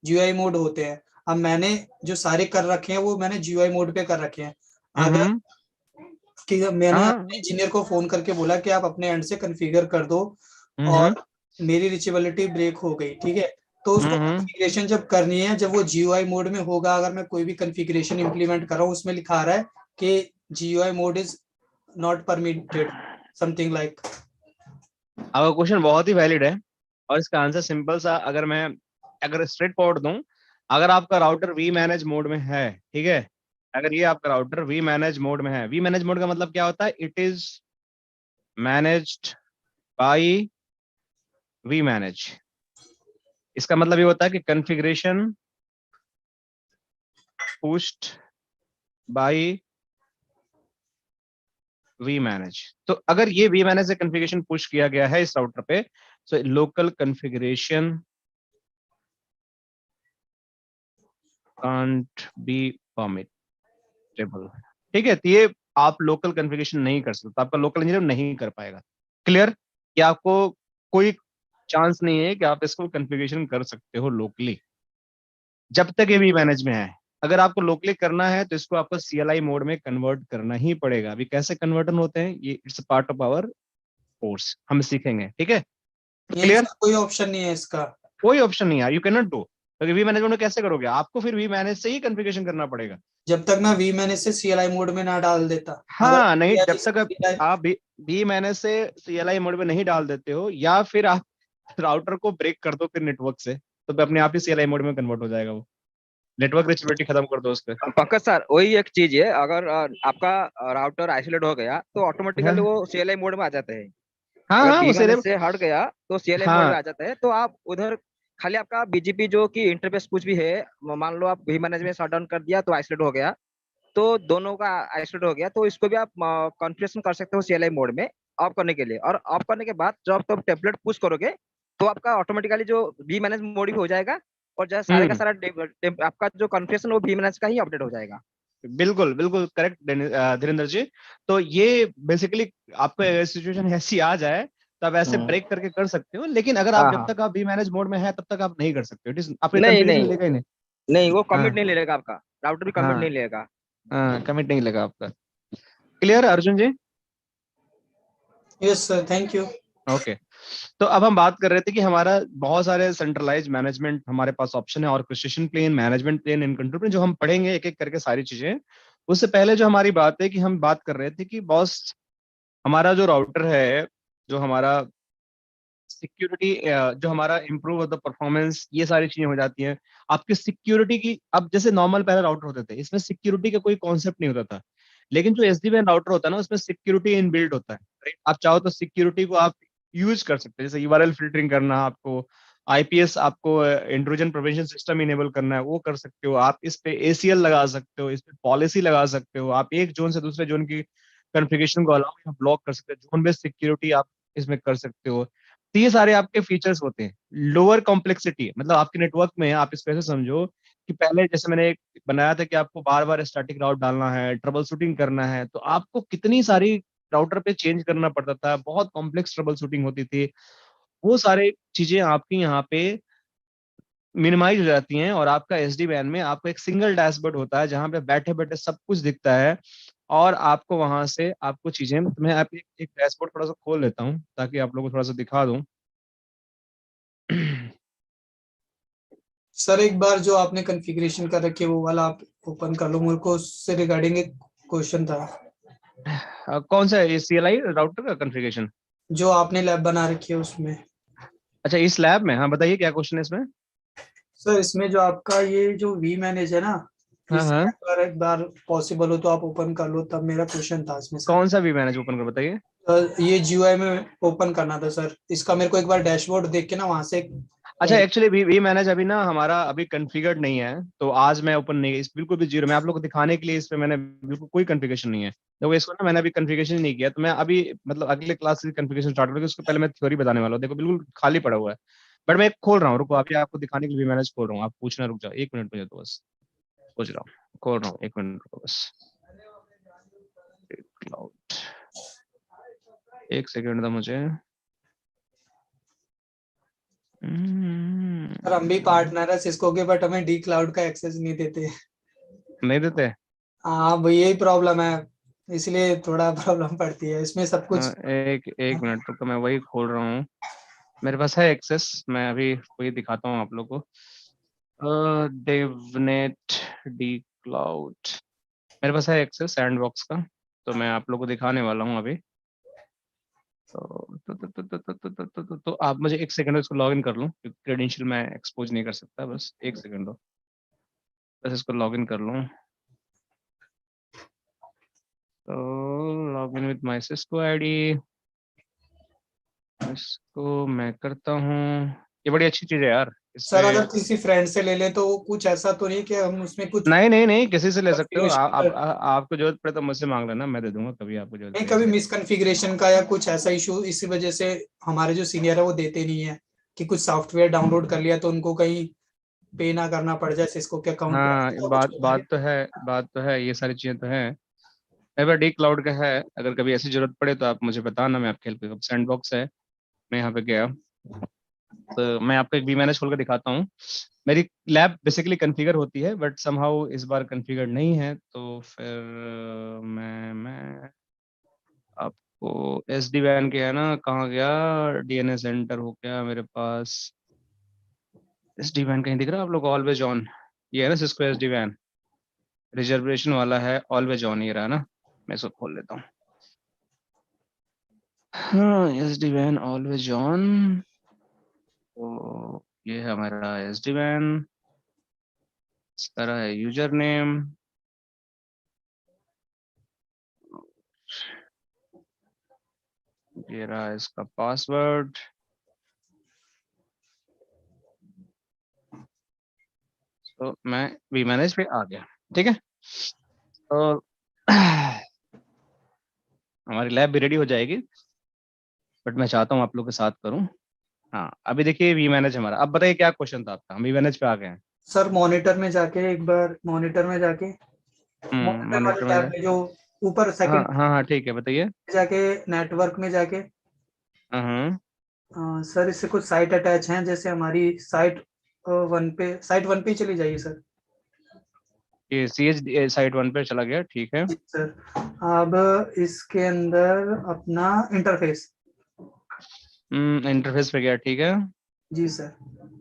GUI मोड होते हैं। अब मैंने जो सारे कर रखे हैं वो मैंने GUI मोड पे कर रखे हैं। अगर हम्म कि मैंने हाँ अपने इंजीनियर को फोन करके बोला कि आप अपने एंड से कॉन्फ़िगर कर दो, हम्म और मेरी रिचेबिलिटी ब्रेक हो गई, ठीक है, तो उसको हम्म कॉन्फ़िगरेशन जब करनी है, जब वो GUI मोड में होगा, अगर मैं कोई भी कॉन्फ़िगरेशन इंप्लीमेंट कर रहा हूँ, उसमें लिखा आ रहा है कि GUI mode is not permitted, something like. आपका क्वेश्चन बहुत ही वैलिड है, और इसका आंसर सिंपल सा, अगर स्ट्रेट फॉरवर्ड दूं, अगर आपका राउटर वी मैनेज मोड में है, ठीक है, अगर ये आपका राउटर वी मैनेज मोड में है, वी मैनेज मोड का मतलब क्या होता है, it is managed by vManage. इसका मतलब ये होता है कि configuration pushed by vManage. तो अगर ये वी मैनेज से कॉन्फ़िगरेशन पुश किया गया है इस राउटर पे, तो local configuration can't be permittable. ठीक है, तो ये आप लोकल कॉन्फ़िगरेशन नहीं कर सकते, आपका लोकल इंजीनियर नहीं कर पाएगा। क्लियर? कि आपको कोई चांस नहीं है कि आप इसको कॉन्फ़िगरेशन कर सकते हो लोकली, जब तक ये वी मैनेज में है। अगर आपको लोकली करना है तो इसको आपको CLI मोड में कन्वर्ट करना ही पड़ेगा। अभी कैसे कन्वर्टन होते हैं, ये it's part of our course, हम सीखेंगे, ठीक है? यानी क्लियर? सर कोई ऑप्शन नहीं है इसका? कोई ऑप्शन नहीं है, यू कैन नॉट डू, क्योंकि वी मैनेजमेंट में कैसे करोगे, आपको फिर वी मैनेज से ही कॉन्फ़िगरेशन करना पड़ेगा। जब तक मैं वी मैनेज से CLI मोड में ना डाल देता, अगर हाँ नहीं, जब तक CLI, आप वी मैनेज से CLI मोड में नहीं डाल देते हो, या फिर आप राउटर को ब्रेक कर दो फिर नेटवर्क से, तो अपने आप ही CLI मोड में कन्वर्ट हो जाएगा वो। नेटवर्क रिचेबिलिटी खत्म कर दो उसके। पंकज सर, वही एक चीज है, अगर आपका राउटर आइसोलेट हो गया तो ऑटोमेटिकली हाँ वो CLI मोड में आ जाते हैं। हाँ अगर हाँ, वो VMNS से हट गया तो CLI मोड में हाँ आ जाता है, तो आप उधर खाली आपका BGP जो कि इंटरफेस कुछ भी है, मान लो आप VMNS में शट डाउन कर दिया तो आइसोलेट हो गया, तो दोनों का आइसोलेट हो गया, तो इसको भी आप कॉन्फ़िगरेशन कर सकते हो CLI मोड में ऑफ करने के लिए। और ऑफ करने के बाद जब आप टेम्पलेट पुश करोगे तो आपका ऑटोमेटिकली जो VMNS मोड भी हो जाएगा, और जो सारे का हम्म सारा आपका जो कॉन्फ़िगरेशन वो VMNS का ही अपडेट हो जाएगा। बिल्कुल बिल्कुल करेक्ट धीरेन्द्र जी। तो ये बेसिकली आपको सिचुएशन ऐसी आ जाए तो आप ऐसे हम्म। ब्रेक करके कर सकते हो, लेकिन अगर आप हाँ जब हाँ। तक आप वी मैनेज मोड में है तब तक आप नहीं कर सकते हो, इट इज आपके नहीं कॉन्फ़िगरेशन नहीं लेगा ही नहीं। नहीं, वो कमिट हाँ नहीं लेगा आपका, राउटर भी कमिट नहीं हाँ लेगा। हाँ, कमिट नहीं लगा आपका। Clear Arjun ji? Yes sir, thank you. Okay, तो अब हम बात कर रहे थे कि हमारा बहुत सारे सेंट्रलाइज मैनेजमेंट हमारे पास ऑप्शन है, orchestration plane, management plane, in control plane, जो हम पढ़ेंगे एक एक करके सारी चीजें। उससे पहले जो हमारी बात है कि हम बात कर रहे थे कि बॉस, हमारा जो राउटर है, जो हमारा सिक्योरिटी, जो हमारा इम्प्रूव ऑफ द परफॉर्मेंस, ये सारी चीजें हो जाती हैं आपकी सिक्योरिटी की। अब जैसे नॉर्मल पहले राउटर होते थे, इसमें सिक्योरिटी का कोई कॉन्सेप्ट नहीं होता था, लेकिन जो SD-WAN राउटर होता है ना, उसमें सिक्योरिटी इनबिल्ट होता है, राइट? आप चाहो तो सिक्योरिटी को आप यूज कर सकते हैं, जैसे URL फिल्टरिंग करना आपको, आईपीएस आपको इंट्रूजन प्रिवेंशन सिस्टम इनेबल करना है, वो कर सकते हो आप। इस पे एसीएल लगा सकते हो, इस पे पॉलिसी लगा सकते हो आप। एक जोन से दूसरे जोन की कॉन्फ़िगरेशन को अलाउ या ब्लॉक कर सकते हो। जोन बेस्ड सिक्योरिटी आप इसमें कर सकते हो। तो ये सारे आपके फीचर्स होते हैं। लोअर कॉम्प्लेक्सिटी मतलब आपके नेटवर्क में आप इसको ऐसे समझो कि पहले जैसे मैंने एक बनाया था कि आपको बार बार स्टैटिक राउट डालना है, ट्रबल शूटिंग करना है, तो आपको कितनी सारी राउटर पे चेंज करना पड़ता था, बहुत कॉम्प्लेक्स ट्रबल शूटिंग होती थी। वो सारे चीजें आपकी यहाँ पे मिनिमाइज हो जाती हैं और आपका एसडी वैन में आपको एक सिंगल डैशबोर्ड होता है जहां पे बैठे बैठे सब कुछ दिखता है। और आपको वहां से आपको चीजें, मैं आप एक डैशबोर्ड थोड़ा सा खोल लेता हूँ ताकि आप लोगों को थोड़ा सा दिखा दूं। सर एक बार जो आपने कॉन्फ़िगरेशन कर रखी है वो वाला आप ओपन कर लो, मेरे को उससे रिगार्डिंग एक क्वेश्चन था। कौन सा है सीएलआई राउटर का कॉन्फ़िगरेशन? जो आपने लैब बना रखी है उसमें। अच्छा, इस लैब में, हाँ बताइए क्या क्वेश्चन है इसमें। सर इसमें जो आपका ये जो वी मैनेज है ना, हाँ इस हाँ, अगर एक बार पॉसिबल हो तो आप ओपन कर लो, तब मेरा क्वेश्चन था इसमें सर। कौन सा भी मैनेज ओपन कर बताइए। ये जीयूआई में ओपन करना था सर, इसका मेरे को एक बार डैशबोर्ड देख के ना वहां से। अच्छा, एक्चुअली वी मैनेज अभी ना हमारा अभी कॉन्फ़िगर्ड नहीं है, तो आज मैं ओपन नहीं, इस बिल्कुल भी जीरो। मैं आप लोग को दिखाने के लिए इस पे मैंने बिल्कुल कोई कॉन्फ़िगरेशन नहीं है। देखो इसको ना मैंने अभी कॉन्फ़िगरेशन नहीं किया, तो मैं अभी मतलब अगले क्लास से कॉन्फ़िगरेशन स्टार्ट करूंगा। उसको पहले मैं थ्योरी बताने वाला हूँ। देखो बिल्कुल खाली पड़ा हुआ है, बट मैं खोल रहा हूँ, रुको अभी आपको दिखाने के लिए वी मैनेज खोल रहा हूँ। आप पूछना, रुक जाओ 1 मिनट मुझे तो बस, सोच रहा हूँ, खोल रहा हूँ 1 मिनट रुको बस। क्लाउड 1 सेकेंड था मुझे। सर हम भी पार्टनर है सिस्को के, बट हमें डी क्लाउड का एक्सेस नहीं देते। नहीं देते। हाँ भाई यही प्रॉब्लम है, इसलिए थोड़ा प्रॉब्लम पड़ती है इसमें सब कुछ। एक एक मिनट रुको, मैं वही खोल रहा हूँ। मेरे पास है एक्सेस, मैं अभी वही दिखाता हूँ आप लोग को। डेवनेट डी क्लाउड, मेरे पास है एक्सेस सैंडबॉक्स का, तो मैं आप लोग को दिखाने वाला हूँ अभी। तो आप मुझे 1 सेकंड इसको लॉग इन कर लूँ, क्योंकि क्रेडेंशियल मैं एक्सपोज नहीं कर सकता। बस 1 सेकंड दो, बस इसको लॉग इन कर लूँ। तो log in with my Cisco ID, इसको मैं करता हूँ। ये बड़ी अच्छी चीज़ है यार इस सर पे। अगर किसी फ्रेंड से ले ले तो कुछ ऐसा तो नहीं कि हम उसमें कुछ नहीं नहीं नहीं, किसी से ले सकते हो कॉन्फ़िगरेशन कर, आपको जरूरत पड़े तो मुझसे मांग लेना, मैं दे दूंगा कभी आपको जरूरत नहीं कभी पड़ेगी। मिसकॉन्फ़िगरेशन का या कुछ ऐसा इशू इसी वजह से हमारे जो सीनियर है वो देते नहीं है कि कुछ सॉफ्टवेयर डाउनलोड कर लिया तो उनको कहीं पे ना करना पड़ जाए सिस्को के अकाउंट पे हाँ, ऐसा कुछ बात हो बात जाए। तो है, बात तो है, ये सारी चीजें तो है। मेरे पास डी क्लाउड का है, अगर कभी ऐसी जरूरत पड़े तो आप मुझे बताना, मैं आपकी हेल्प करूँगा। सैंडबॉक्स है, मैं यहाँ पे गया, तो मैं आपको एक वी मैनेज खोल कर दिखाता हूँ। मेरी लैब बेसिकली कॉन्फ़िगर होती है, बट समहाउ इस बार कॉन्फ़िगर नहीं है, तो फिर मैं आपको एस डी वैन के है ना, कहाँ गया, डीएनएस सेंटर हो गया मेरे पास। एस डी वैन कहीं दिख रहा है आप लोग? ऑलवेज ऑन, ये है ना सिस्को एस डी वैन, रिजर्वेशन वाला है, ऑलवेज ऑन ये रहा ना। मैं इसको खोल लेता हूँ। हाँ, एस डी वैन ऑलवेज ऑन, तो ये है हमारा एस डी वैन। इस तरह है यूजर नेम, ये रहा इसका पासवर्ड। तो मैं वी मैनेज पे आ गया, ठीक है। तो हमारी लैब भी रेडी हो जाएगी, बट मैं चाहता हूँ आप लोग के साथ करूँ। हाँ, अभी देखिए वी मैनेज हमारा। अब बताइए क्या क्वेश्चन था आपका, हम वी मैनेज पे आ गए हैं। सर मॉनिटर में जाके एक बार, मॉनिटर में जाके, मॉनिटर वाले मॉनिटर में टैब जा, में जो ऊपर हाँ सेकंड हाँ हाँ, ठीक है बताइए। जाके, नेटवर्क में जाके, हाँ, सर इससे कुछ साइट अटैच हैं, जैसे हमारी साइट वन पे ही चली जाइए सर। ये सी एच साइट 1 पे चला गया, ठीक है। जी सर, अब इसके अंदर अपना इंटरफेस। इंटरफेस पे गया, ठीक है। जी सर,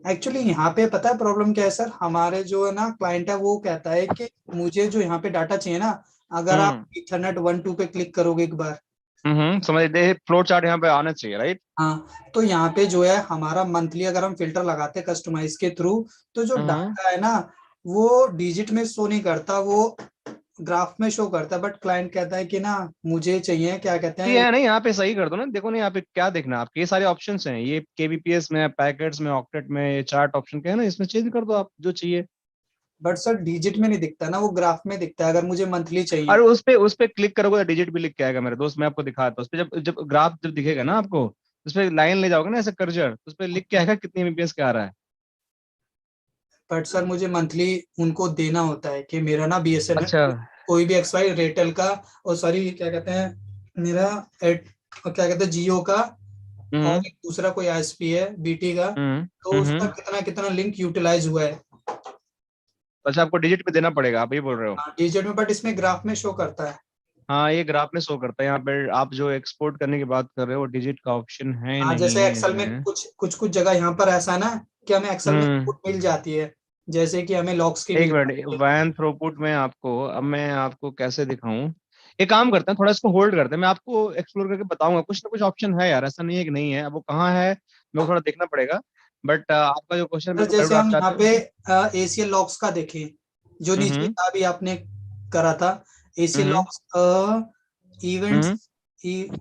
एक्चुअली यहाँ पे पता है प्रॉब्लम क्या है सर, हमारे जो है ना क्लाइंट है वो कहता है कि मुझे जो यहाँ पे डाटा चाहिए ना, अगर आप हम्म इथरनेट 1 2 पे क्लिक करोगे एक बार, समझ दे, फ्लो चार्ट यहाँ पे आना चाहिए, राइट। हाँ तो यहाँ पे जो है हमारा मंथली अगर हम फिल्टर लगाते हैं कस्टमाइज के थ्रू, तो जो हम्म डाटा है ना वो डिजिट में शो नहीं करता, वो ग्राफ में शो करता है, बट क्लाइंट कहता है कि ना मुझे चाहिए, क्या कहते ये हैं, है नहीं, यहाँ पे सही कर दो ना, देखो ना यहाँ पे क्या देखना है आपके, ये सारे ऑप्शंस हैं, ये केबीपीएस में, पैकेट्स में, ऑक्टेट में, ये चार्ट ऑप्शन के है ना, इसमें चेंज कर दो आप जो चाहिए। बट सर डिजिट में नहीं दिखता ना, वो ग्राफ में दिखता है अगर मुझे मंथली चाहिए। और उस पे क्लिक करोगे तो डिजिट भी लिख के आएगा मेरे दोस्त, मैं आपको दिखाता हूँ। उस पे जब जब ग्राफ जब दिखेगा ना आपको, उस पे लाइन ले जाओगे ना ऐसे कर्जर, उस पे लिख के आएगा कितनी एमबीपीएस का आ रहा है। बट सर मुझे मंथली उनको देना होता है कि मेरा ना बीएसएनएल अच्छा। कोई भी एक्सवाई रेटेल का, और सॉरी क्या कहते हैं मेरा क्या कहते हैं जियो का, और हम्म एक दूसरा कोई आईएसपी है बीटी का, तो उसका हम्म। कितना कितना लिंक यूटिलाइज हुआ है। अच्छा, आपको डिजिट पे देना पड़ेगा, आप ये बोल रहे हो। डिजिट में, बट इसमें ग्राफ में शो करता है। हाँ, ये ग्राफ में शो करता है, यहाँ पे आप जो एक्सपोर्ट करने की बात कर रहे हो डिजिट का ऑप्शन है हाँ, नहीं जैसे है एक्सेल में इसमें। कुछ जगह यहाँ पर ऐसा है ना कि हमें एक्सेल में हम्म इनपुट मिल जाती है, जैसे कि हमें लॉक्स की एक मिल मिनट, जाती है। वैन थ्रूपुट में आपको, अब मैं आपको कैसे दिखाऊं। एक काम करते हैं, थोड़ा इसको होल्ड करते हैं, मैं आपको एक्सप्लोर करके बताऊंगा, कुछ ना कुछ ऑप्शन है यार, ऐसा नहीं है कि नहीं है, अब वो कहाँ है मेरे को थोड़ा देखना पड़ेगा। बट आपका जो क्वेश्चन सर बिल्कुल जैसे करेक्ट, आप हम यहाँ चाहते हो। पे एसीएल लॉक्स का देखें, जो नीचे हम्म था अभी आपने करा था एसीएल हम्म लॉक्स इवेंट्स, हम्म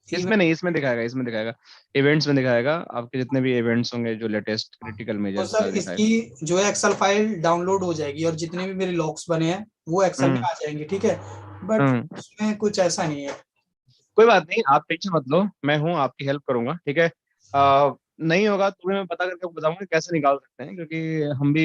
इसमें नहीं, इसमें दिखाएगा, इसमें दिखाएगा, इवेंट्स में दिखाएगा, आपके जितने भी इवेंट्स होंगे जो लेटेस्ट क्रिटिकल तो मेजर्स सर का इसकी दिखाएगा। जो है एक्सेल फाइल डाउनलोड हो जाएगी और जितने भी मेरे लॉक्स बने हैं वो एक्सेल में हम्म आ जाएंगे, ठीक है। बट हम्म उसमें कुछ ऐसा नहीं है। कोई बात नहीं, आप टेंशन मत लो, मैं हूँ, आपकी हेल्प करूंगा, ठीक है। नहीं होगा तो भी मैं पता करके आपको बताऊंगा कि कैसे निकाल सकते हैं, क्योंकि हम भी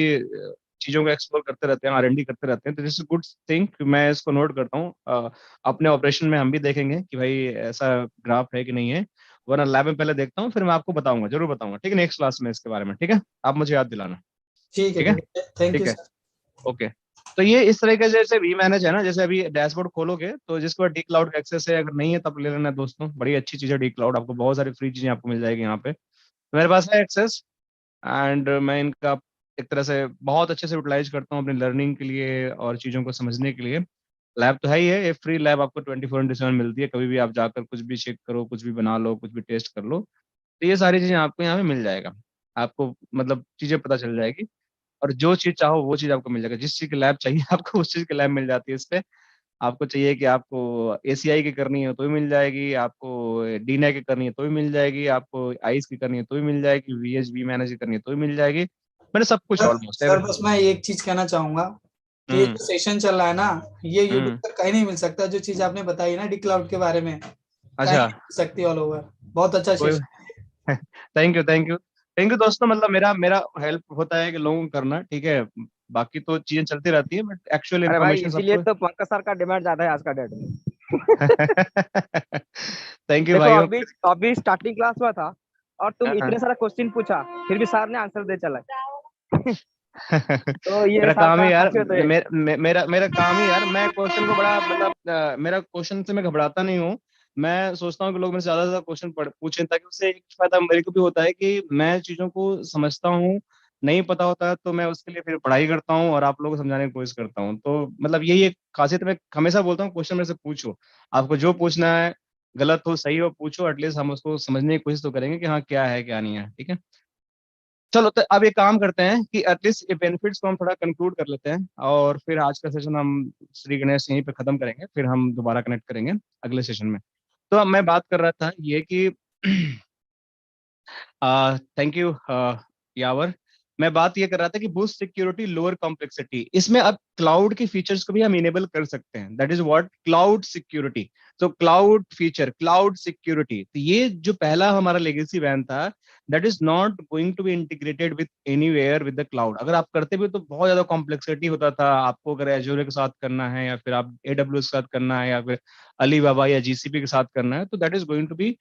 चीजों को एक्सप्लोर करते रहते हैं, आर&डी करते रहते हैं, तो दिस इज गुड थिंग, मैं इसको नोट करता हूँ। अपने ऑपरेशन में हम भी देखेंगे कि भाई ऐसा ग्राफ है कि नहीं है, वरना लैब में पहले देखता हूँ, फिर मैं आपको बताऊंगा, जरूर बताऊंगा, ठीक है, नेक्स्ट क्लास में इसके बारे में, ठीक है। आप मुझे याद दिलाना। ठीक है, ठीक है। ठीक है, थैंक ठीक यू है। सर। ओके। तो ये इस तरह के जैसे वी मैनेज है ना, जैसे अभी डैशबोर्ड खोलोगे तो जिसके बाद डी क्लाउड का एक्सेस है, अगर नहीं है तब ले लेना है दोस्तों, बड़ी अच्छी चीज है डी क्लाउड, आपको बहुत सारी फ्री चीजें आपको मिल जाएगी यहाँ पे। तो मेरे पास है एक्सेस, एंड मैं इनका एक तरह से बहुत अच्छे से यूटिलाइज करता हूँ अपनी लर्निंग के लिए और चीज़ों को समझने के लिए। लैब तो है ही है, ये फ्री लैब आपको 24/7 मिलती है, कभी भी आप जाकर कुछ भी चेक करो, कुछ भी बना लो, कुछ भी टेस्ट कर लो, तो ये सारी चीज़ें आपको यहाँ पे मिल जाएगा। आपको मतलब चीज़ें पता चल जाएगी, और जो चीज़ चाहो वो चीज़ आपको मिल जाएगा, जिस चीज़ की लैब चाहिए आपको उस चीज़ की लैब मिल जाती है इस पे। आपको चाहिए कि आपको एसीआई की करनी है तो भी मिल जाएगी, आपको डीएनए की करनी है तो भी मिल जाएगी, आपको आईज की करनी है तो भी मिल जाएगी, वीएचबी मैनेज की करनी है तो भी मिल जाएगी, मैंने सब कुछ सर ऑलमोस्ट सर एवरीथिंग। बस मैं एक चीज कहना चाहूंगा कि ये हम्म जो सेशन चल रहा है ना, ये यूट्यूब हम्म पर कहीं नहीं मिल सकता, जो चीज आपने बताई ना डी क्लाउड के बारे में, कहीं अच्छा। नहीं मिल सकती ऑल ओवर। बहुत अच्छा कोई session. Thank you, thank you, thank you दोस्तों, मतलब मेरा मेरा हेल्प होता है कि लोगों को करना, ठीक है। बाकी तो चीजें चलती रहती है, बट एक्चुअल अरे भाई इन्फॉर्मेशन इसीलिए सबको। तो पंकज सर का डिमांड ज्यादा है आज का डेट में। थैंक यू देखो भाइयों। अभी अभी स्टार्टिंग क्लास हुआ था और तुम हाँ। इतने सारा क्वेश्चन पूछा, फिर भी सर ने आंसर दे चला। तो ये मेरा सर काम का ही यार, खासियत है। मेरा मेरा काम ही यार, मैं क्वेश्चन को बड़ा मतलब मेरा क्वेश्चन से मैं घबराता नहीं हूँ। मैं सोचता हूँ कि लोग मेरे से ज्यादा से ज्यादा क्वेश्चन पूछें, ताकि उससे एक फायदा मेरे को भी होता है कि मैं चीजों को समझता हूँ, नहीं पता होता है तो मैं उसके लिए फिर पढ़ाई करता हूँ और आप लोगों को समझाने की कोशिश करता हूँ, तो मतलब यही एक खासियत, मैं हमेशा बोलता हूँ क्वेश्चन मेरे से पूछो, आपको जो पूछना है, गलत हो सही हो पूछो, एटलीस्ट हम उसको समझने की कोशिश तो करेंगे कि हाँ क्या है क्या नहीं है, ठीक है। चलो तो अब एक काम करते हैं कि एटलीस्ट ये बेनिफिट्स को हम थोड़ा कंक्लूड कर लेते हैं, और फिर आज का सेशन हम श्री गणेश यहीं पे खत्म करेंगे, फिर हम दोबारा कनेक्ट करेंगे अगले सेशन में। तो अब मैं बात कर रहा था ये कि थैंक यू यावर। मैं बात ये कर रहा था कि बूस्ट सिक्योरिटी, लोअर कॉम्प्लेक्सिटी, इसमें अब क्लाउड के फीचर्स को भी हम इनेबल कर सकते हैं, that is what cloud security. तो क्लाउड फीचर, क्लाउड सिक्योरिटी, तो ये जो पहला हमारा लेगेसी वैन था, that is not going to be integrated with anywhere with the cloud. अगर आप करते भी तो बहुत ज्यादा कॉम्प्लेक्सिटी होता था आपको, अगर एजूर के साथ करना है या फिर आप एडब्ल्यूएस के साथ करना है या फिर अलीबाबा या जीसीपी के साथ करना है, तो that is going to be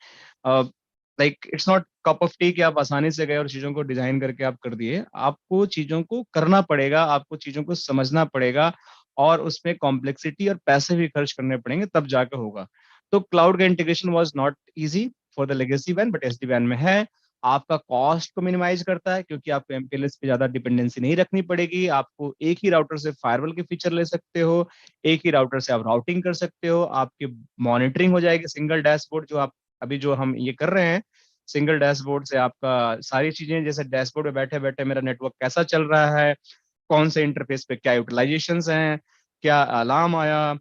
like it's not cup of tea कि आप आसानी से गए और चीजों को डिजाइन करके आप कर दिए, आपको चीजों को करना पड़ेगा, आपको चीजों को समझना पड़ेगा, और उसमें कॉम्प्लेक्सिटी और पैसे भी खर्च करने पड़ेंगे, तब जाकर होगा। तो क्लाउड का integration was not easy for the legacy van, but SD van में है। आपका कॉस्ट को मिनिमाइज करता है, क्योंकि आपको एमपीएलएस पे ज्यादा डिपेंडेंसी नहीं रखनी पड़ेगी, आपको एक ही राउटर से फायरवॉल के फीचर ले सकते हो, एक ही राउटर से आप राउटिंग कर सकते हो, आपकी मॉनिटरिंग हो जाएगी, सिंगल डैशबोर्ड जो आप अभी जो हम ये कर रहे हैं, सिंगल डैशबोर्ड से आपका सारी चीजें, जैसे डैशबोर्ड पे बैठे बैठे मेरा नेटवर्क कैसा चल रहा है, कौन से इंटरफेस पे क्या यूटिलाइजेशंस हैं, क्या अलार्म आया,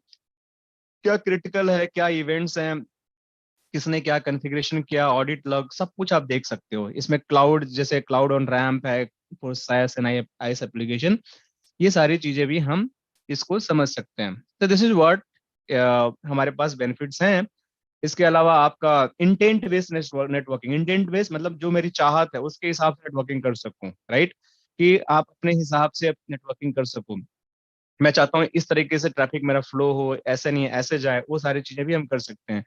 क्या क्रिटिकल है, क्या इवेंट्स हैं, किसने क्या कॉन्फ़िगरेशन किया, ऑडिट लॉग, सब कुछ आप देख सकते हो। इसमें क्लाउड, जैसे क्लाउड ऑन रैम्प है for SaaS and IaaS application, ये सारी चीजें भी हम इसको समझ सकते हैं। तो दिस इज व्हाट हमारे पास बेनिफिट्स हैं। इसके अलावा आपका intent based networking, intent based मतलब जो मेरी चाहत है उसके हिसाब से नेटवर्किंग कर सकूं, राइट, कि आप अपने हिसाब से नेटवर्किंग कर सकूं। मैं चाहता हूँ इस तरीके से ट्रैफिक मेरा फ्लो हो, ऐसे नहीं है ऐसे जाए, वो सारी चीजें भी हम कर सकते हैं।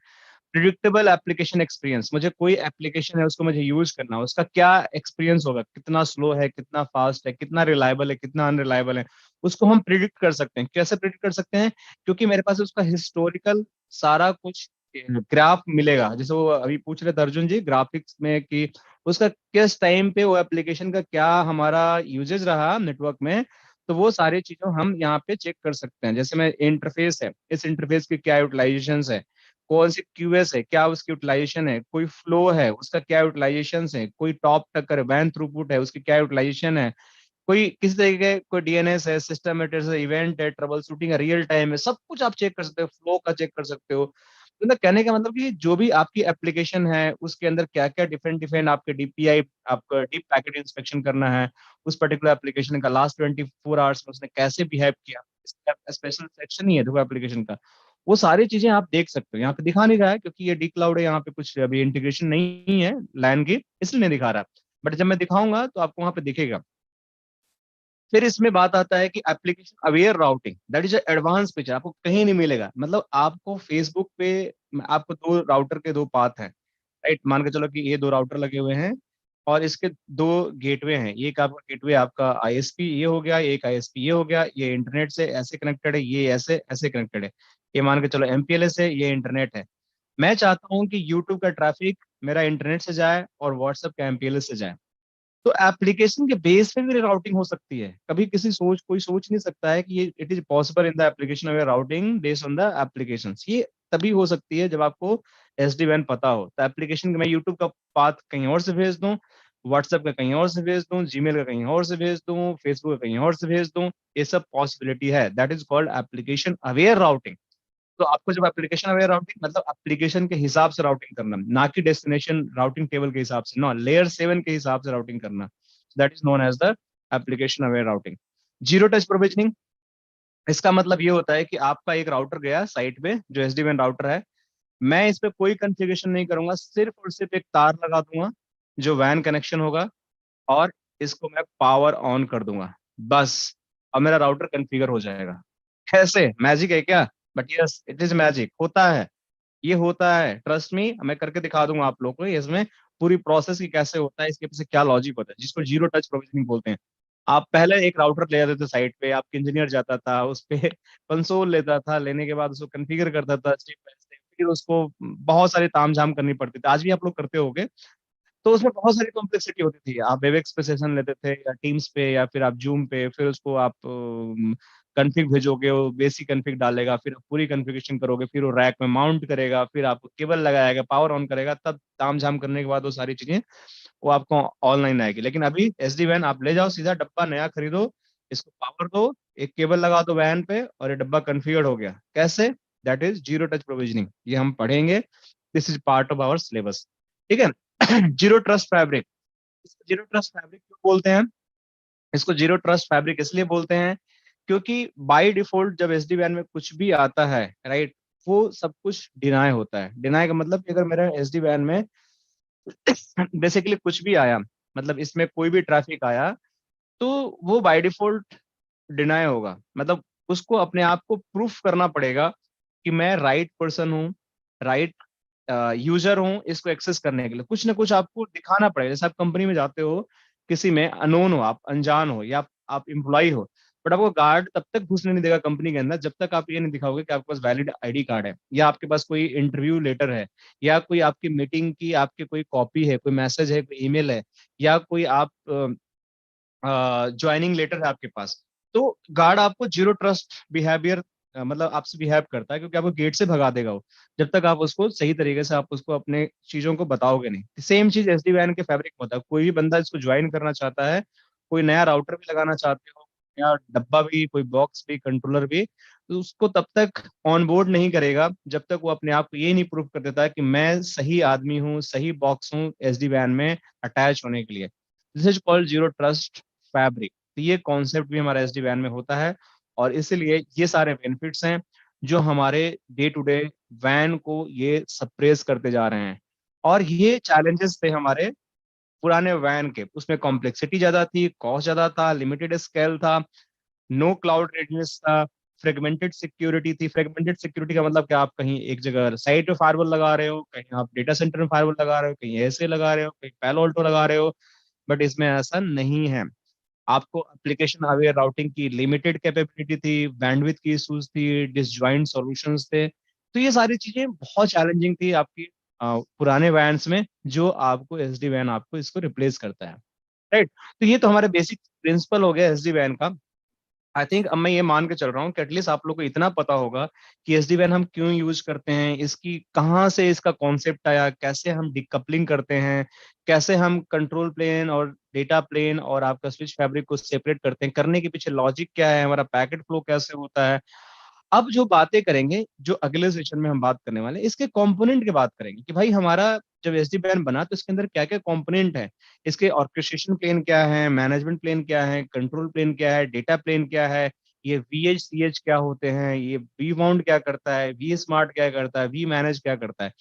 प्रिडिक्टेबल एप्लीकेशन एक्सपीरियंस, मुझे कोई एप्लीकेशन है उसको मुझे यूज करना है, उसका क्या एक्सपीरियंस होगा, कितना स्लो है, कितना फास्ट है, कितना रिलायबल है, कितना अनरिलायबल है, उसको हम प्रिडिक्ट कर सकते हैं। कैसे प्रिडिक्ट कर सकते हैं? क्योंकि मेरे पास उसका हिस्टोरिकल सारा कुछ ग्राफ मिलेगा। जैसे वो अभी पूछ रहे थे अर्जुन जी ग्राफिक्स में कि उसका किस टाइम पे वो एप्लीकेशन का क्या हमारा यूजेज रहा नेटवर्क में, तो वो सारी चीजों हम यहाँ पे चेक कर सकते हैं। जैसे मैं इंटरफेस है, इस इंटरफेस की क्या यूटिलाइजेशन है, कौन सी क्यूएस है, क्या उसकी यूटिलाइजेशन है, कोई फ्लो है उसका क्या यूटिलाइजेशन है, कोई टॉप टक्कर वैन थ्रूपुट है उसकी क्या यूटिलाइजेशन है, कोई किस तरीके कोई डीएनएस है, सिस्टम है, इवेंट है, ट्रबल शूटिंग है, रियल टाइम है, सब कुछ आप चेक कर सकते हो, फ्लो का चेक कर सकते हो। तो ना कहने का मतलब कि जो भी आपकी एप्लीकेशन है उसके अंदर क्या क्या डिफरेंट डिफरेंट आपके डीपीआई, आपका डीप पैकेट इंस्पेक्शन करना है, उस पर्टिकुलर एप्लीकेशन का लास्ट 24 आवर्स में उसने कैसे बिहेव किया, स्पेशल सेक्शन ही है देखो एप्लीकेशन का, वो सारी चीजें आप देख सकते हो। यहाँ पे दिखा नहीं रहा है क्योंकि ये डी क्लाउड है, यहाँ पे कुछ अभी इंटीग्रेशन नहीं है लैन की, इसलिए नहीं दिखा रहा, बट जब मैं दिखाऊंगा तो आपको वहां पे दिखेगा। फिर इसमें बात आता है कि application aware routing, that is advance feature, आपको कहीं नहीं मिलेगा। मतलब आपको फेसबुक पे आपको दो राउटर के दो पाथ हैं, राइट, मान के चलो कि ये दो राउटर लगे हुए हैं और इसके दो गेटवे हैं, एक आपका गेटवे आपका आईएसपी ये हो गया, एक आईएसपी ये हो गया, ये इंटरनेट से ऐसे कनेक्टेड है, ये ऐसे ऐसे कनेक्टेड है, ये मान के चलो एमपीएलएस है, ये इंटरनेट है। मैं चाहता हूँ कि यूट्यूब का ट्रैफिक मेरा इंटरनेट से जाए और व्हाट्सएप का एमपीएलएस से जाए, तो एप्लीकेशन के बेस पे भी राउटिंग हो सकती है। कभी कोई सोच नहीं सकता है कि ये it is possible in the application aware routing based on the applications. ये तभी हो सकती है जब आपको एसडी वैन पता हो। तो एप्लीकेशन मैं यूट्यूब का पाथ कहीं और से भेज दूं, व्हाट्सएप का कहीं और से भेज दूं, जीमेल का कहीं और से भेज दूं, फेसबुक का कहीं और से भेज दूं, ये सब पॉसिबिलिटी है। That is called application aware routing. तो आपको जब एप्लीकेशन अवेयर राउटिंग मतलब एप्लीकेशन के हिसाब से राउटिंग करना, ना कि डेस्टिनेशन राउटिंग टेबल के हिसाब से, ना लेयर 7 के हिसाब से राउटिंग करना, that is known as the application aware routing. Zero touch provisioning, इसका मतलब ये होता है कि आपका एक राउटर गया साइट पे जो एसडी वैन राउटर है, मैं इस पे कोई कॉन्फ़िगरेशन नहीं करूंगा, सिर्फ और सिर्फ एक तार लगा दूंगा जो वैन कनेक्शन होगा और इसको मैं पावर ऑन कर दूंगा, बस, और मेरा राउटर कॉन्फ़िगर हो जाएगा। कैसे? मैजिक है क्या? But yes it is magic, होता है, ये होता है, ट्रस्ट मी, मैं करके दिखा दूंगा आप लोग को इसमें पूरी प्रोसेस की कैसे होता है, इसके पीछे क्या लॉजिक होता है, जिसको जीरो टच प्रोविजनिंग बोलते हैं। आप पहले एक राउटर ले जाते थे साइट पे, आपके इंजीनियर जाता था उस पे कंसोल लेता था, लेने के बाद उसको कॉन्फ़िगर करता था स्टेप बाय स्टेप, फिर उसको बहुत सारी तामझाम करनी पड़ती थी, आज भी आप लोग करते होगे। तो उसमें बहुत सारी कॉम्प्लेक्सिटी होती थी। आप वेबएक्स पे सेशन लेते थे या टीम्स पे या फिर आप जूम पे, फिर उसको आप कॉन्फ़िग भेजोगे, वो बेसिक कॉन्फ़िग डालेगा, फिर आप पूरी कॉन्फ़िगरेशन करोगे, फिर वो रैक में माउंट करेगा, फिर आपको केबल लगाएगा, पावर ऑन करेगा, तब तामझाम करने के बाद वो सारी चीजें वो आपको ऑनलाइन आएगी। लेकिन अभी एसडी वैन आप ले जाओ, सीधा डब्बा नया खरीदो, इसको पावर दो, एक केबल लगा दो वैन पे और ये डब्बा कॉन्फ़िगर्ड हो गया। कैसे? That is zero touch provisioning, ये हम पढ़ेंगे, this is part of our syllabus, ठीक है। जीरो ट्रस्ट फैब्रिक, इसको जीरो ट्रस्ट फैब्रिक क्यों बोलते हैं? इसको जीरो ट्रस्ट फैब्रिक इसलिए बोलते हैं क्योंकि बाय डिफॉल्ट जब एसडी वैन में कुछ भी आता है, राइट, वो सब कुछ डिनाय होता है। डिनाय का मतलब कि अगर मेरा एसडी वैन में बेसिकली कुछ भी आया, मतलब इसमें कोई भी ट्रैफिक आया, तो वो बाय डिफॉल्ट डिनाय होगा। मतलब उसको अपने आप को प्रूफ करना पड़ेगा कि मैं राइट पर्सन हूँ, राइट यूजर हूँ इसको एक्सेस करने के लिए। कुछ ना कुछ आपको दिखाना पड़ेगा। जैसे आप कंपनी में जाते हो, किसी में अनोन हो, आप अनजान हो या आप एम्प्लॉय हो, बट आपको गार्ड तब तक घुसने नहीं देगा कंपनी के अंदर जब तक आप ये नहीं दिखाओगे कि आपके पास वैलिड आईडी कार्ड है, या आपके पास कोई इंटरव्यू लेटर है, या कोई आपकी मीटिंग की आपकी कोई कॉपी है, कोई मैसेज है, कोई ईमेल है, या कोई आप ज्वाइनिंग लेटर है आपके पास। तो गार्ड आपको जीरो ट्रस्ट बिहेवियर मतलब आपसे बिहेव करता है, क्योंकि आपको गेट से भगा देगा वो, जब तक आप उसको सही तरीके से आप उसको अपने चीजों को बताओगे नहीं। सेम चीज एसडी वैन के फैब्रिक में होता है। कोई भी बंदा इसको ज्वाइन करना चाहता है, कोई नया राउटर भी लगाना चाहते हो या डब्बा भी, कोई बॉक्स भी, कंट्रोलर भी, तो उसको तब तक ऑन बोर्ड नहीं करेगा जब तक वो अपने आप को ये नहीं प्रूव कर देता कि मैं सही आदमी हूँ, सही बॉक्स हूँ एसडी वैन में अटैच होने के लिए। This is called zero trust fabric. तो ये कॉन्सेप्ट भी हमारा एसडी वैन में होता है, और इसीलिए ये सारे बेनिफिट्स हैं जो हमारे डे टू डे वैन को ये सप्रेस करते जा रहे हैं। और ये चैलेंजेस थे हमारे पुराने वैन के, उसमें कॉम्प्लेक्सिटी ज्यादा थी, कॉस्ट ज्यादा था, लिमिटेड स्केल था, नो क्लाउड रेडनेस था, फ्रेगमेंटेड सिक्योरिटी थी। फ्रेगमेंटेड सिक्योरिटी का मतलब कि आप कहीं एक जगह साइट पे फायरवॉल लगा रहे हो, कहीं आप डेटा सेंटर में फायरवॉल लगा रहे हो, कहीं ऐसे लगा रहे हो, कहीं पैलो अल्टो लगा रहे हो, बट इसमें ऐसा नहीं है। आपको एप्लीकेशन अवेयर राउटिंग की लिमिटेड कैपेबिलिटी थी, बैंडविड्थ की इश्यूज थी, डिसजॉइंट सॉल्यूशंस थे। तो ये सारी चीजें बहुत चैलेंजिंग थी आपकी पुराने वैन्स में, जो आपको एसडी वैन आपको इसको रिप्लेस करता है, राइट। तो ये तो हमारे बेसिक प्रिंसिपल हो गया एसडी वैन का। आई थिंक अब मैं ये मान के चल रहा हूँ कि एटलीस्ट आप लोग को इतना पता होगा कि एसडी वैन हम क्यों यूज करते हैं, इसकी कहाँ से इसका कॉन्सेप्ट आया, कैसे हम डिकपलिंग करते हैं, कैसे हम कंट्रोल प्लेन और डेटा प्लेन और आपका स्विच फैब्रिक को सेपरेट करते हैं, करने के पीछे लॉजिक क्या है, हमारा पैकेट फ्लो कैसे होता है। अब जो बातें करेंगे, जो अगले सेशन में हम बात करने वाले हैं, इसके कंपोनेंट की बात करेंगे कि भाई हमारा जब एसडी प्लान बना तो इसके अंदर क्या क्या कंपोनेंट है, इसके ऑर्केस्ट्रेशन प्लेन क्या है, मैनेजमेंट प्लेन क्या है, कंट्रोल प्लेन क्या है, डेटा प्लेन क्या है, ये वीएच सीएच क्या होते हैं, ये वी बाउंड क्या करता है, वी स्मार्ट क्या करता है, वी मैनेज क्या करता है।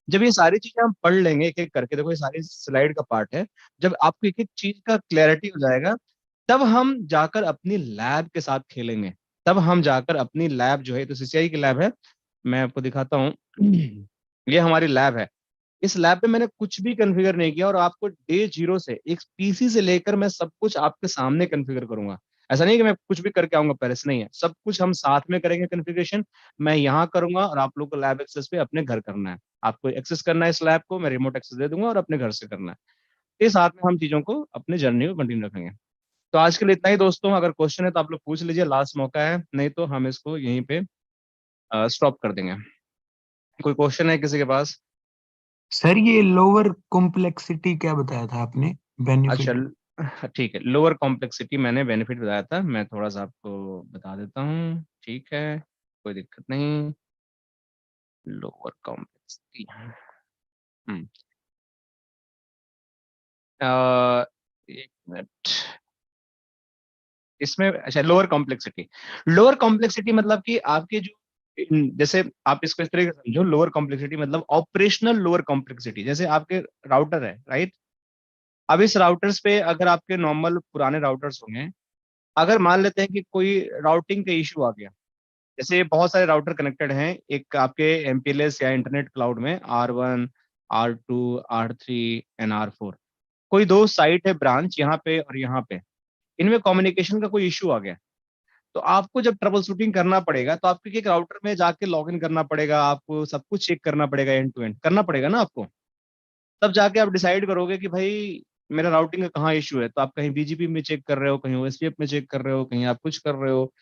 जब ये सारी चीजें हम पढ़ लेंगे एक एक करके, देखो ये सारी स्लाइड का पार्ट है, जब आपको एक एक चीज का क्लैरिटी हो जाएगा, तब हम जाकर अपनी लैब के साथ खेलेंगे। तब हम जाकर अपनी लैब जो है, तो सीसीआई की लैब है, मैं आपको दिखाता हूँ। ये हमारी लैब है। इस लैब पे मैंने कुछ भी कॉन्फ़िगर नहीं किया, और आपको डे जीरो से एक पीसी से लेकर मैं सब कुछ आपके सामने कॉन्फ़िगर करूंगा। ऐसा नहीं कि मैं कुछ भी करके आऊंगा पहले से, नहीं है, सब कुछ हम साथ में करेंगे कॉन्फ़िगरेशन। मैं यहाँ करूंगा और आप लोग को लैब एक्सेस पे अपने घर करना है। आपको एक्सेस करना है इस लैब को, मैं रिमोट एक्सेस दे दूंगा और अपने घर से करना है। ये साथ में हम चीजों को अपने जर्नी में कंटिन्यू रखेंगे। तो आज के लिए इतना ही दोस्तों, अगर क्वेश्चन है तो आप लोग पूछ लीजिए, लास्ट मौका है, नहीं तो हम इसको यहीं पे स्टॉप कर देंगे। कोई क्वेश्चन है किसी के पास? सर ये लोअर कॉम्प्लेक्सिटी क्या बताया था आपने, अच्छा बेनिफिट? ठीक है, लोअर कॉम्प्लेक्सिटी मैंने बेनिफिट बताया था, मैं थोड़ा सा आपको बता देता हूँ, ठीक है, कोई दिक्कत नहीं। लोअर कॉम्प्लेक्सिटी, हम्म एक मिनट, इसमें अच्छा लोअर कॉम्प्लेक्सिटी, लोअर कॉम्प्लेक्सिटी मतलब कि आपके जो जैसे आप इसको इस तरह से समझो, लोअर कॉम्प्लेक्सिटी मतलब ऑपरेशनल लोअर कॉम्प्लेक्सिटी। जैसे आपके राउटर है, राइट, अब इस राउटर्स पे अगर आपके नॉर्मल पुराने राउटर्स होंगे, अगर मान लेते हैं कि कोई राउटिंग का इशू आ गया, जैसे बहुत सारे राउटर कनेक्टेड हैं एक आपके एमपीएलएस या इंटरनेट क्लाउड में, R1, R2, R3 and R4, कोई दो साइट है ब्रांच यहाँ पे और यहाँ पे, इनमें कम्युनिकेशन का कोई इशू आ गया, तो आपको जब ट्रबल शूटिंग करना पड़ेगा तो आपको एक राउटर में जाके लॉग इन करना पड़ेगा, आपको सब कुछ चेक करना पड़ेगा, एंड टू एंड करना पड़ेगा ना आपको। तब जाके आप डिसाइड करोगे कि भाई मेरा राउटिंग का कहाँ इशू है। तो आप कहीं बीजीपी में चेक कर रहे हो, कहीं ओएसपीएफ में चेक कर रहे हो, कहीं आप कुछ कर रहे हो,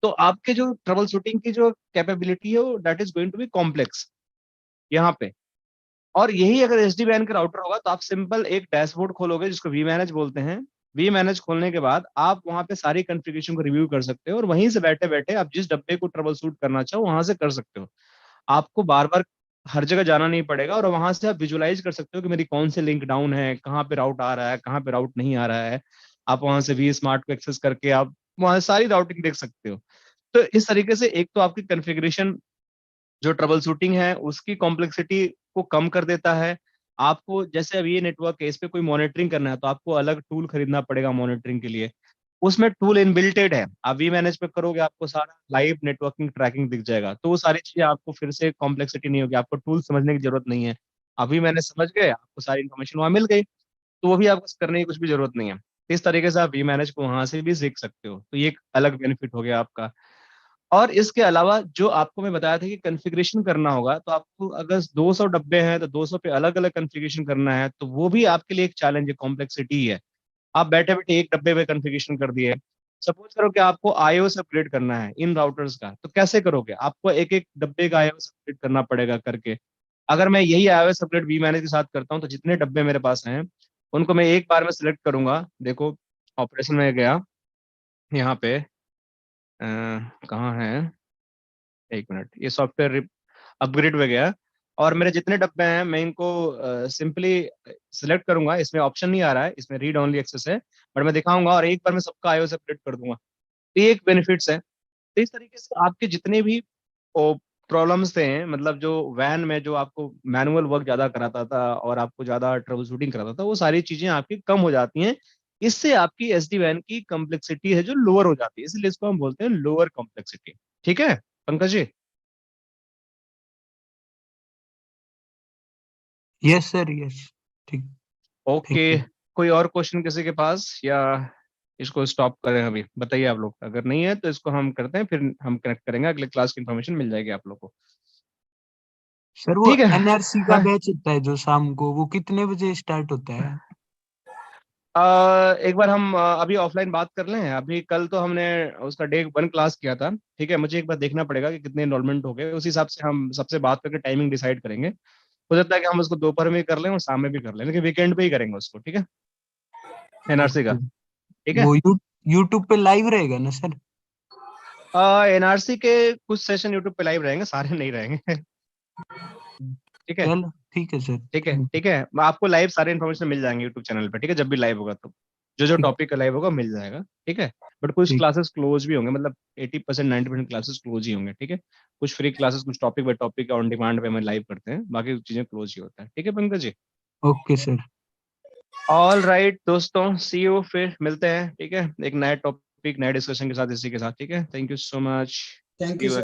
तो आपके जो ट्रबल शूटिंग की जो कैपेबिलिटी है वो that is going to be complex यहाँ पे। और यही अगर एसडी वैन का राउटर होगा तो आप सिंपल एक डैशबोर्ड खोलोगे जिसको वी मैनेज बोलते हैं। वी मैनेज खोलने के बाद आप वहां पे सारी कॉन्फ़िगरेशन को रिव्यू कर सकते हो, और वहीं से बैठे बैठे आप जिस डब्बे को ट्रबल शूट करना चाहो वहां से कर सकते हो। आपको बार बार हर जगह जाना नहीं पड़ेगा, और वहां से आप विजुलाइज कर सकते हो कि मेरी कौन से लिंक डाउन है, कहाँ पे राउट आ रहा है, कहाँ पे राउट नहीं आ रहा है। आप वहां से वी स्मार्ट को एक्सेस करके आप वहां सारी राउटिंग देख सकते हो। तो इस तरीके से एक तो आपकी कॉन्फ़िगरेशन जो ट्रबल शूटिंग है उसकी कॉम्प्लेक्सिटी को कम कर देता है। आपको जैसे अब ये नेटवर्क है, इस पे कोई मॉनिटरिंग करना है तो आपको अलग टूल खरीदना पड़ेगा मॉनिटरिंग के लिए, उसमें टूल इनबिल्टेड है। आप वी मैनेज पे करोगे आपको सारा लाइव नेटवर्किंग ट्रैकिंग दिख जाएगा, तो वो सारी चीजें आपको फिर से कॉम्प्लेक्सिटी नहीं होगी, आपको टूल समझने की जरूरत नहीं है। अभी मैंने समझ गए, आपको सारी इन्फॉर्मेशन वहां मिल गई, तो वो भी आपको करने की कुछ भी जरूरत नहीं है। इस तरीके से आप वी मैनेज को वहां से भी सीख सकते हो, तो ये एक अलग बेनिफिट हो गया आपका। और इसके अलावा जो आपको मैं बताया था कि कॉन्फ़िगरेशन करना होगा, तो आपको अगर 200 डब्बे हैं तो 200 पे अलग अलग कॉन्फ़िगरेशन करना है, तो वो भी आपके लिए एक चैलेंज है, कॉम्प्लेक्सिटी है। आप बैठे बैठे एक डब्बे पे कॉन्फ़िगरेशन कर दिए। सपोज करो कि आपको आईओएस अपग्रेड करना है इन राउटर्स का, तो कैसे करोगे? आपको एक एक डब्बे का आईओएस अपग्रेड करना पड़ेगा करके। अगर मैं यही आईओएस अपग्रेड वी मैनेज के साथ करता हूँ, तो जितने डब्बे मेरे पास हैं उनको मैं एक बार में सिलेक्ट करूंगा। देखो ऑपरेशन में गया, यहाँ पे कहाँ है, एक मिनट, ये सॉफ्टवेयर अपग्रेड हो गया और मेरे जितने डब्बे हैं मैं इनको सिंपली सिलेक्ट करूंगा। इसमें ऑप्शन नहीं आ रहा है, इसमें रीड ओनली एक्सेस है, बट मैं दिखाऊंगा और एक बार मैं सबका आईओएस अपडेट कर दूंगा। तो ये एक बेनिफिट्स है। तो इस तरीके से आपके जितने भी प्रॉब्लम्स थे, मतलब जो वैन में जो आपको मैनुअल वर्क ज्यादा कराता था और आपको ज्यादा ट्रबल शूटिंग कराता था, वो सारी चीजें आपकी कम हो जाती हैं। इससे आपकी एसडी वैन की कॉम्प्लेक्सिटी है जो लोअर हो जाती है, इसलिए इसको हम बोलते हैं लोअर कॉम्प्लेक्सिटी। ठीक है Pankaj ji? Yes sir, yes. ठीक। Okay, thank you. कोई और क्वेश्चन किसी के पास, या इसको स्टॉप करें अभी? बताइए आप लोग, अगर नहीं है तो इसको हम करते हैं, फिर हम कनेक्ट करेंगे, अगले क्लास की इन्फॉर्मेशन मिल जाएगी आप लोग को। सर वो ठीक है। एनआरसी का हाँ, बैच होता है जो शाम को, वो कितने बजे स्टार्ट होता है? एक बार हम अभी ऑफलाइन बात कर लें। अभी कल तो हमने उसका डे 1 क्लास किया था, ठीक है। मुझे एक बार देखना पड़ेगा कि कितने एनरोलमेंट हो गए, उस हिसाब से हम सबसे बात करके टाइमिंग डिसाइड करेंगे। हो सकता है कि हम उसको दोपहर में कर लें और शाम में भी कर लें, लेकिन वीकेंड पे ही करेंगे उसको, ठीक है, एनआरसी का। ओके। ठीक है। वो यूट्यूब पे लाइव रहेगा ना सर? एनआरसी के कुछ सेशन यूट्यूब पे लाइव रहेंगे, सारे नहीं रहेंगे। ठीक है। चलो ठीक है सर, ठीक है। Thank you. ठीक है, मैं आपको लाइव सारे इन्फॉर्मेशन मिल जाएंगे यूट्यूब चैनल पे, ठीक है, जब भी लाइव होगा तो जो जो ठीक। टॉपिक का लाइव होगा मिल जाएगा। ठीक है। बट कुछ ठीक। क्लासेस क्लोज भी होंगे, मतलब 80% 90% क्लासेस क्लोज ही होंगे, ठीक है। कुछ फ्री क्लासेस, कुछ topic by topic on demand पे हम लाइव करते हैं, बाकी चीजें क्लोज ही होता है। ठीक है Pankaj ji? Okay sir. All right दोस्तों, सी यू, फिर मिलते हैं, ठीक है, एक नए टॉपिक नए डिस्कशन के साथ, इसी के साथ। ठीक है, thank you so much. Thank you sir.